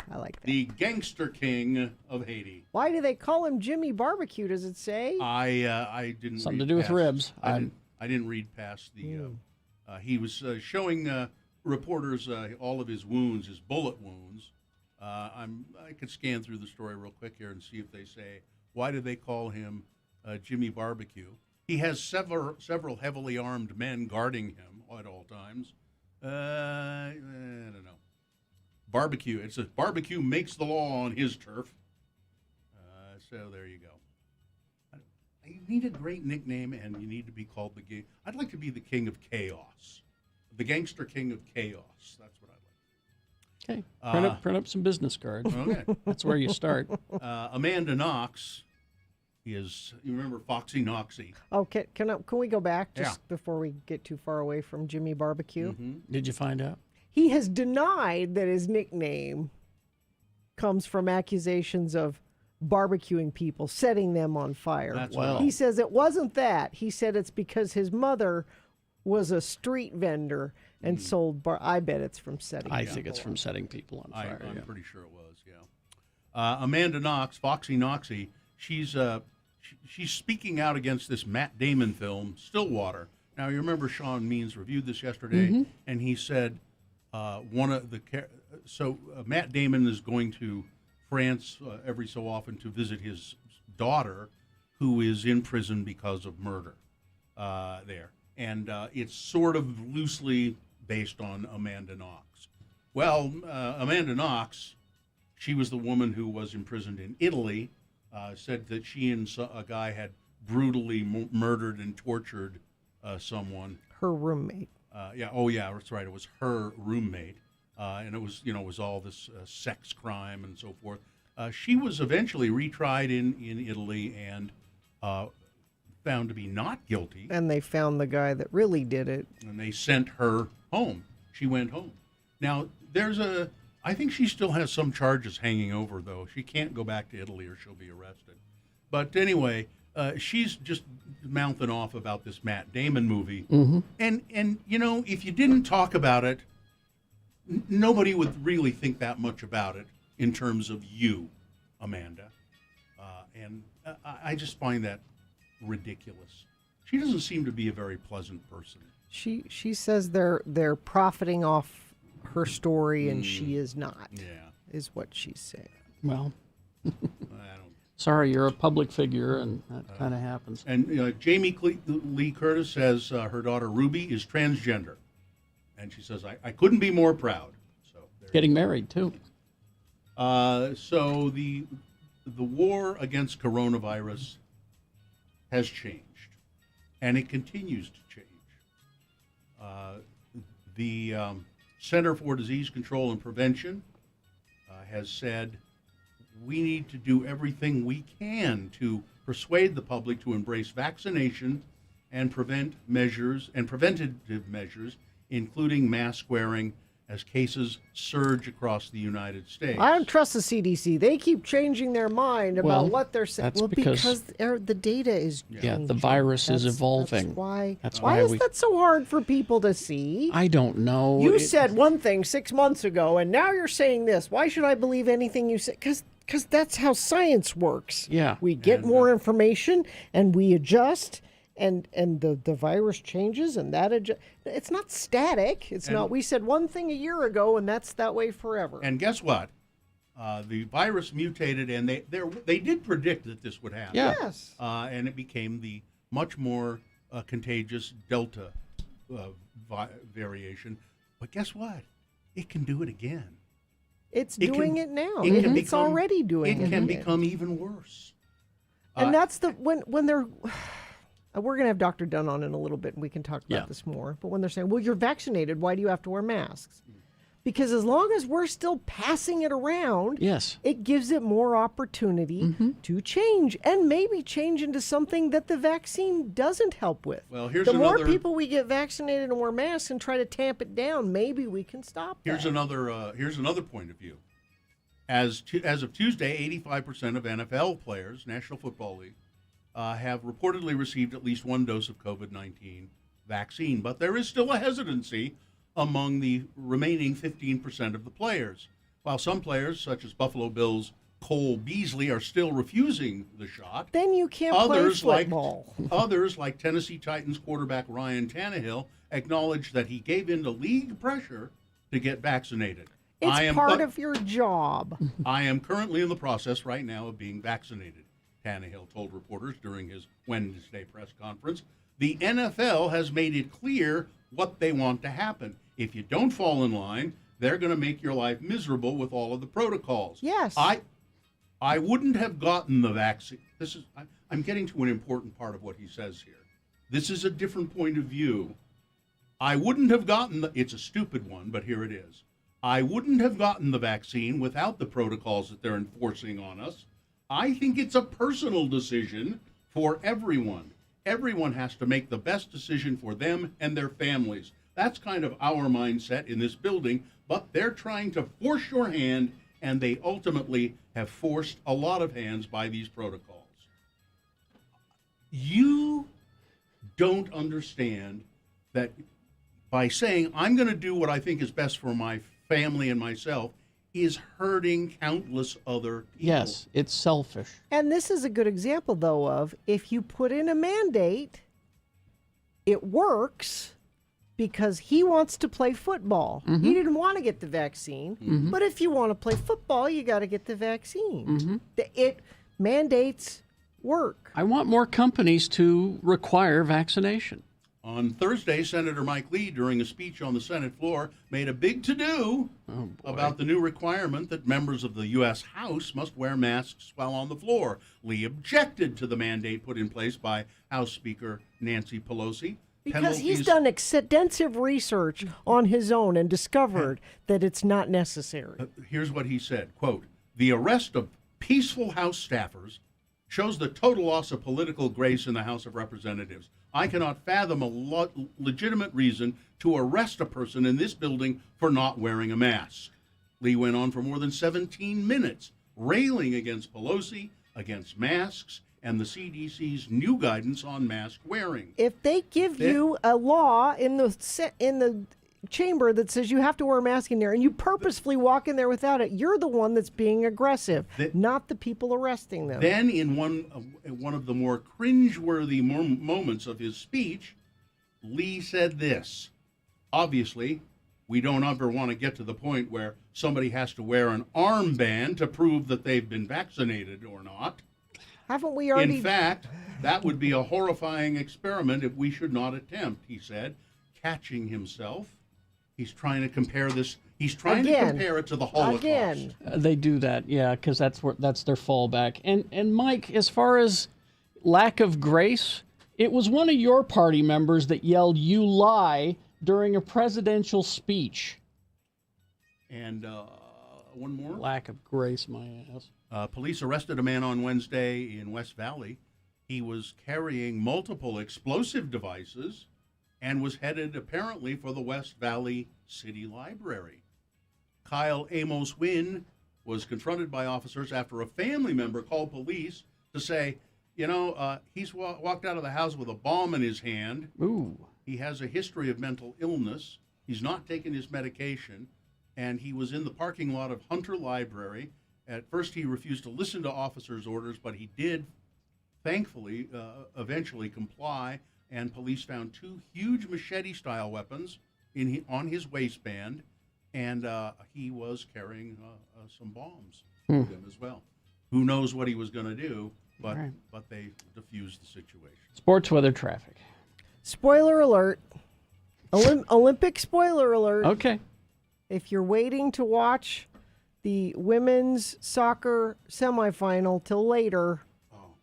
I like that. The Gangster King of Haiti. Why do they call him Jimmy Barbecue, does it say? I didn't Something read to do past, with ribs. I didn't read past the... he was showing reporters all of his wounds, his bullet wounds. I could scan through the story real quick here and see if they say, why do they call him Jimmy Barbecue? He has several heavily armed men guarding him at all times. I don't know. Barbecue. It says barbecue makes the law on his turf. So there you go. You need a great nickname, and you need to be called the... I'd like to be the King of Chaos. The Gangster King of Chaos. That's what I'd like. Okay. Print up some business cards. Okay. That's where you start. Amanda Knox is... You remember Foxy Knoxy? Oh, can we go back just before we get too far away from Jimmy Barbecue? Mm-hmm. Did you find out? He has denied that his nickname comes from accusations of barbecuing people, setting them on fire. That's He says it wasn't that. He said it's because his mother was a street vendor and sold I bet it's from setting I think it's from setting people on fire. I'm pretty sure it was, yeah. Amanda Knox, Foxy Knoxy, she's speaking out against this Matt Damon film, Stillwater. Now, you remember Sean Means reviewed this yesterday, and he said Matt Damon is going to France every so often to visit his daughter, who is in prison because of murder there. And it's sort of loosely based on Amanda Knox. Well, Amanda Knox, she was the woman who was imprisoned in Italy, said that she and a guy had brutally murdered and tortured someone. Her roommate. That's right. It was her roommate. And it was all this sex crime and so forth. She was eventually retried in Italy and found to be not guilty. And they found the guy that really did it. And they sent her home. She went home. Now, there's I think she still has some charges hanging over, though. She can't go back to Italy or she'll be arrested. But anyway, she's just mouthing off about this Matt Damon movie. And you know, if you didn't talk about it, nobody would really think that much about it in terms of you, Amanda. And I just find that ridiculous. She doesn't seem to be a very pleasant person. She says they're profiting off her story, and she is not. Yeah, is what she's saying. Well, I don't. sorry, you're a public figure, and that kind of happens. And Jamie Lee Curtis says her daughter Ruby is transgender, and she says I couldn't be more proud. So Getting married too. So the war against coronavirus has changed, and it continues to change. The Center for Disease Control and Prevention has said we need to do everything we can to persuade the public to embrace vaccination and preventative measures, including mask wearing, as cases surge across the United States. I don't trust the CDC. They keep changing their mind about Well, what they're saying. that's Well, because the data is changing. the virus is evolving. That's why. That's why why is that so hard for people to see? I don't know. You said one thing 6 months ago, and now you're saying this. Why should I believe anything you say? Because that's how science works. Yeah. We get more information, and we adjust, and the virus changes, and that it's not static. It's not. We said one thing a year ago, and that's that way forever. And guess what? The virus mutated, and they did predict that this would happen. Yeah. Yes. And it became the much more contagious Delta variation. But guess what? It can do it again. It's doing it now. It can It's become- already doing it. It can again. become even worse. And that's when they're. We're going to have Dr. Dunn on in a little bit, and we can talk about this more. But when they're saying, well, you're vaccinated, why do you have to wear masks? Because as long as we're still passing it around, Yes. it gives it more opportunity to change, and maybe change into something that the vaccine doesn't help with. Well, here's the more another- people we get vaccinated and wear masks and try to tamp it down, maybe we can stop Here's that. another point of view. As of Tuesday, 85% of NFL players, National Football League, have reportedly received at least one dose of COVID-19 vaccine. But there is still a hesitancy among the remaining 15% of the players. While some players, such as Buffalo Bills' Cole Beasley, are still refusing the shot, Then you can't play football. Others, like Tennessee Titans quarterback Ryan Tannehill, acknowledged that he gave in to league pressure to get vaccinated. It's part of your job. I am currently in the process right now of being vaccinated, Tannehill told reporters during his Wednesday press conference. The NFL has made it clear what they want to happen. If you don't fall in line, they're going to make your life miserable with all of the protocols. Yes. I wouldn't have gotten the vaccine. I'm getting to an important part of what he says here. This is a different point of view. I wouldn't have gotten it's a stupid one, but here it is. I wouldn't have gotten the vaccine without the protocols that they're enforcing on us. I think it's a personal decision for everyone. Everyone has to make the best decision for them and their families. That's kind of our mindset in this building, but they're trying to force your hand, and they ultimately have forced a lot of hands by these protocols. You don't understand that by saying, I'm going to do what I think is best for my family and myself, is hurting countless other people. Yes, it's selfish. And this is a good example, though, of if you put in a mandate, it works because he wants to play football. He didn't want to get the vaccine, but if you want to play football, you got to get the vaccine. It mandates work. I want more companies to require vaccination. On Thursday, Senator Mike Lee, during a speech on the Senate floor, made a big to-do about the new requirement that members of the U.S. House must wear masks while on the floor. Lee objected to the mandate put in place by House Speaker Nancy Pelosi. Because he's done extensive research on his own and discovered that it's not necessary. Here's what he said, quote, "The arrest of peaceful House staffers shows the total loss of political grace in the House of Representatives. I cannot fathom a legitimate reason to arrest a person in this building for not wearing a mask." Lee went on for more than 17 minutes, railing against Pelosi, against masks, and the CDC's new guidance on mask wearing. If they give you a law in the chamber that says you have to wear a mask in there, and you purposefully walk in there without it, you're the one that's being aggressive, not the people arresting them. Then, in one of the more cringeworthy moments of his speech, Lee said this: "Obviously, we don't ever want to get to the point where somebody has to wear an armband to prove that they've been vaccinated or not. Haven't we already? In fact, that would be a horrifying experiment if we should not attempt," he said, catching himself. He's trying to compare this. He's trying to compare it to the Holocaust. Again. They do that, yeah, because that's their fallback. And Mike, as far as lack of grace, it was one of your party members that yelled "You lie" during a presidential speech. And one more. Lack of grace, my ass. Police arrested a man on Wednesday in West Valley. He was carrying multiple explosive devices and was headed apparently for the West Valley City Library. Kyle Amos Wynn was confronted by officers after a family member called police to say, he's walked out of the house with a bomb in his hand. Ooh. He has a history of mental illness. He's not taken his medication, and he was in the parking lot of Hunter Library. At first, he refused to listen to officers' orders, but he did, thankfully, eventually comply, and police found 2 huge machete-style weapons on his waistband, and he was carrying some bombs with him as well. Who knows what he was going to do, but they diffused the situation. Sports weather traffic. Spoiler alert. Olympic spoiler alert. Okay. If you're waiting to watch the women's soccer semifinal till later,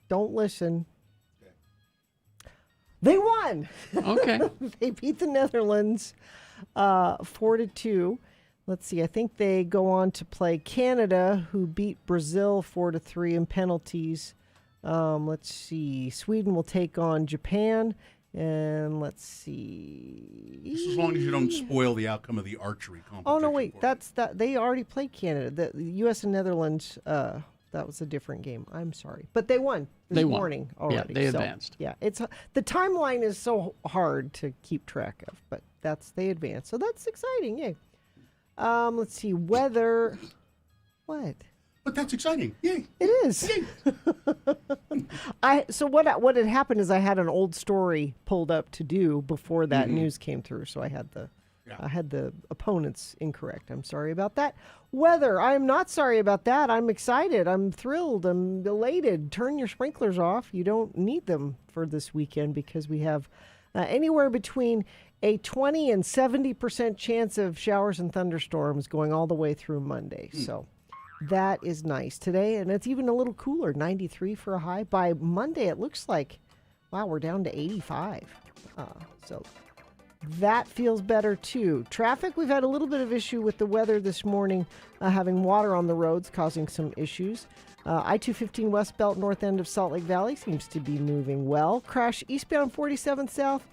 don't listen. Okay. They won. Okay. They beat the Netherlands 4-2. Let's see. I think they go on to play Canada, who beat Brazil 4-3 in penalties. Let's see. Sweden will take on Japan. And let's see. Just as long as you don't spoil the outcome of the archery competition. Oh no, wait. They already played Canada. The U.S. and Netherlands. That was a different game. I'm sorry, but they won this morning already. Yeah, they advanced. Yeah, it's the timeline is so hard to keep track of, but they advanced. So that's exciting. Yay. Let's see. Weather. What? But that's exciting. Yay. It is. So what had happened is I had an old story pulled up to do before that news came through, so I had the opponents incorrect. I'm sorry about that. Weather. I'm not sorry about that. I'm excited. I'm thrilled. I'm elated. Turn your sprinklers off. You don't need them for this weekend because we have anywhere between a 20 and 70% chance of showers and thunderstorms going all the way through Monday. So that is nice today, and it's even a little cooler, 93 for a high. By Monday, it looks like, wow, we're down to 85. So that feels better, too. Traffic, we've had a little bit of issue with the weather this morning, having water on the roads causing some issues. I-215 West Belt, north end of Salt Lake Valley, seems to be moving well. Crash eastbound 47th South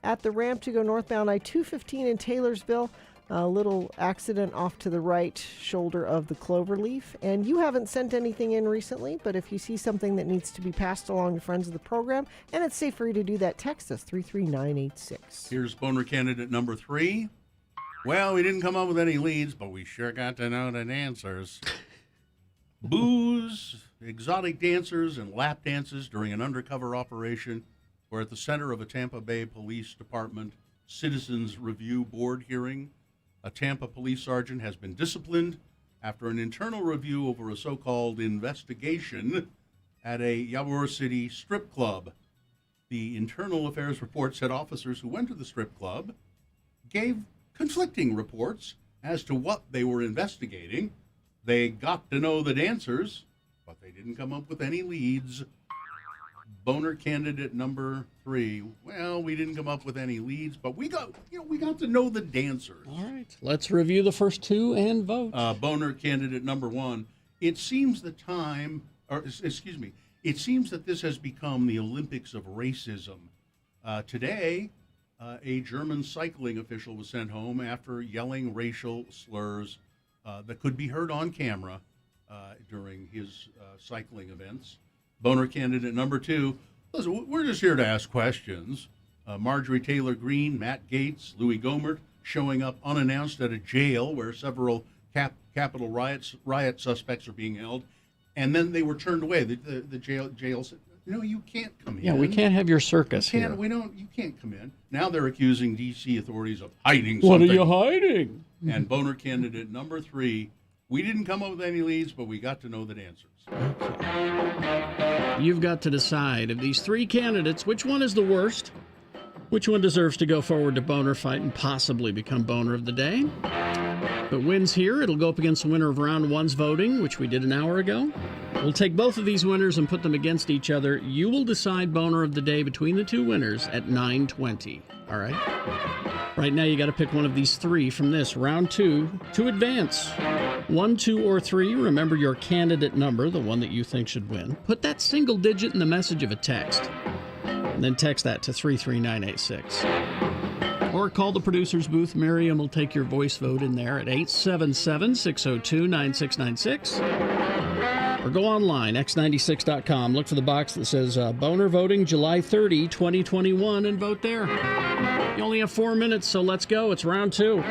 at the ramp to go northbound I-215 in Taylorsville. A little accident off to the right shoulder of the Cloverleaf. And you haven't sent anything in recently, but if you see something that needs to be passed along to friends of the program, and it's safe for you to do that, text us 33986. Here's boner candidate number 3. Well, we didn't come up with any leads, but we sure got to know the dancers. Booze, exotic dancers, and lap dances during an undercover operation were at the center of a Tampa Bay Police Department Citizens Review Board hearing. A Tampa police sergeant has been disciplined after an internal review over a so-called investigation at a Ybor City strip club. The internal affairs report said officers who went to the strip club gave conflicting reports as to what they were investigating. They got to know the dancers, but they didn't come up with any leads. Boner candidate number 3. Well, we didn't come up with any leads, but we got to know the dancers. All right, let's review the first 2 and vote. Boner candidate number 1. It seems that this has become the Olympics of racism. Today, a German cycling official was sent home after yelling racial slurs that could be heard on camera during his cycling events. Boner candidate number 2. Listen, we're just here to ask questions. Marjorie Taylor Greene, Matt Gaetz, Louis Gohmert showing up unannounced at a jail where several Capitol riot suspects are being held, and then they were turned away. The jail said, "No, you can't come in. Yeah, we can't have your circus here. You can't come in." Now they're accusing D.C. authorities of hiding What something. are you hiding? And Boner candidate number 3, we didn't come up with any leads, but we got to know the answers. You've got to decide of these 3 candidates, which one is the worst? Which one deserves to go forward to Boner Fight and possibly become Boner of the Day? If it wins here, it'll go up against the winner of round 1's voting, which we did an hour ago. We'll take both of these winners and put them against each other. You will decide Boner of the Day between the 2 winners at 9:20. All right? Right now, you got to pick one of these 3 from this round 2 to advance. 1, 2, or 3. Remember your candidate number, the one that you think should win. Put that single digit in the message of a text, and then text that to 33986. Or call the producer's booth. Miriam will take your voice vote in there at 877-602-9696. Or go online, x96.com. Look for the box that says Boner Voting July 30, 2021, and vote there. You only have 4 minutes, so let's go. It's round 2.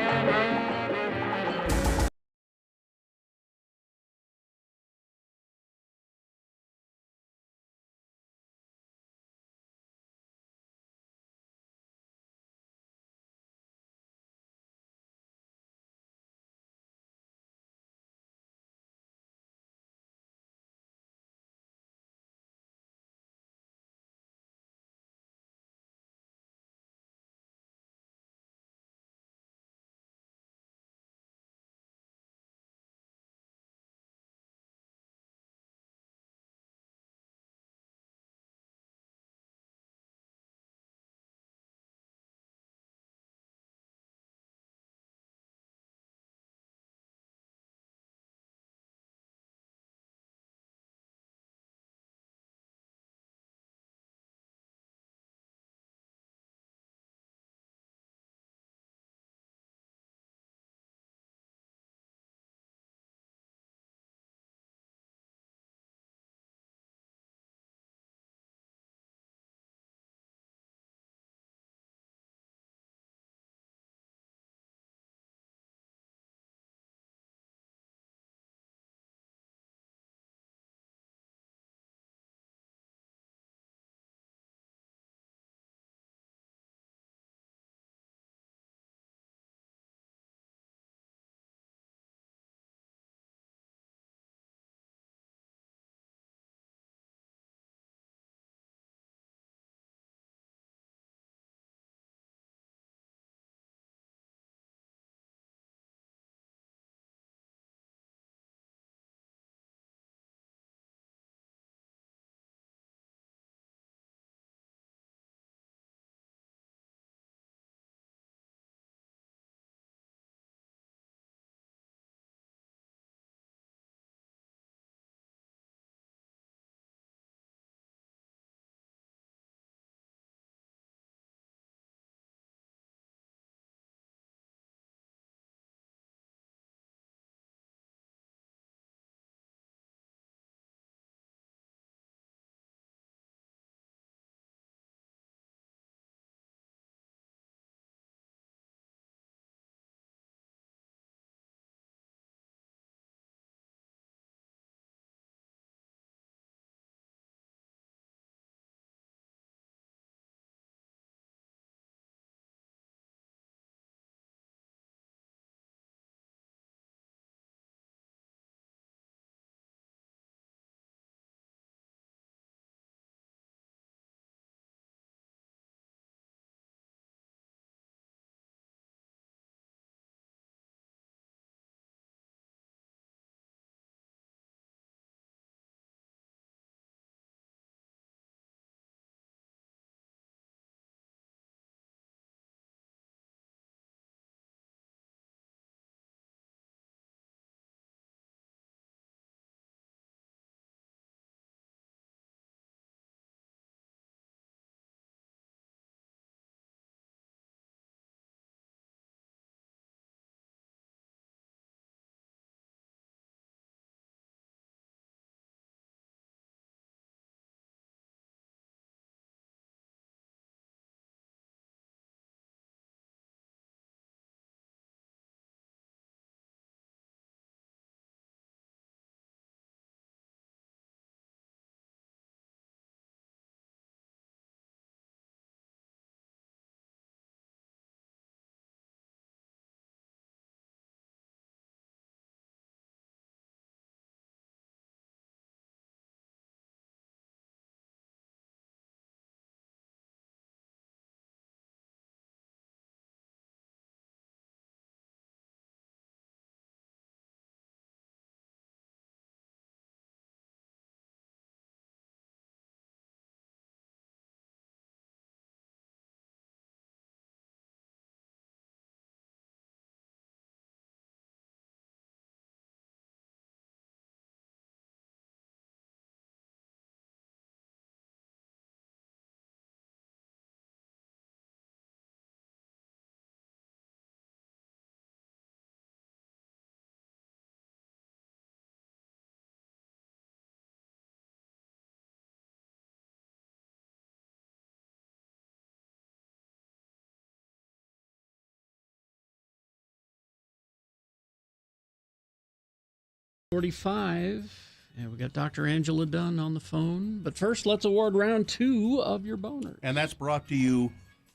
45. And we got Dr. Angela Dunn on the phone. But first, let's award round 2 of your boners. And that's brought to you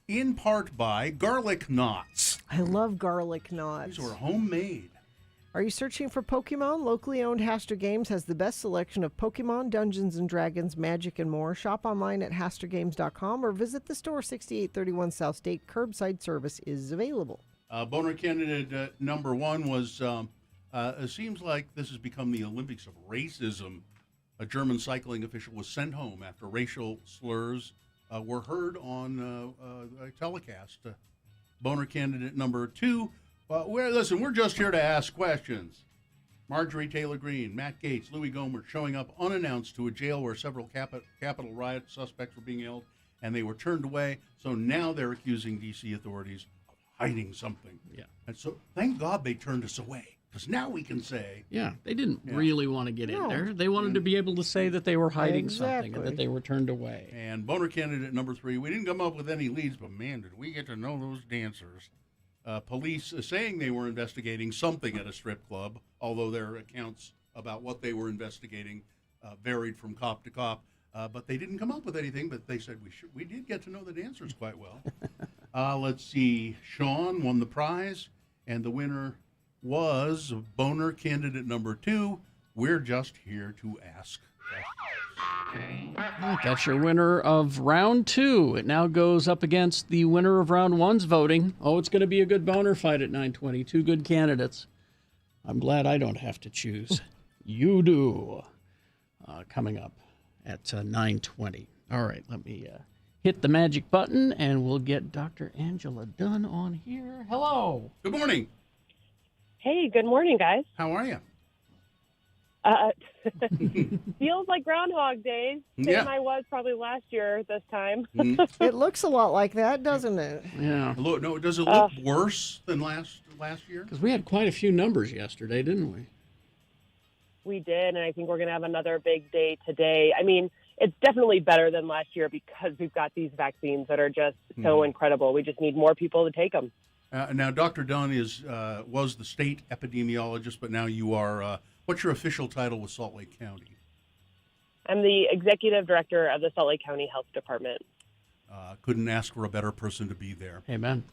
in part by Garlic Knots. I love garlic knots. These were homemade. Are you searching for Pokemon? Locally owned Haster Games has the best selection of Pokemon, Dungeons & Dragons, Magic, and more. Shop online at HasterGames.com or visit the store 6831 South State. Curbside service is available. Boner candidate number 1 was, it seems like this has become the Olympics of racism. A German cycling official was sent home after racial slurs were heard on a telecast. Boner candidate number 2, we're just here to ask questions. Marjorie Taylor Greene, Matt Gaetz, Louis Gohmert showing up unannounced to a jail where several Capitol riot suspects were being held, and they were turned away. So now they're accusing D.C. authorities of hiding something. Yeah. And so thank God they turned us away, because now we can say... Yeah, they didn't really want to get in there. They wanted to be able to say that they were hiding something and that they were turned away. And boner candidate number 3, we didn't come up with any leads, but man, did we get to know those dancers. Police saying they were investigating something at a strip club, although their accounts about what they were investigating varied from cop to cop. But they didn't come up with anything, but they said we did get to know the dancers quite well. Let's see. Sean won the prize, and the winner was boner candidate number 2. We're just here to ask questions. All right, that's your winner of round 2. It now goes up against the winner of round 1's voting. Oh, it's going to be a good boner fight at 9:20. 2 good candidates. I'm glad I don't have to choose. You do. Coming up at 9:20. All right, let me hit the magic button, and we'll get Dr. Angela Dunn on here. Hello. Good morning. Hey, good morning, guys. How are you? Feels like Groundhog Day. Same I was probably last year at this time. It looks a lot like that, doesn't it? Yeah. No, does it look worse than last year? Because we had quite a few numbers yesterday, didn't we? We did, and I think we're going to have another big day today. I mean, it's definitely better than last year because we've got these vaccines that are just so incredible. We just need more people to take them. Now, Dr. Dunn was the state epidemiologist, but now you are, what's your official title with Salt Lake County? I'm the executive director of the Salt Lake County Health Department. Couldn't ask for a better person to be there. Amen.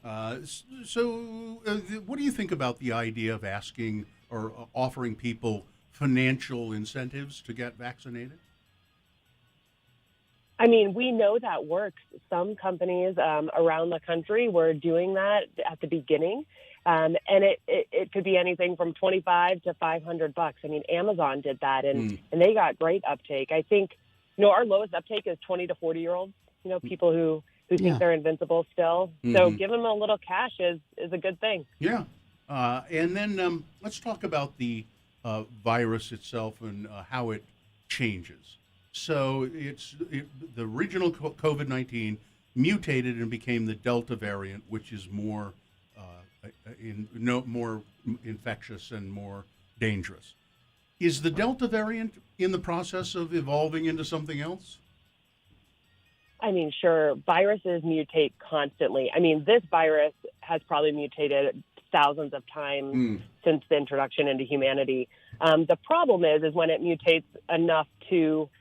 So what do you think about the idea of asking or offering people financial incentives to get vaccinated? I mean, we know that works. Some companies around the country were doing that at the beginning, and it could be anything from $25 to $500. I mean, Amazon did that, and they got great uptake. I think, our lowest uptake is 20 to 40-year-olds. People who think they're invincible still. So give them a little cash is a good thing. Yeah, and then let's talk about the virus itself and how it changes. So the original COVID-19 mutated and became the Delta variant, which is more more infectious and more dangerous. Is the Delta variant in the process of evolving into something else? I mean, sure, viruses mutate constantly. I mean, this virus has probably mutated thousands of times since the introduction into humanity. The problem is when it mutates enough to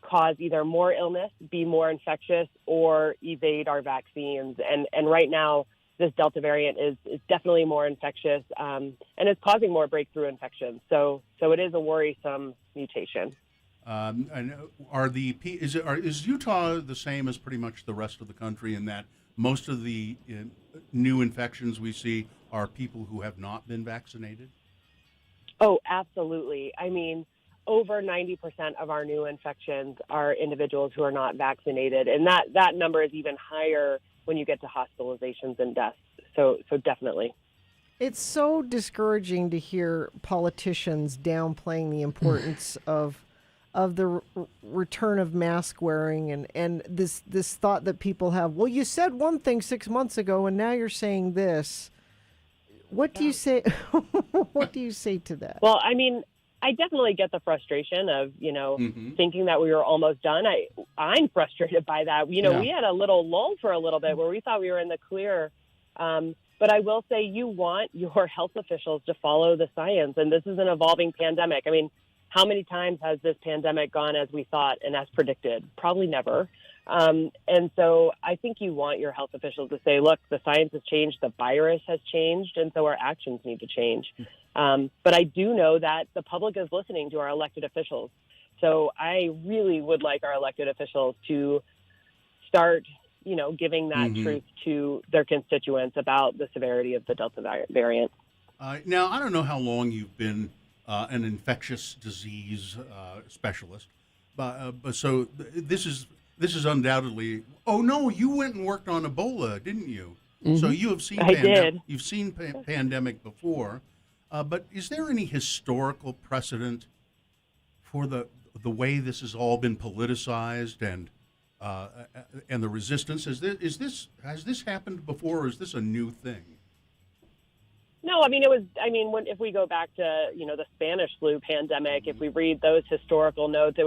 cause either more illness, be more infectious, or evade our vaccines. And right now, this Delta variant is definitely more infectious, and it's causing more breakthrough infections. So it is a worrisome mutation. And is Utah the same as pretty much the rest of the country in that most of the new infections we see are people who have not been vaccinated? Oh, absolutely. I mean, over 90% of our new infections are individuals who are not vaccinated, and that number is even higher when you get to hospitalizations and deaths. So definitely. It's so discouraging to hear politicians downplaying the importance of the return of mask wearing and this thought that people have. Well, you said one thing 6 months ago, and now you're saying this. What do you say? What do you say to that? Well, I mean, I definitely get the frustration of, thinking that we were almost done. I'm frustrated by that. We had a little lull for a little bit where we thought we were in the clear. But I will say you want your health officials to follow the science, and this is an evolving pandemic. I mean, how many times has this pandemic gone as we thought and as predicted? Probably never. And so I think you want your health officials to say, look, the science has changed, the virus has changed, and so our actions need to change. But I do know that the public is listening to our elected officials. So I really would like our elected officials to start, giving that truth to their constituents about the severity of the Delta variant. Now, I don't know how long you've been an infectious disease specialist, but so this is undoubtedly. Oh no, you went and worked on Ebola, didn't you? So you have seen. I did. You've seen pandemic before, but is there any historical precedent for the way this has all been politicized and the resistance? Has this happened before, or is this a new thing? No, if we go back to, the Spanish flu pandemic, if we read those historical notes,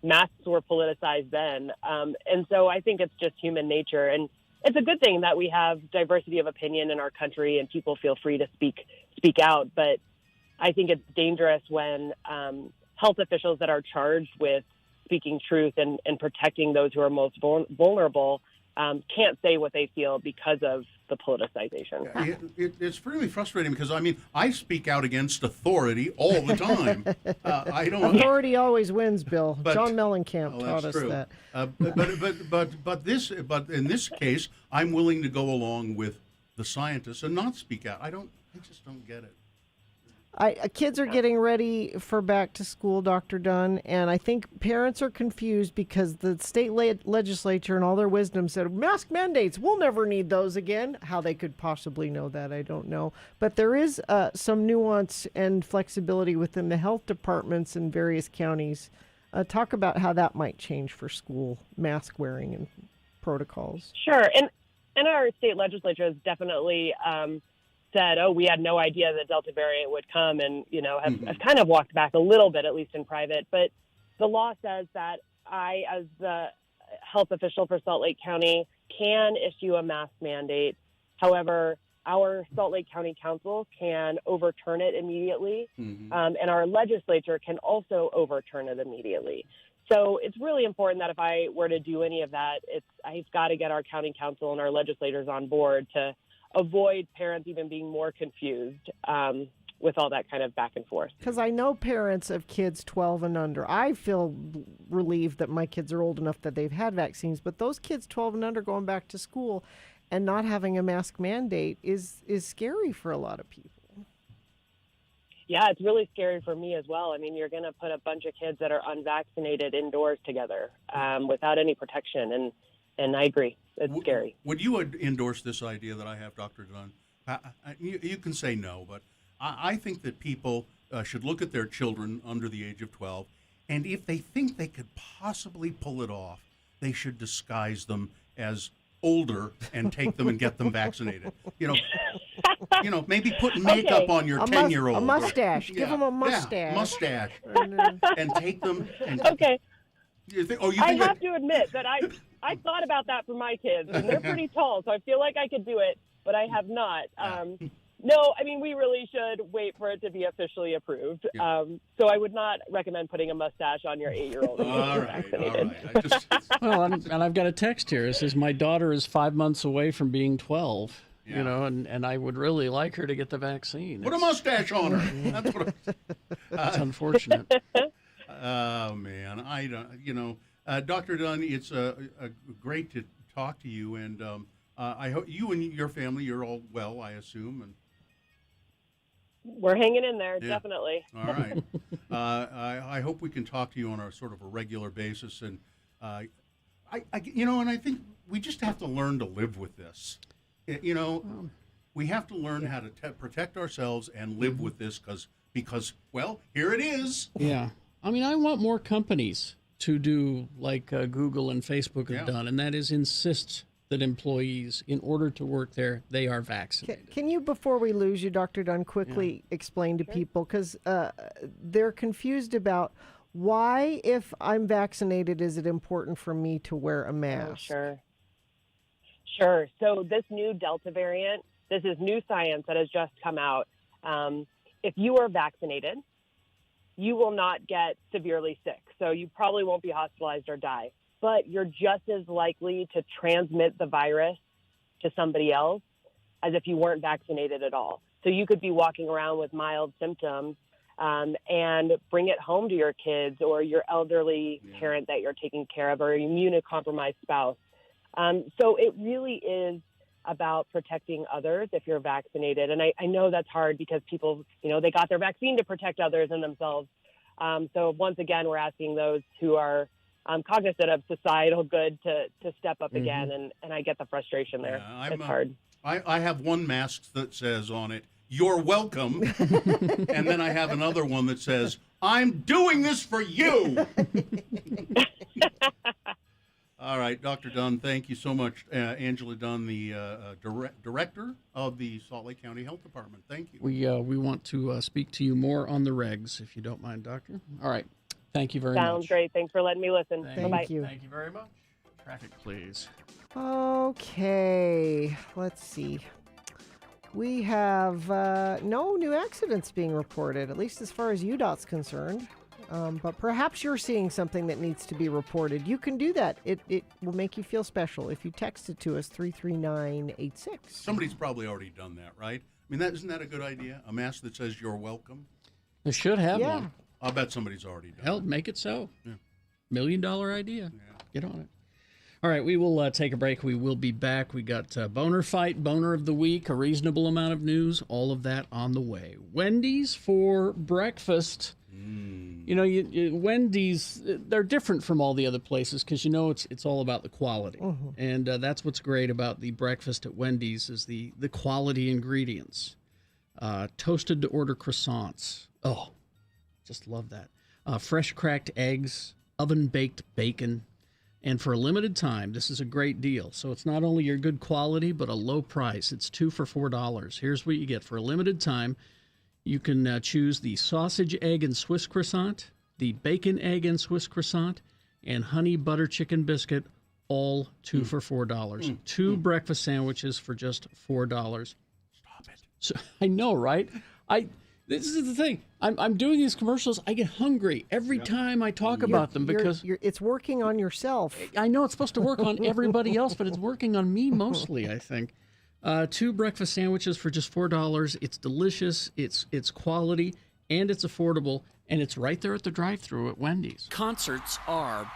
masks were politicized then. And so I think it's just human nature. And it's a good thing that we have diversity of opinion in our country and people feel free to speak out. But I think it's dangerous when health officials that are charged with speaking truth and protecting those who are most vulnerable can't say what they feel because of the politicization. It's really frustrating because, I speak out against authority all the time. I don't. Authority always wins, Bill. But, John Mellencamp taught us true. that. But in this case, I'm willing to go along with the scientists and not speak out. I just don't get it. Kids are getting ready for back to school, Dr. Dunn, and I think parents are confused because the state legislature and all their wisdom said, mask mandates, we'll never need those again. How they could possibly know that, I don't know. But there is some nuance and flexibility within the health departments in various counties. Talk about how that might change for school mask wearing and protocols. Sure. And our state legislature has definitely said, we had no idea the Delta variant would come, and, have kind of walked back a little bit, at least in private. But the law says that I, as the health official for Salt Lake County, can issue a mask mandate. However, our Salt Lake County Council can overturn it immediately, and our legislature can also overturn it immediately. So it's really important that if I were to do any of that, I've got to get our county council and our legislators on board to avoid parents even being more confused with all that kind of back and forth. Because I know parents of kids 12 and under. I feel relieved that my kids are old enough that they've had vaccines, but those kids 12 and under going back to school and not having a mask mandate is scary for a lot of people. Yeah, it's really scary for me as well. You're going to put a bunch of kids that are unvaccinated indoors together without any protection, and I agree. It's scary. Would you endorse this idea that I have, Dr. Dunn? You can say no, but I think that people should look at their children under the age of 12, and if they think they could possibly pull it off, they should disguise them as older and take them and get them vaccinated. Maybe put makeup on your 10-year-old. A mustache. Give them a mustache. Yeah, mustache. And take them. Okay. I have to admit that I thought about that for my kids, and they're pretty tall, so I feel like I could do it, but I have not. No, we really should wait for it to be officially approved. Yeah. So I would not recommend putting a mustache on your 8-year-old. All right. Well, and I've got a text here. It says, my daughter is 5 months away from being 12. Yeah. And I would really like her to get the vaccine. Put a mustache on her. That's what. It's unfortunate. Oh man, I don't. Dr. Dunn, it's great to talk to you, and I hope you and your family, you're all well, I assume, and we're hanging in there, definitely. All right. I hope we can talk to you on a sort of a regular basis, and and I think we just have to learn to live with this. We have to learn how to protect ourselves and live with this because here it is. Yeah. I want more companies to do like Google and Facebook have done, and that is insist that employees, in order to work there, they are vaccinated. Can you, before we lose you, Dr. Dunn, quickly explain to people, because they're confused about why, if I'm vaccinated, is it important for me to wear a mask? Sure. So this new Delta variant, this is new science that has just come out. If you are vaccinated, you will not get severely sick. So you probably won't be hospitalized or die, but you're just as likely to transmit the virus to somebody else as if you weren't vaccinated at all. So you could be walking around with mild symptoms and bring it home to your kids or your elderly parent that you're taking care of or immunocompromised spouse. So it really is about protecting others if you're vaccinated. And I know that's hard because people, they got their vaccine to protect others and themselves. So once again, we're asking those who are cognizant of societal good to step up again. And I get the frustration there. It's hard. I have one mask that says on it, "You're welcome." And then I have another one that says, "I'm doing this for you." All right, Dr. Dunn, thank you so much. Angela Dunn, the director of the Salt Lake County Health Department. Thank you. We want to speak to you more on the regs, if you don't mind, Doctor. All right. Thank you very much. Sounds great. Thanks for letting me listen. Thank Bye-bye. you. Thank you very much. Traffic, please. Okay, let's see. We have no new accidents being reported, at least as far as UDOT's concerned. But perhaps you're seeing something that needs to be reported. You can do that. It will make you feel special if you text it to us, 33986. Somebody's probably already done that, right? I mean, isn't that a good idea? A mask that says "You're welcome." They should have one. I'll bet somebody's already done Hell, it. make it so. Yeah. $1 million idea. Get on it. All right, we will take a break. We will be back. We got Boner Fight, Boner of the Week, a reasonable amount of news, all of that on the way. Wendy's for breakfast. Wendy's, they're different from all the other places because it's all about the quality. And that's what's great about the breakfast at Wendy's is the quality ingredients. Toasted to order croissants. Oh, just love that. Fresh cracked eggs, oven baked bacon. And for a limited time, this is a great deal. So it's not only your good quality, but a low price. It's 2 for $4. Here's what you get. For a limited time, you can choose the sausage, egg, and Swiss croissant, the bacon, egg, and Swiss croissant, and honey butter chicken biscuit, all 2 for $4. Two breakfast sandwiches for just $4. Stop it. So, I know, right? This is the thing. I'm doing these commercials. I get hungry every time I talk about them because it's working on yourself. I know it's supposed to work on everybody else, but it's working on me mostly, I think. 2 breakfast sandwiches for just $4. It's delicious. It's quality and it's affordable, and it's right there at the drive-thru at Wendy's. Concerts are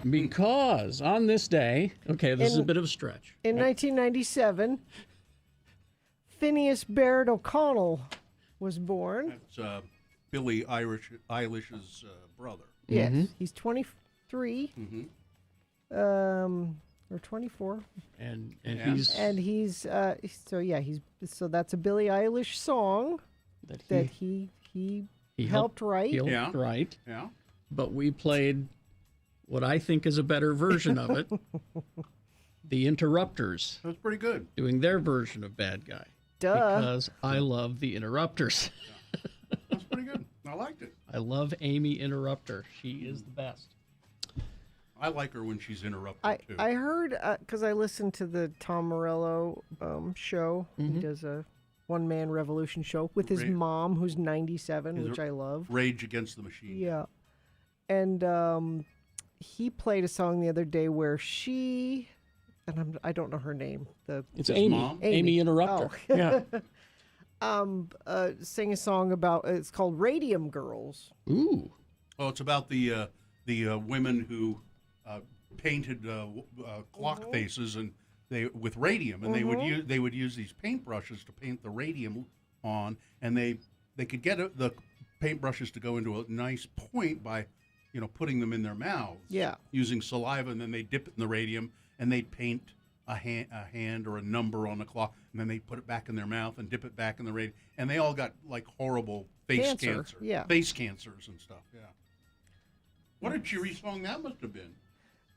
Because on this day, okay, this is a bit of a stretch. In 1997, Phineas Baird O'Connell was born. That's Billie Eilish's brother. Yes, he's 23. Or 24. And he's so that's a Billie Eilish song that he helped write. Helped write. Yeah. But we played what I think is a better version of it. The Interrupters. That's pretty good. Doing their version of Bad Guy. Duh. Because I love the Interrupters. That's pretty good. I liked it. I love Amy Interrupter. She is the best. I like her when she's interrupted, too. I heard, because I listened to the Tom Morello show. He does a one-man revolution show with his mom, who's 97, which I love. Rage Against the Machine. Yeah. And he played a song the other day where she, and I don't know her name. It's Amy. Mom? Amy Interrupter. Oh. Yeah. Sang a song about, it's called Radium Girls. Ooh. Oh, it's about the women who painted clock faces and with radium, and they would use these paintbrushes to paint the radium on, and they could get the paintbrushes to go into a nice point by putting them in their mouths. Yeah. Using saliva, and then they dip it in the radium, and they'd paint a hand or a number on the clock, and then they put it back in their mouth and dip it back in the radium, and they all got like horrible face cancer. Yeah. Face cancers and stuff. Yeah. What a cheery song that must have been.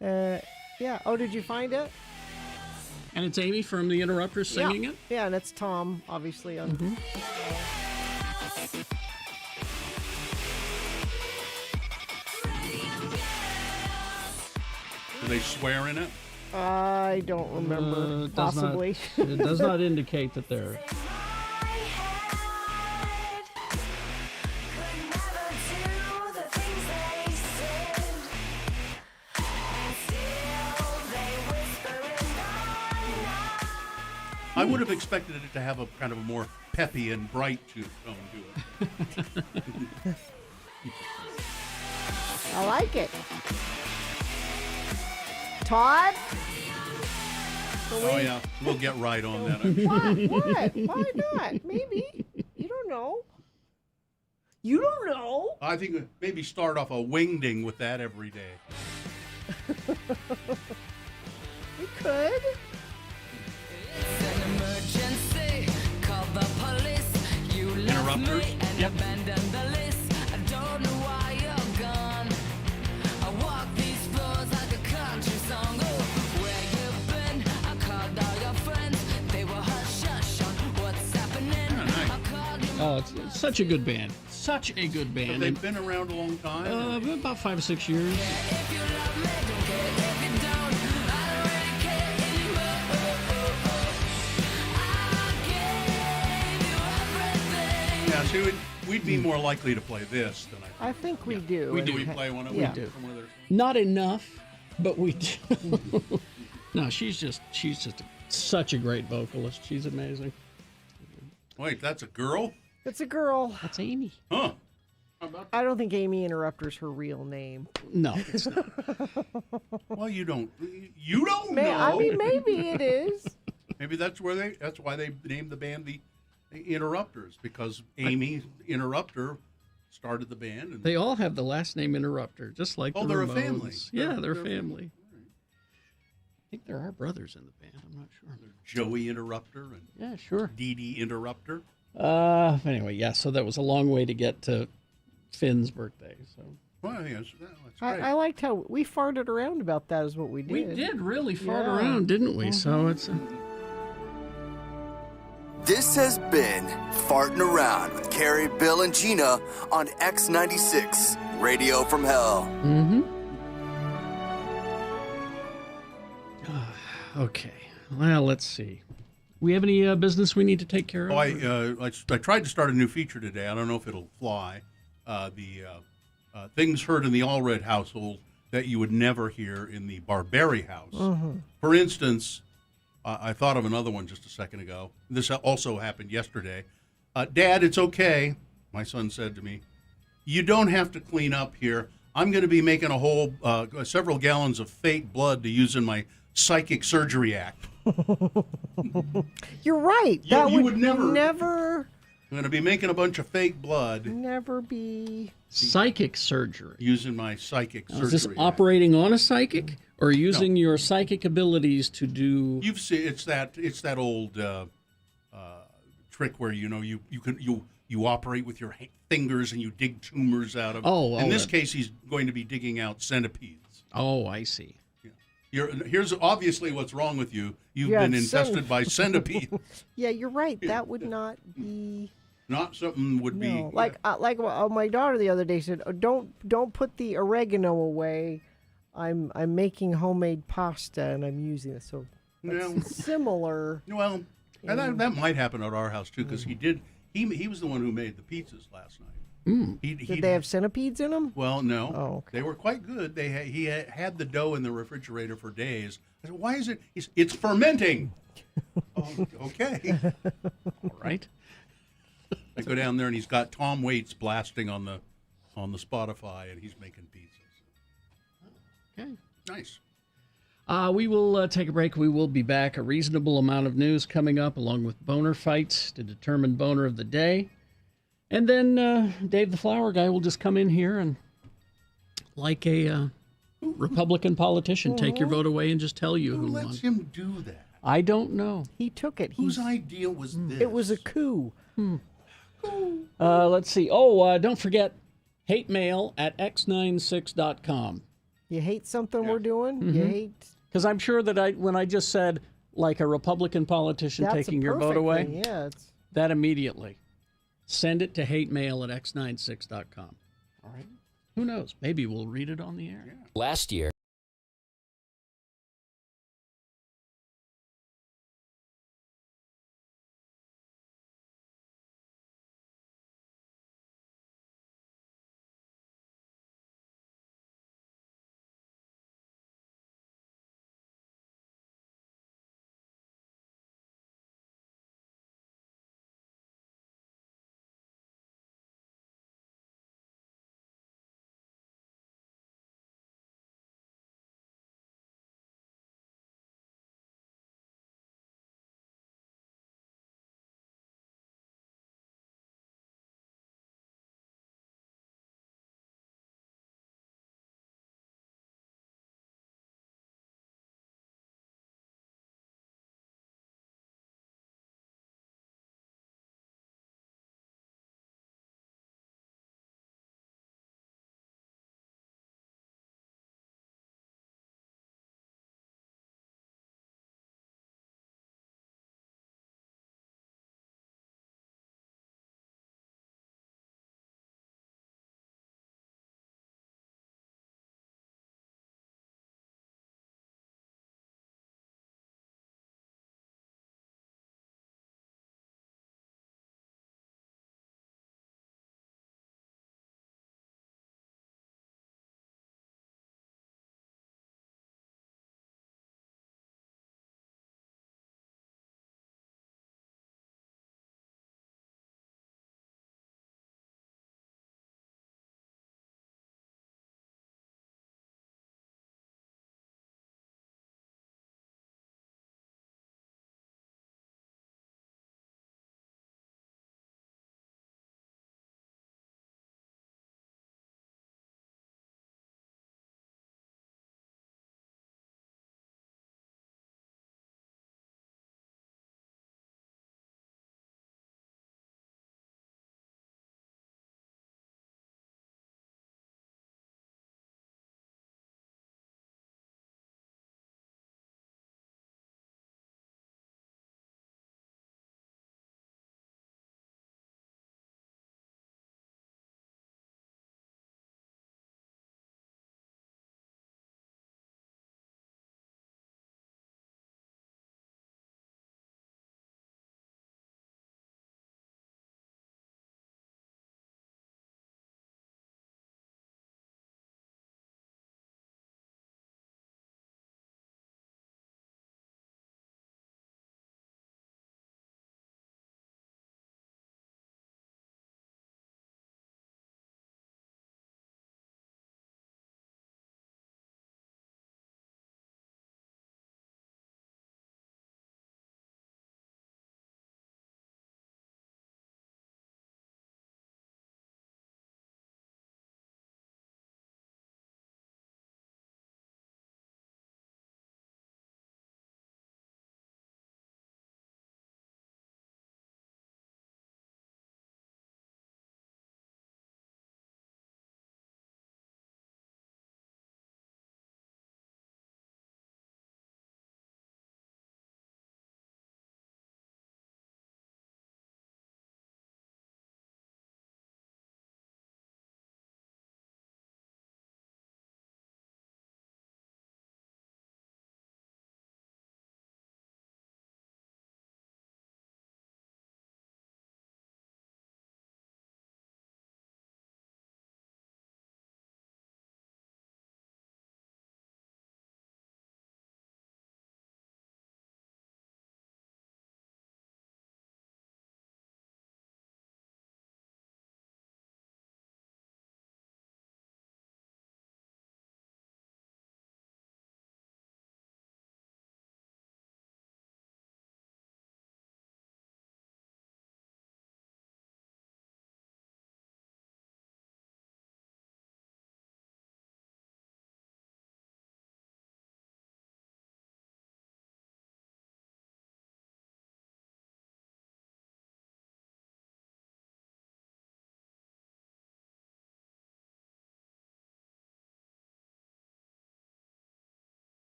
Yeah. Oh, did you find it? And it's Amy from the Interrupters singing it? Yeah, and it's Tom, obviously. On Do they swear in it? I don't remember. Possibly. It does not indicate that they're... I would have expected it to have a kind of a more peppy and bright tone to it. I like it. Todd? Oh, yeah. We'll get right on that, I'm sure. What? Why not? Maybe. You don't know. You don't know. I think maybe start off a wingding with that every day. We could. Emergency, call the police. You left me and abandoned the list. I don't know why you're gone. I walk these floors like a country song. Oh, where you been? I called all your friends. They were hush on what's happening. I called you. Oh, it's such a good band. Such a good band. Have they been around a long time? About 5 or 6 years. If you love me, don't care. If you don't, I don't really care anymore. Yeah, see, we'd be more likely to play this than I think. I think we do. We Do do. we play one of Yeah. them? Some of their- Not enough, but we do. No, she's just such a great vocalist. She's amazing. Wait, that's a girl? It's a girl. That's Amy. Huh. How about I don't think Amy Interrupter's her real name. No, it's not. Well, you don't know. I mean, maybe it is. Maybe that's why they named the band the Interrupters, because Amy Interrupter started the band. And They all have the last name Interrupter, just like the they're a Ramones. family. Yeah, they're They're- family. I think there are brothers in the band. I'm not sure. Joey Interrupter and Yeah, sure. Dee Dee Interrupter. Anyway, yeah. So that was a long way to get to Finn's birthday. So Well, I think that's great. I liked how we farted around about that. Is what we did. we did really fart Yeah. around, didn't we? So it's. This has been Farting Around with Carrie, Bill, and Gina on X96, Radio from Hell. Okay. Well, let's see. We have any business we need to take care of? Oh, I tried to start a new feature today. I don't know if it'll fly. The things heard in the Allred household that you would never hear in the Barberi house. For instance, I thought of another one just a second ago. This also happened yesterday. Dad, it's okay, my son said to me. You don't have to clean up here. I'm going to be making a whole several gallons of fake blood to use in my psychic surgery act. You're right. You- That you would would never- never I'm going to be making a bunch of fake blood never be. Psychic surgery. using my psychic Now, surgery is this act. operating on a psychic or using your psychic abilities to do? You've seen it's that old trick where you operate with your fingers and you dig tumors out of. Oh, in oh, this that- case, he's going to be digging out centipedes. Oh, I see. Here's obviously what's wrong with you. You've Yeah, been infested by centipedes. Yeah, you're right. That would not be. Not something would be No, like my daughter the other day said, oh, don't put the oregano away. I'm making homemade pasta and I'm using it. So Well, it's similar. well, and that might happen at our house too because he was the one who made the pizzas last night. Did they have centipedes in them? Well, no. Oh, okay. They were quite good. He had the dough in the refrigerator for days. I said, "Why is it? It's fermenting." Oh, okay. All right. I go down there and he's got Tom Waits blasting on the Spotify and he's making pizzas. Okay. Nice. We will take a break. We will be back. A reasonable amount of news coming up, along with boner fights to determine boner of the day. And then Dave the Flower Guy will just come in here and, like a Republican politician, take your vote away and just tell you who lets won. him do that? I don't know. He took it. Whose idea was this? It was a coup. Let's see. Oh, don't forget, hate mail at x96.com. You hate something we're doing? You hate. Because I'm sure that when I just said, like a Republican politician That's taking a your vote perfect away, thing. Yeah, it's. that immediately. Send it to hatemail at x96.com. All right. Who knows? Maybe we'll read it on the air. Last year,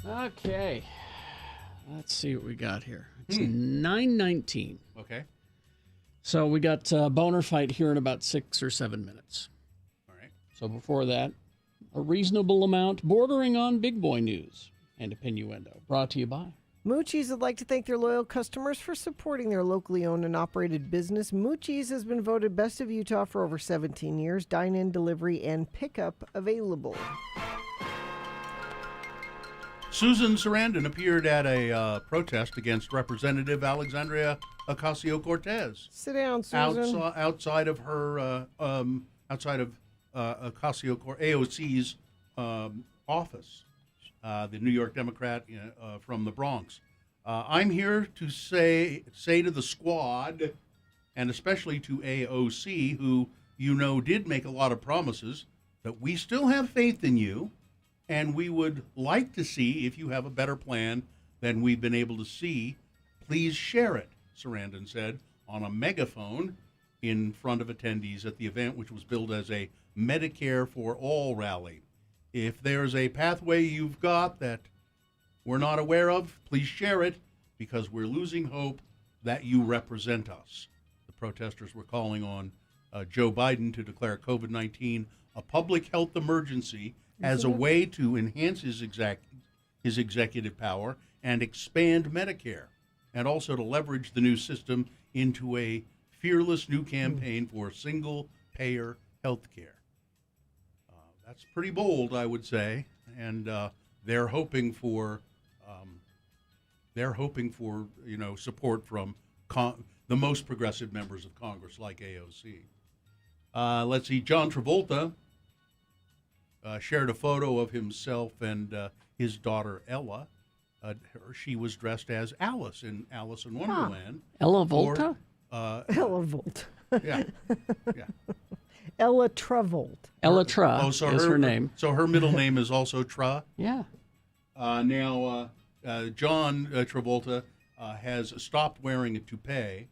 Okay. Let's see what we got here. It's 9:19. Okay. So we got Boner Fight here in about 6 or 7 minutes. All right. So before that, a reasonable amount bordering on big boy news and innuendo. Brought to you by Moochie's would like to thank their loyal customers for supporting their locally owned and operated business. Moochie's has been voted Best of Utah for over 17 years. Dine-in, delivery, and pickup available. Susan Sarandon appeared at a protest against Representative Alexandria Ocasio-Cortez. Sit down, Susan. Outside of her, AOC's office, the New York Democrat from the Bronx. I'm here to say to the squad, and especially to AOC, who did make a lot of promises, that we still have faith in you. And we would like to see if you have a better plan than we've been able to see. Please share it, Sarandon said on a megaphone in front of attendees at the event, which was billed as a Medicare for All rally. If there's a pathway you've got that we're not aware of, please share it, because we're losing hope that you represent us. The protesters were calling on Joe Biden to declare COVID-19 a public health emergency as a way to enhance his executive power and expand Medicare, and also to leverage the new system into a fearless new campaign for single-payer health care. That's pretty bold, I would say, and they're hoping for support from the most progressive members of Congress, like AOC. Let's see, John Travolta shared a photo of himself and his daughter Ella. She was dressed as Alice in Alice in Wonderland. Ella Volta? Ella Volt. Yeah. Yeah. Ella Travolta. Ella Tra is her name. So her middle name is also Tra? Yeah. Now, John Travolta has stopped wearing a toupee.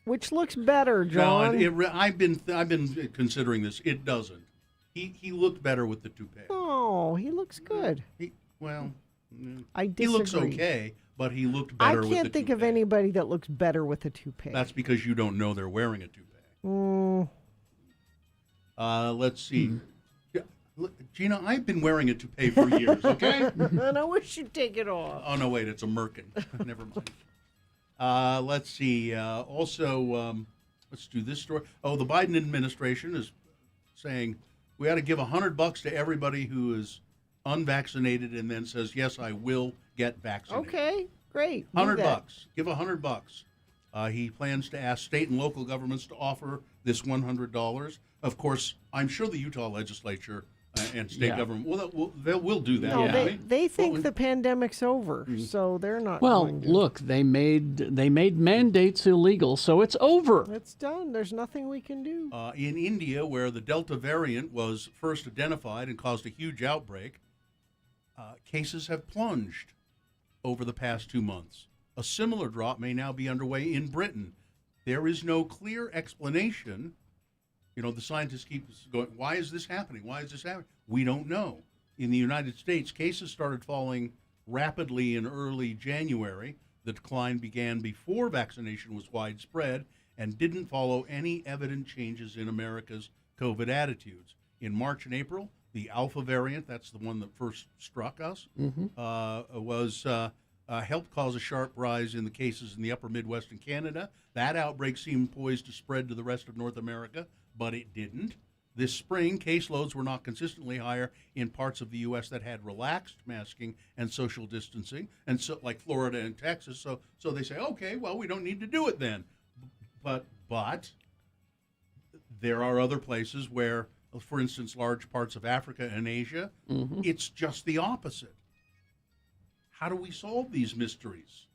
Which looks better, John. No, I've been considering this. It doesn't. He looked better with the toupee. Oh, he looks good. He disagree. He looks okay, but he looked better with the toupee. I can't think of anybody that looks better with a toupee. That's because you don't know they're wearing a toupee. Let's see. Gina, I've been wearing a toupee for years, okay? And I wish you'd take it off. Oh, no, wait, it's a merkin. Never mind. Let's see. Also, let's do this story. Oh, the Biden administration is saying we ought to give $100 to everybody who is unvaccinated and then says, yes, I will get vaccinated. Okay, great. $100. Give $100. He plans to ask state and local governments to offer this $100. Of course, I'm sure the Utah legislature and state government will do that. No, they think the pandemic's over, so they're not. Well, going to. Look, they made mandates illegal, so it's over. It's done. There's nothing we can do. In India, where the Delta variant was first identified and caused a huge outbreak, cases have plunged over the past 2 months. A similar drop may now be underway in Britain. There is no clear explanation. The scientists keep going, why is this happening? Why is this happening? We don't know. In the United States, cases started falling rapidly in early January. The decline began before vaccination was widespread and didn't follow any evident changes in America's COVID attitudes. In March and April, the Alpha variant, that's the one that first struck us, helped cause a sharp rise in the cases in the upper Midwest and Canada. That outbreak seemed poised to spread to the rest of North America, but it didn't. This spring, caseloads were not consistently higher in parts of the U.S. that had relaxed masking and social distancing, and so like Florida and Texas. So they say, okay, well, we don't need to do it then. But there are other places where, for instance, large parts of Africa and Asia, it's just the opposite. How do we solve these mysteries?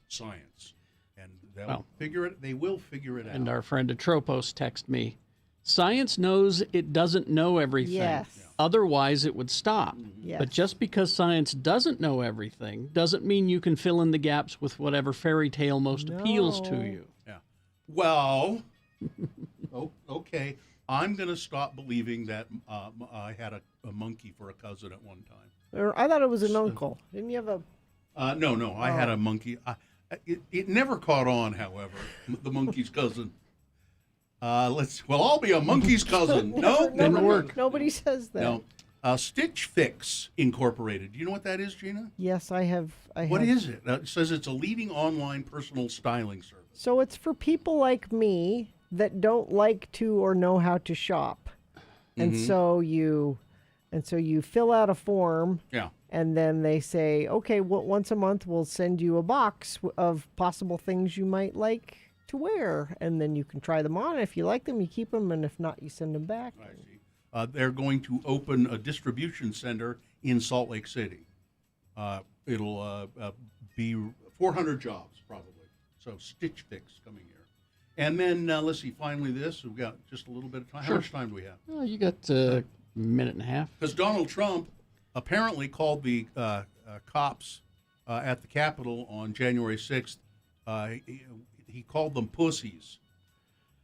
Science. And they will figure it out. And our friend Atropos texted me, science knows it doesn't know everything. Yes. Yeah. Otherwise, it would stop. Yes. But just because science doesn't know everything doesn't mean you can fill in the gaps with whatever fairy tale most appeals to you. Yeah. Well, okay. I'm going to stop believing that I had a monkey for a cousin at one time. Or I thought it was an uncle. Didn't you have a? No. I had a monkey. It never caught on, however. The monkey's cousin. I'll be a monkey's cousin. No, didn't work. Nobody says that. No. Stitch Fix Incorporated. Do you know what that is, Gina? Yes, I have. What is it? It says it's a leading online personal styling service. So it's for people like me that don't like to or know how to shop, and so you fill out a form. Yeah. And then they say, okay, well, once a month we'll send you a box of possible things you might like to wear, and then you can try them on. If you like them, you keep them, and if not, you send them back. I see. They're going to open a distribution center in Salt Lake City. It'll be 400 jobs, probably. So Stitch Fix coming here. And then, let's see, finally this. We've got just a little bit of time. Sure. How much time do we have? Oh, you got a minute and a half. Because Donald Trump apparently called the cops at the Capitol on January 6th. He called them pussies.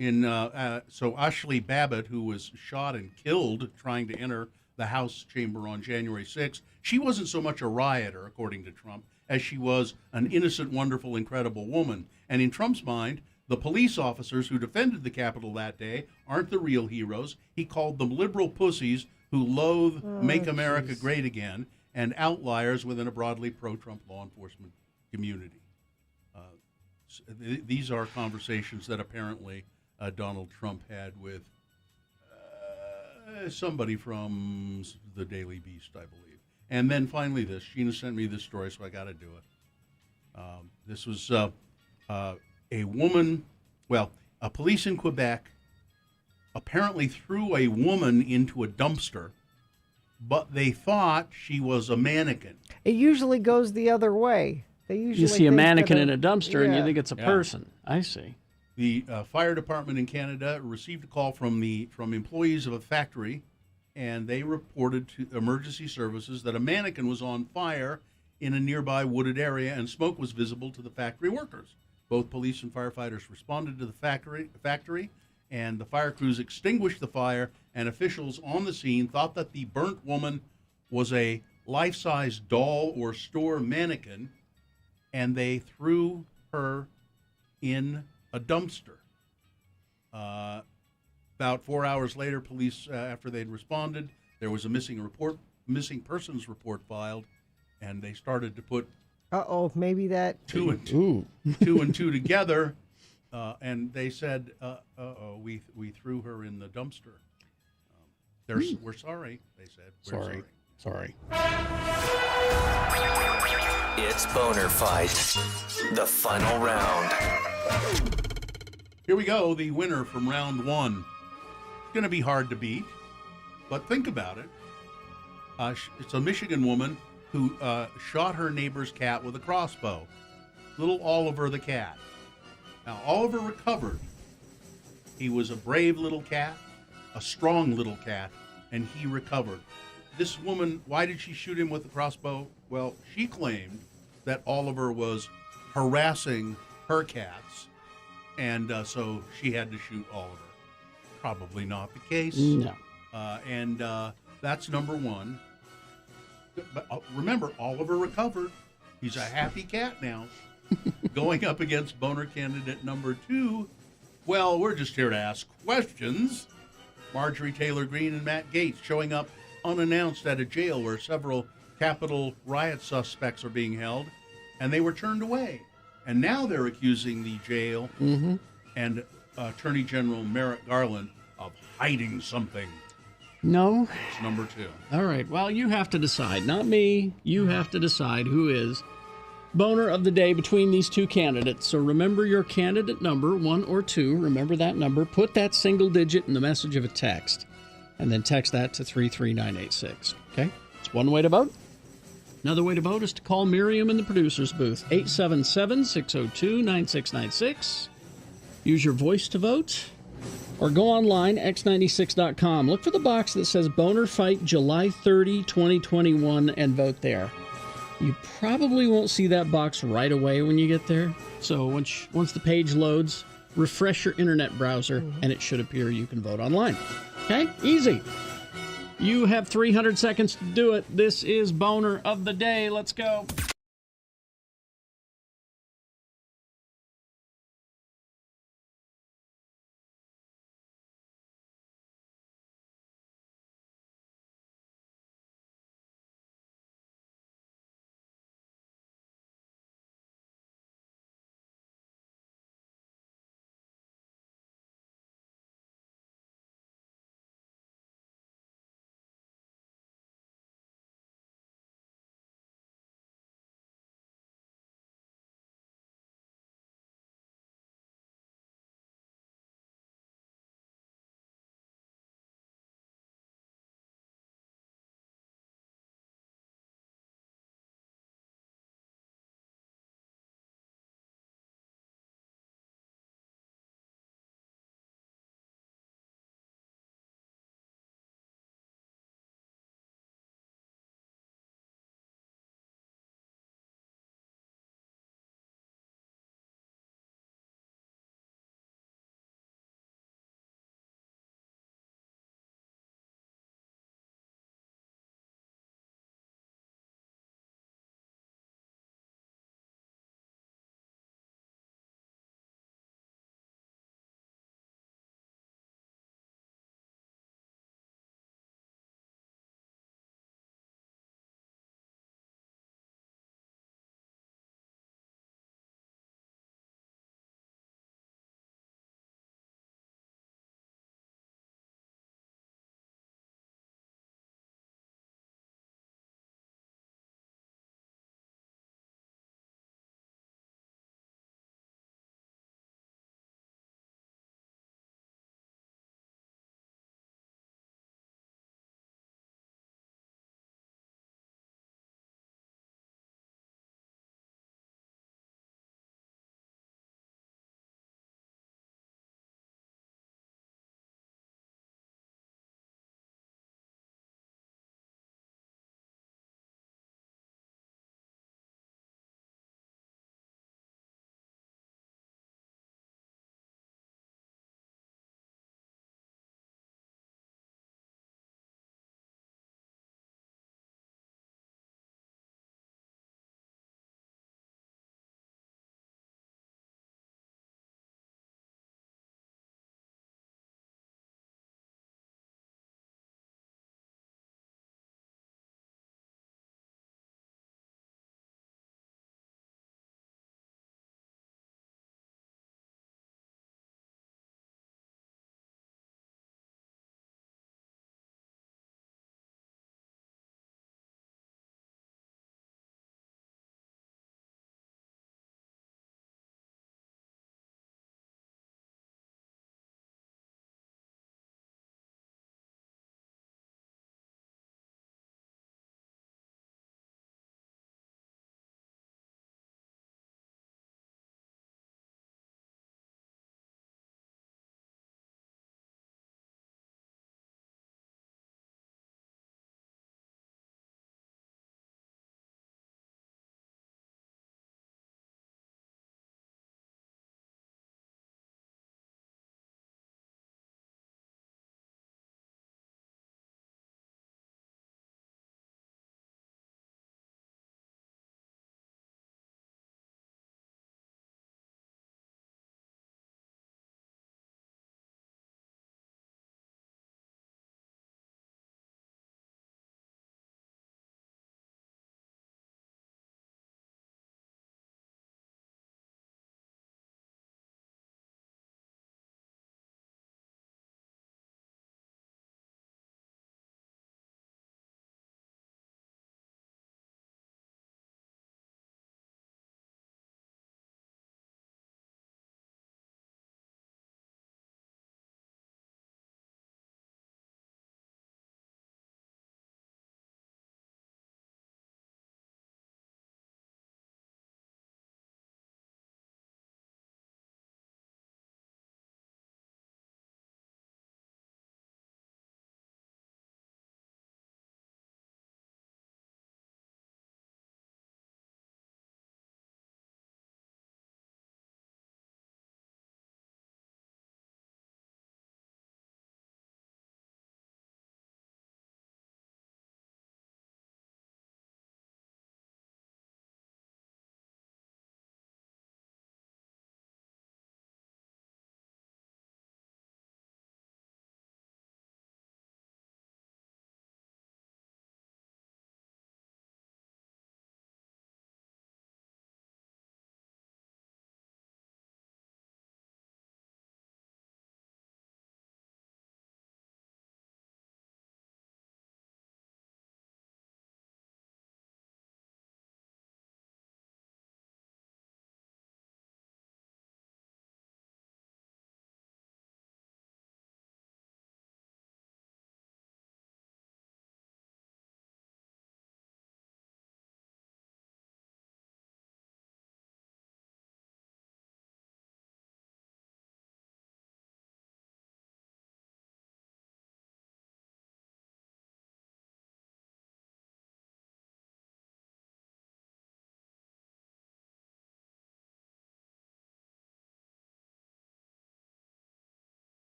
So Ashley Babbitt, who was shot and killed trying to enter the House chamber on January 6th, she wasn't so much a rioter, according to Trump, as she was an innocent, wonderful, incredible woman. And in Trump's mind, the police officers who defended the Capitol that day aren't the real heroes. He called them liberal pussies who loathe Make America Great Again and outliers within a broadly pro-Trump law enforcement community. These are conversations that apparently Donald Trump had with somebody from the Daily Beast, I believe. And then finally this. Gina sent me this story, so I got to do it. This was a woman, a police in Quebec apparently threw a woman into a dumpster, but they thought she was a mannequin. It usually goes the other way. You see a mannequin in a dumpster and you think it's a person. I see. The fire department in Canada received a call from employees of a factory, and they reported to emergency services that a mannequin was on fire in a nearby wooded area and smoke was visible to the factory workers. Both police and firefighters responded to the factory, and the fire crews extinguished the fire, and officials on the scene thought that the burnt woman was a life-size doll or store mannequin, and they threw her in a dumpster. About 4 hours later, police, after they'd responded, there was a missing persons report filed, and they started to put maybe that two and two together, and they said, we threw her in the dumpster. We're sorry, they said. We're sorry. It's Boner Fight, the final round. Here we go, the winner from round one. It's going to be hard to beat, but think about it. It's a Michigan woman who shot her neighbor's cat with a crossbow. Little Oliver the cat. Now, Oliver recovered. He was a brave little cat, a strong little cat, and he recovered. This woman, why did she shoot him with the crossbow? Well, she claimed that Oliver was harassing her cats, and so she had to shoot Oliver. Probably not the case. No. And that's number one. But remember, Oliver recovered. He's a happy cat now. Going up against boner candidate number two, well, we're just here to ask questions. Marjorie Taylor Greene and Matt Gaetz showing up unannounced at a jail where several Capitol riot suspects are being held, and they were turned away. And now they're accusing the jail and Attorney General Merrick Garland of hiding something. No. It's number two. All right. Well, you have to decide. Not me. You have to decide who is boner of the day between these two candidates. So remember your candidate number, 1 or 2. Remember that number. Put that single digit in the message of a text, and then text that to 33986. Okay? It's one way to vote. Another way to vote is to call Miriam in the producer's booth, 877-602-9696. Use your voice to vote. Or go online, x96.com. Look for the box that says Boner Fight July 30, 2021, and vote there. You probably won't see that box right away when you get there. So once the page loads, refresh your internet browser, and it should appear you can vote online. Okay? Easy. You have 300 seconds to do it. This is Boner of the Day. Let's go.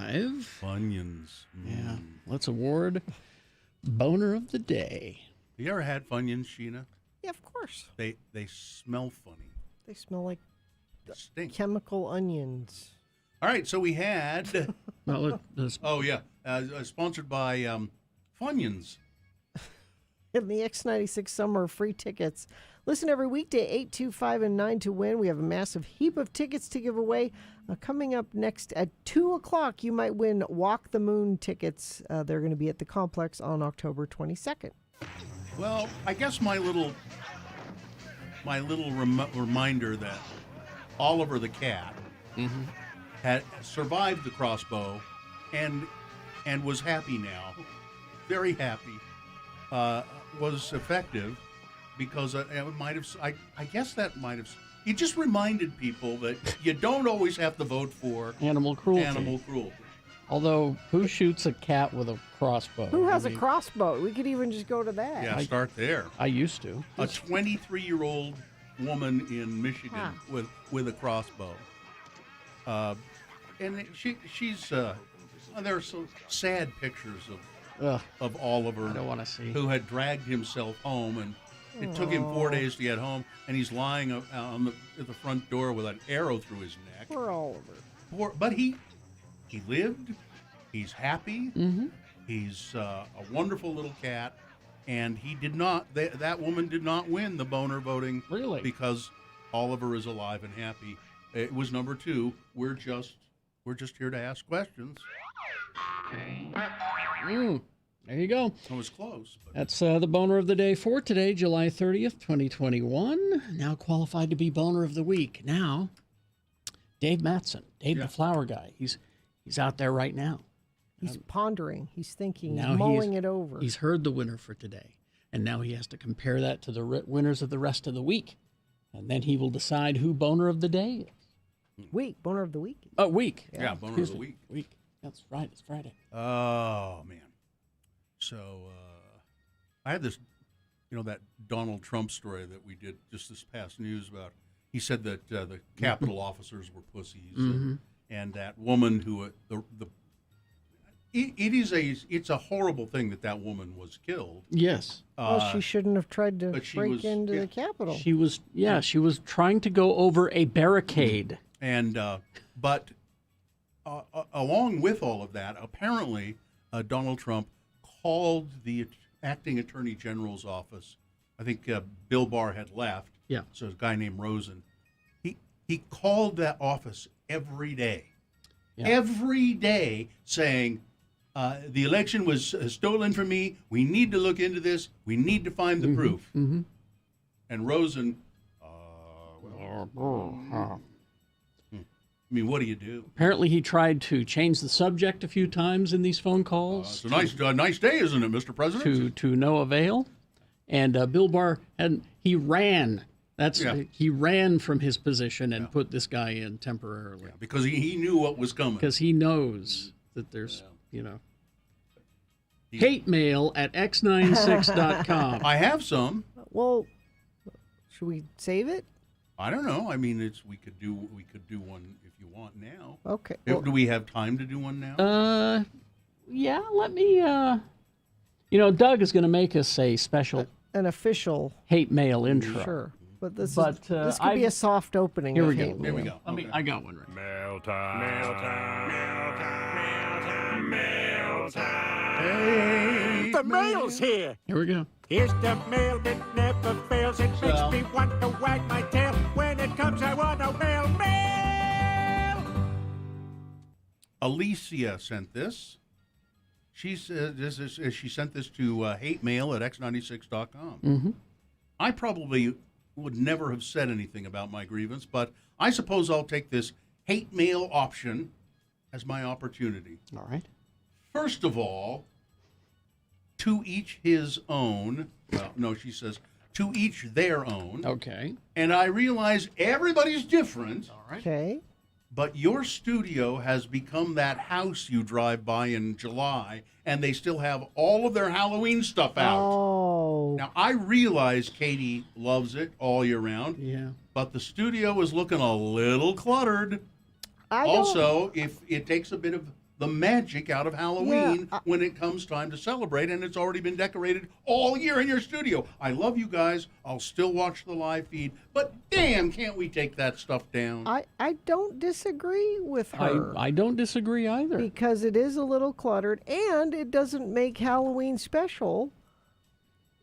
5. Funyuns. Yeah. Let's award Boner of the Day. You ever had Funyuns, Sheena? Yeah, of course. They smell funny. They smell like Stink. chemical onions. All right, so we had. Well, oh yeah, sponsored by Funyuns. In the X96 Summer free tickets. Listen every weekday, 8, 2, 5, and 9 to win. We have a massive heap of tickets to give away. Coming up next at 2 o'clock, you might win Walk the Moon tickets. They're going to be at the complex on October 22nd. Well, I guess my little reminder that Oliver the cat had survived the crossbow and was happy now, very happy, was effective because it might have. I guess that might have. It just reminded people that you don't always have to vote for animal cruelty. Animal cruelty. Although, who shoots a cat with a crossbow? Who has a crossbow? We could even just go to that. Yeah, start there. I used to. A 23-year-old woman in Michigan with a crossbow. And she's there are some sad pictures of Oliver. I don't want to see. Who had dragged himself home, and it took him 4 days to get home, and he's lying at the front door with an arrow through his neck. Poor Oliver. But he lived. He's happy. Mm-hmm. He's a wonderful little cat, and he did not. That woman did not win the boner voting. Really? Because Oliver is alive and happy. It was number 2. We're just here to ask questions. There you go. It was close. But. That's the Boner of the Day for today, July 30th, 2021. Now qualified to be Boner of the Week. Now, Dave Mattson, Dave the Flower Guy. He's out there right now. He's pondering. He's thinking. Now He's mulling it over. He's heard the winner for today, and now he has to compare that to the winners of the rest of the week, and then he will decide who Boner of the Day is. Boner of the Week. Oh, week. Yeah, Boner of the Week. Week. That's right. It's Friday. Oh man. So I had this, that Donald Trump story that we did just this past news about. He said that the Capitol officers were pussies, and that woman who it's a horrible thing that woman was killed. Yes. Well, she shouldn't have tried to break into the Capitol. She was trying to go over a barricade. And but along with all of that, apparently Donald Trump called the acting attorney general's office. I think Bill Barr had left. Yeah. So a guy named Rosen. He called that office every day. Yeah. Every day saying, the election was stolen from me. We need to look into this. We need to find the proof. Mm-hmm. And Rosen, I mean, what do you do? Apparently, he tried to change the subject a few times in these phone calls. It's a nice day, isn't it, Mr. President? To no avail. And Bill Barr he ran. He ran from his position and put this guy in temporarily. Yeah, because he knew what was coming. Because he knows that there's hate mail at x96.com. I have some. Well, should we save it? I don't know. I mean, we could do one if you want now. Okay. Do we have time to do one now? Yeah. Let me. Doug is going to make us a special, an official hate mail intro. Sure, but this could be a soft opening. Here we go. Here we go. I got one right. Mail time. Mail time. Mail time. Mail time. Hey, the mail's here. Here we go. Here's the mail that never fails. It makes me want to wag my tail. When it comes, I want to mail. Alicia sent this. She sent this to hate mail at x96.com. Mm-hmm. I probably would never have said anything about my grievance, but I suppose I'll take this hate mail option as my opportunity. All right. First of all, to each his own. Well, no, she says to each their own. Okay. And I realize everybody's different. All right. Okay. But your studio has become that house you drive by in July, and they still have all of their Halloween stuff out. Oh. Now, I realize Katie loves it all year round. Yeah. But the studio is looking a little cluttered. Also, if it takes a bit of the magic out of Halloween when it comes time to celebrate, and it's already been decorated all year in your studio. I love you guys. I'll still watch the live feed, but damn, can't we take that stuff down? I don't disagree with her. I don't disagree either. Because it is a little cluttered, and it doesn't make Halloween special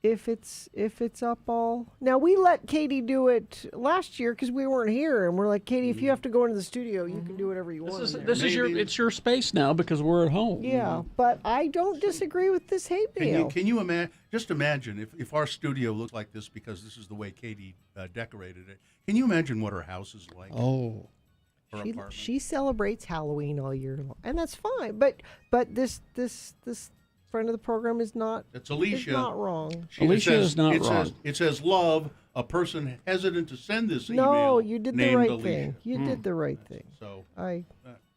if it's up all. Now, we let Katie do it last year because we weren't here, and we're like, Katie, if you have to go into the studio, you can do whatever you want. It's your space now because we're at home. Yeah, but I don't disagree with this hate mail. Can you imagine? Just imagine if our studio looked like this because this is the way Katie decorated it. Can you imagine what her house is like? Oh, her apartment. She celebrates Halloween all year long, and that's fine. But this friend of the program is not. It's Alicia. Is not wrong. Alicia is not wrong. It says love. A person hesitant to send this email. No, you did the right Alicia. thing. You did the right thing. So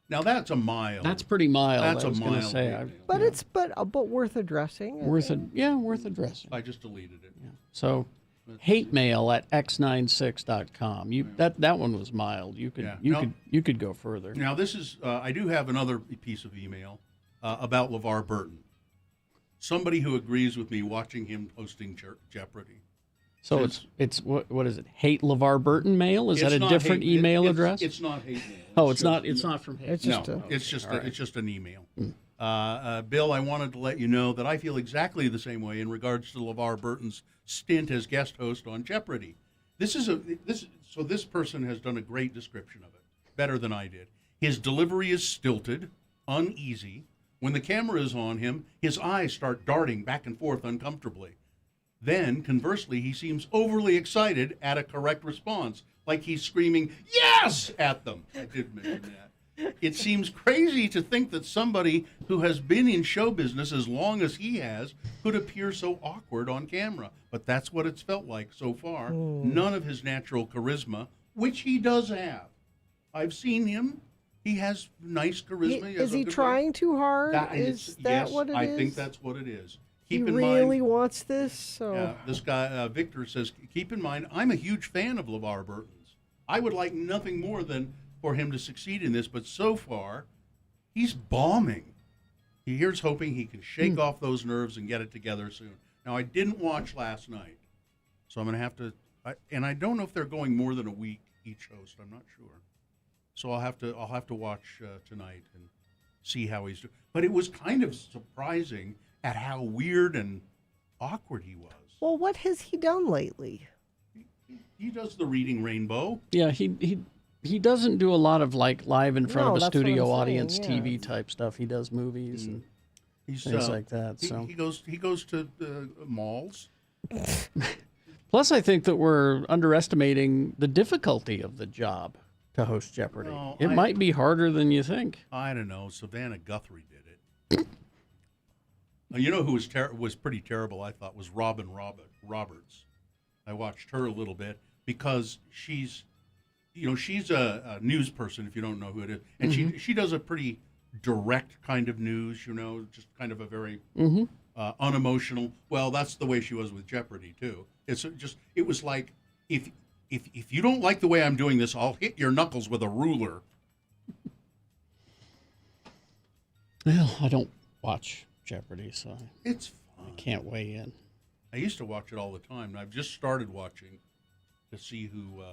now that's a mild. That's pretty mild. That's I was a gonna mild. say. But it's worth addressing. Worth addressing. I just deleted it. Yeah. So, hate mail at x96.com. That one was mild. You could go further. Now this is I do have another piece of email about LeVar Burton. Somebody who agrees with me watching him hosting Jeopardy. So it's what is it? Hate LeVar Burton mail? Is that a different email address? It's not hate mail. Oh, it's not from hate. It's just an email. Bill, I wanted to let you know that I feel exactly the same way in regards to LeVar Burton's stint as guest host on Jeopardy. This person has done a great description of it, better than I did. His delivery is stilted, uneasy. When the camera is on him, his eyes start darting back and forth uncomfortably. Then, conversely, he seems overly excited at a correct response, like he's screaming, "Yes!" at them. I did mention that. It seems crazy to think that somebody who has been in show business as long as he has could appear so awkward on camera. But that's what it's felt like so far. None of his natural charisma, which he does have. I've seen him. He has nice charisma. Is he trying too hard? Is that what it is? I think that's what it is. He really wants this. So this guy Victor says, keep in mind, I'm a huge fan of LeVar Burton's. I would like nothing more than for him to succeed in this, but so far, he's bombing. Here's hoping he can shake off those nerves and get it together soon. Now, I didn't watch last night, so I'm going to have to. And I don't know if they're going more than a week each host. I'm not sure. So I'll have to watch tonight and see how he's doing. But it was kind of surprising at how weird and awkward he was. Well, what has he done lately? He does the Reading Rainbow. Yeah, he doesn't do a lot of like live in front of a that's what I'm studio saying, audience yeah. TV type stuff. He does movies and things like that. So he goes to malls. Plus, I think that we're underestimating the difficulty of the job to host Jeopardy. No, it might be harder than you think. I don't know. Savannah Guthrie did it. You know who was pretty terrible, I thought, was Robin Roberts. I watched her a little bit because she's a news person, if you don't know who it is. And she does a pretty direct kind of news, just kind of a very unemotional. Well, that's the way she was with Jeopardy, too. It was like, if you don't like the way I'm doing this, I'll hit your knuckles with a ruler. Well, I don't watch Jeopardy, so it's fun. I can't weigh in. I used to watch it all the time, and I've just started watching to see who,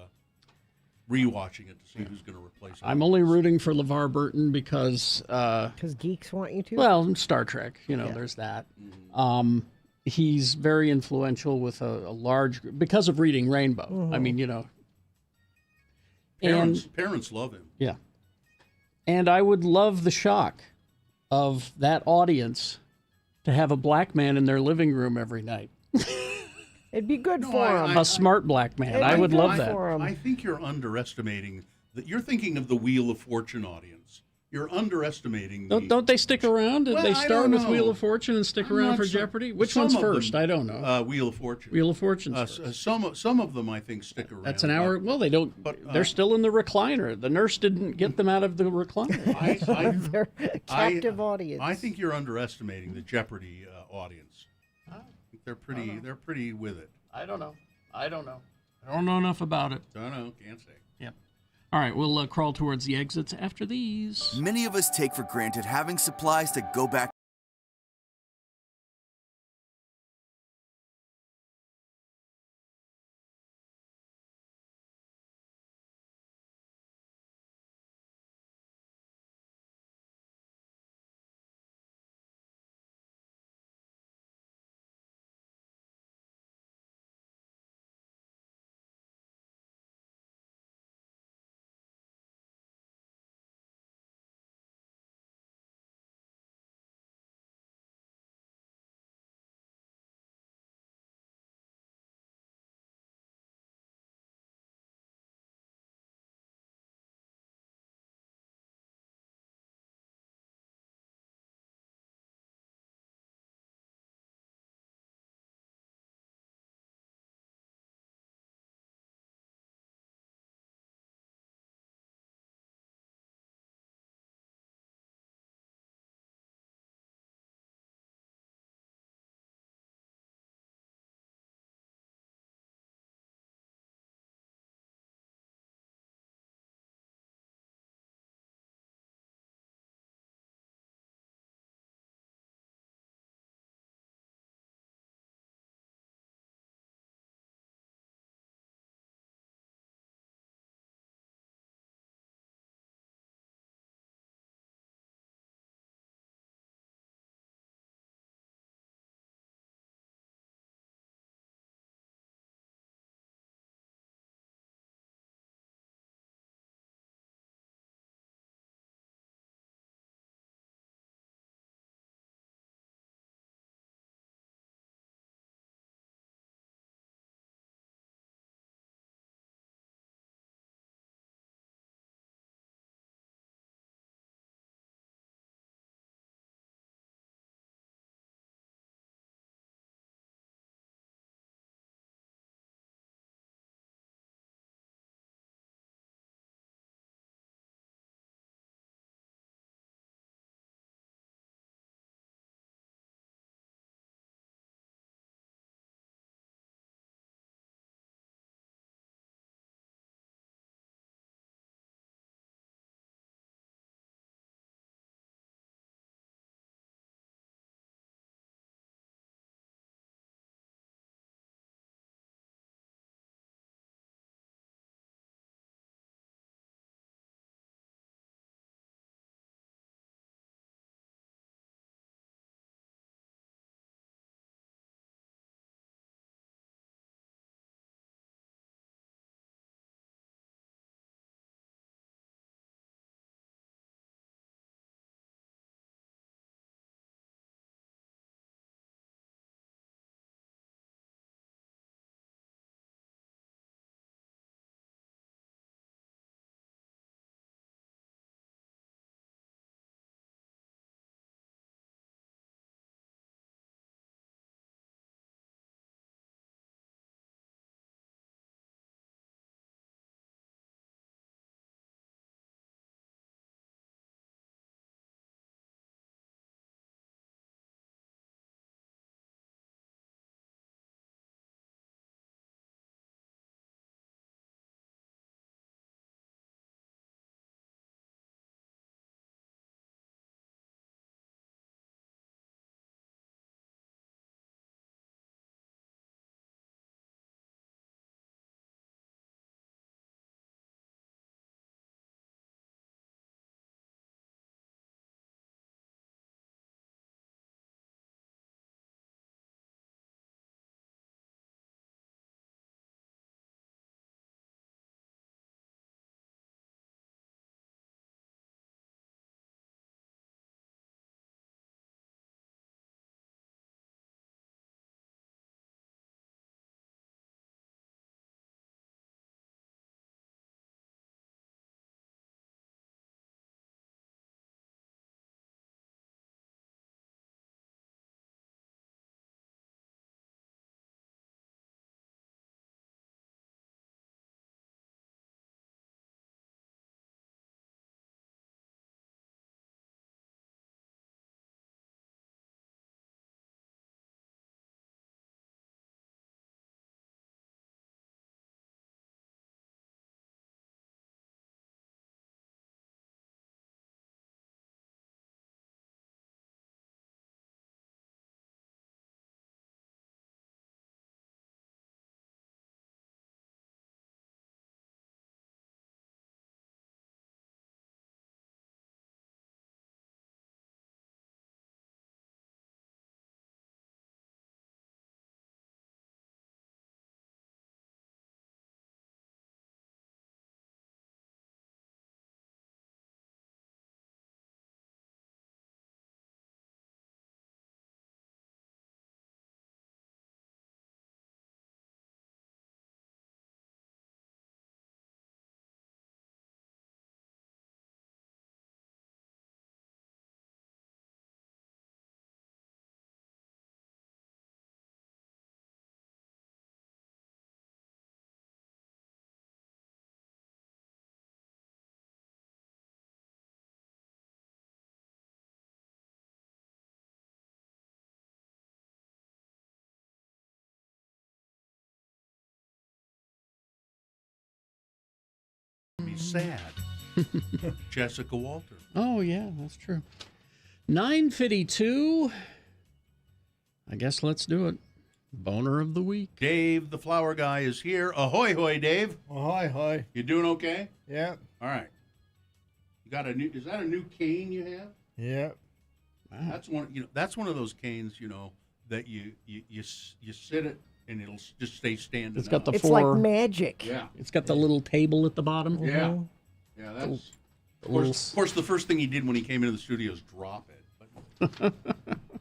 rewatching it to see who's going to replace it. I'm only rooting for LeVar Burton because geeks want you to. Well, Star Trek, there's that. He's very influential with a large because of Reading Rainbow. I mean, Parents love him. Yeah. And I would love the shock of that audience to have a black man in their living room every night. It'd be good for him. A smart black man. I would love that. I think you're underestimating that. You're thinking of the Wheel of Fortune audience. You're underestimating. Don't they stick around? Did Well, they I start don't with know. Wheel of Fortune and stick I'm around not for sure. Jeopardy? Which Some one's of them- first? I don't know. Wheel of Fortune. Wheel of Fortune's first. Some of them, I think, stick around. That's an hour. Well, they don't. But, they're still in the recliner. The nurse didn't get them out of the recliner. They're a captive audience. I think you're underestimating the Jeopardy audience. I think they're pretty with it. I don't know. I don't know enough about it. Don't know. Can't say. Yep. All right, we'll crawl towards the exits after these. Many of us take for granted having supplies to go back She's sad. Jessica Walter. Oh, yeah, that's true. 9:52. I guess let's do it. Boner of the week. Dave, the flower guy, is here. Ahoy, hoy, Dave. Ahoy, hoy. You doing okay? Yeah. All right. You got a new? Is that a new cane you have? Yeah. Wow. That's one. That's one of those canes. That you sit it and it'll just stay standing. It's got up. the It's four. like magic. Yeah. It's got the little table at the bottom. Yeah. Yeah. That's. Of course, the first thing he did when he came into the studio is drop it. But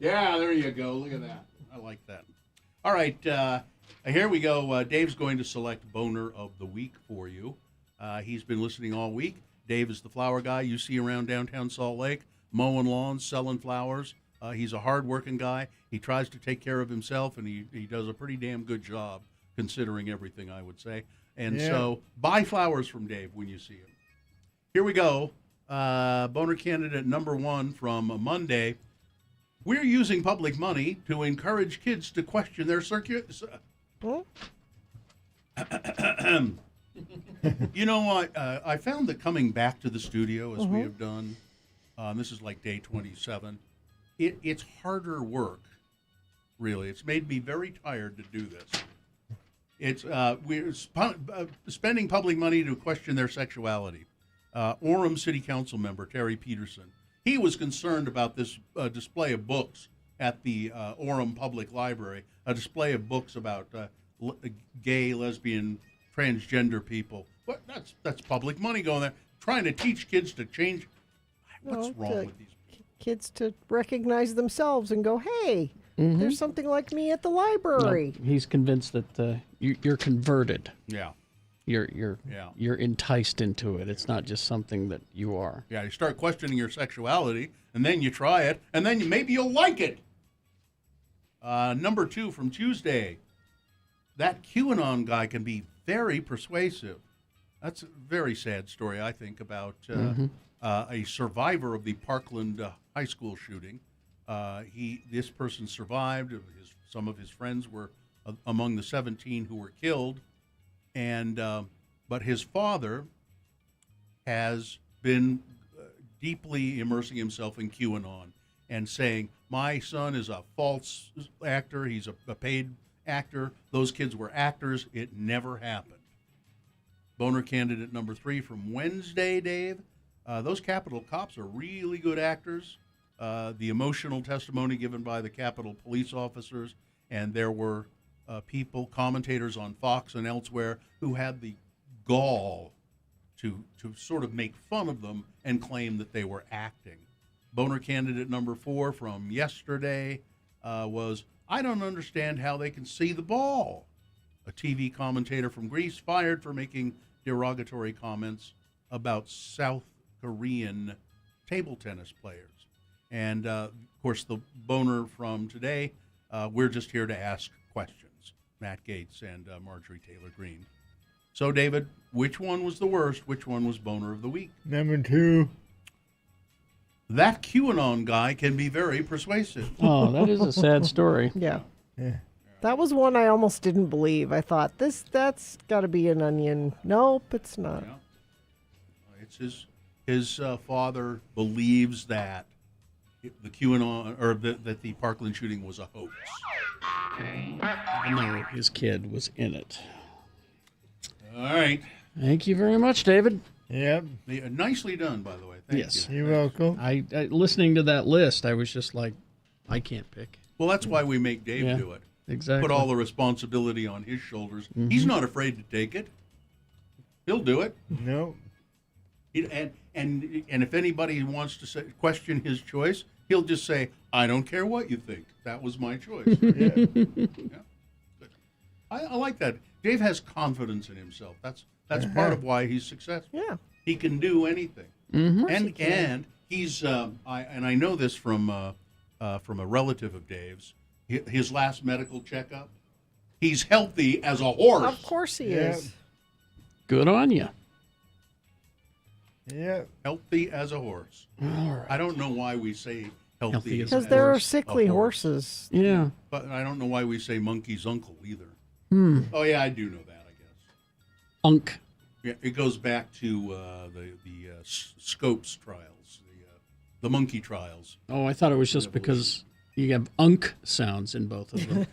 yeah, there you go. Look at that. I like that. All right, here we go. Dave's going to select Boner of the Week for you. He's been listening all week. Dave is the flower guy you see around downtown Salt Lake, mowing lawns, selling flowers. He's a hard-working guy. He tries to take care of himself, and he does a pretty damn good job, considering everything, I would say. And so buy flowers from Dave when you see him. Here we go. Boner candidate number 1 from Monday. We're using public money to encourage kids to question their You know what? I found that coming back to the studio, as we have done, this is like day 27, it's harder work, really. It's made me very tired to do this. It's we're spending public money to question their sexuality. Orem City Council member Terry Peterson, he was concerned about this display of books at the Orem Public Library, a display of books about gay, lesbian, transgender people. What? That's public money going there, trying to teach kids to change. What's wrong with these kids to recognize themselves and go, hey, there's something like me at the library. No, he's convinced that you're converted. Yeah. You're enticed into it. It's not just something that you are. Yeah, you start questioning your sexuality, and then you try it, and then maybe you'll like it. Number 2 from Tuesday. That QAnon guy can be very persuasive. That's a very sad story, I think, about a survivor of the Parkland high school shooting. This person survived. Some of his friends were among the 17 who were killed. And but his father has been deeply immersing himself in QAnon and saying, my son is a false actor. He's a paid actor. Those kids were actors. It never happened. Boner candidate number 3 from Wednesday, Dave. Those Capitol cops are really good actors. The emotional testimony given by the Capitol police officers, and there were commentators on Fox and elsewhere who had the gall to sort of make fun of them and claim that they were acting. Boner candidate number 4 from yesterday was, I don't understand how they can see the ball. A TV commentator from Greece fired for making derogatory comments about South Korean table tennis players. And, of course, the Boner from today, we're just here to ask questions. Matt Gates and Marjorie Taylor Greene. So, David, which one was the worst? Which one was Boner of the Week? Number 2. That QAnon guy can be very persuasive. Oh, that is a sad story. Yeah. That was one I almost didn't believe. I thought, that's got to be an onion. Nope, it's not. Yeah. It's his father believes that the QAnon, or that the Parkland shooting was a hoax. No, his kid was in it. All right. Thank you very much, David. Yep. Nicely done, by the way. Thank you. You're welcome. I listening to that list, I was just like, I can't pick. Well, that's why we make Dave do it. Exactly. Put all the responsibility on his shoulders. He's not afraid to take it. He'll do it. No. And if anybody wants to question his choice, he'll just say, I don't care what you think. That was my choice. Yeah. Good. I like that. Dave has confidence in himself. That's part of why he's successful. Yeah. He can do anything. And he's I know this from a relative of Dave's. His last medical checkup, he's healthy as a horse. Of course he is. Good on you. Yeah. Healthy as a horse. All right. I don't know why we say healthy as a horse. Because there are sickly horses. Yeah. But I don't know why we say monkey's uncle either. Hmm. Oh, yeah, I do know that, I guess. Unk. Yeah, it goes back to the Scopes trials, the monkey trials. Oh, I thought it was just because you have unk sounds in both of them.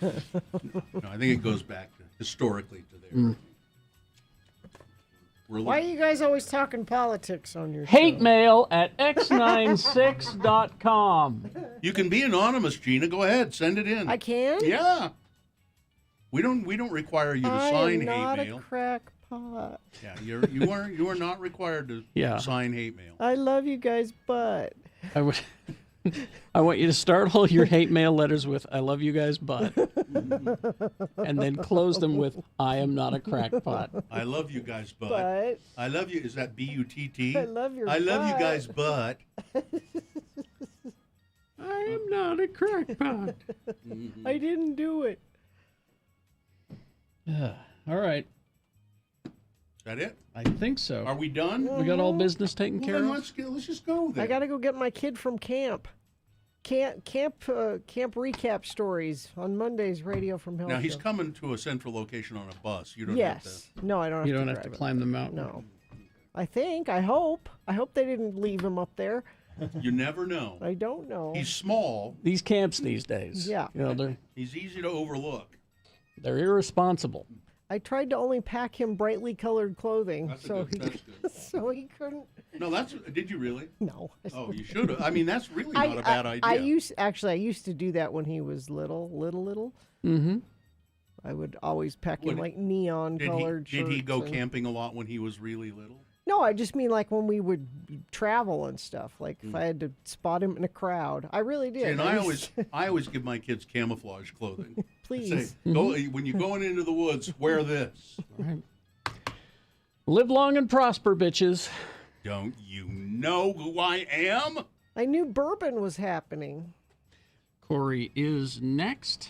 No, I think it goes back historically to there. Why are you guys always talking politics on your Hate show? mail at x96.com. You can be anonymous, Gina. Go ahead, send it in. I can? Yeah. We don't require you to sign am not hate mail. a crackpot. Yeah, you are not required to sign hate mail. I love you guys, but I want you to start all your hate mail letters with "I love you guys, but," and then close them with "I am not a crackpot." I love you guys, but. But I love you. Is that B-U-T-T? I love your I love you butt. guys, but. I am not a crackpot. I didn't do it. All right. Is that it? I think so. Are we done? We got all business taken Well, care then of? let's just go there. I gotta go get my kid from camp. Camp recap stories on Monday's Radio from Hell. Now he's show. coming to a central location on a bus. You don't Yes. have to. No, I don't. You have don't to have to drive it. climb the mountain. No. I think. I hope. I hope they didn't leave him up there. You never know. I don't know. He's small. These camps these days. Yeah. You know, He's easy to overlook. they're irresponsible. I tried to only pack him brightly colored clothing, That's so good. so he couldn't. No, did you really? No. Oh, you should have. I mean, that's really not a bad idea. I used to do that when he was little. Mm-hmm. I would always pack him like neon colored shirts. Did he go and- camping a lot when he was really little? No, I just mean like when we would travel and stuff. Like if I had to spot him in a crowd, I really did. And I always give my kids camouflage clothing. Please. Say, go, when you're going into the woods, wear this. All right. Live long and prosper, bitches. Don't you know who I am? I knew bourbon was happening. Corey is next.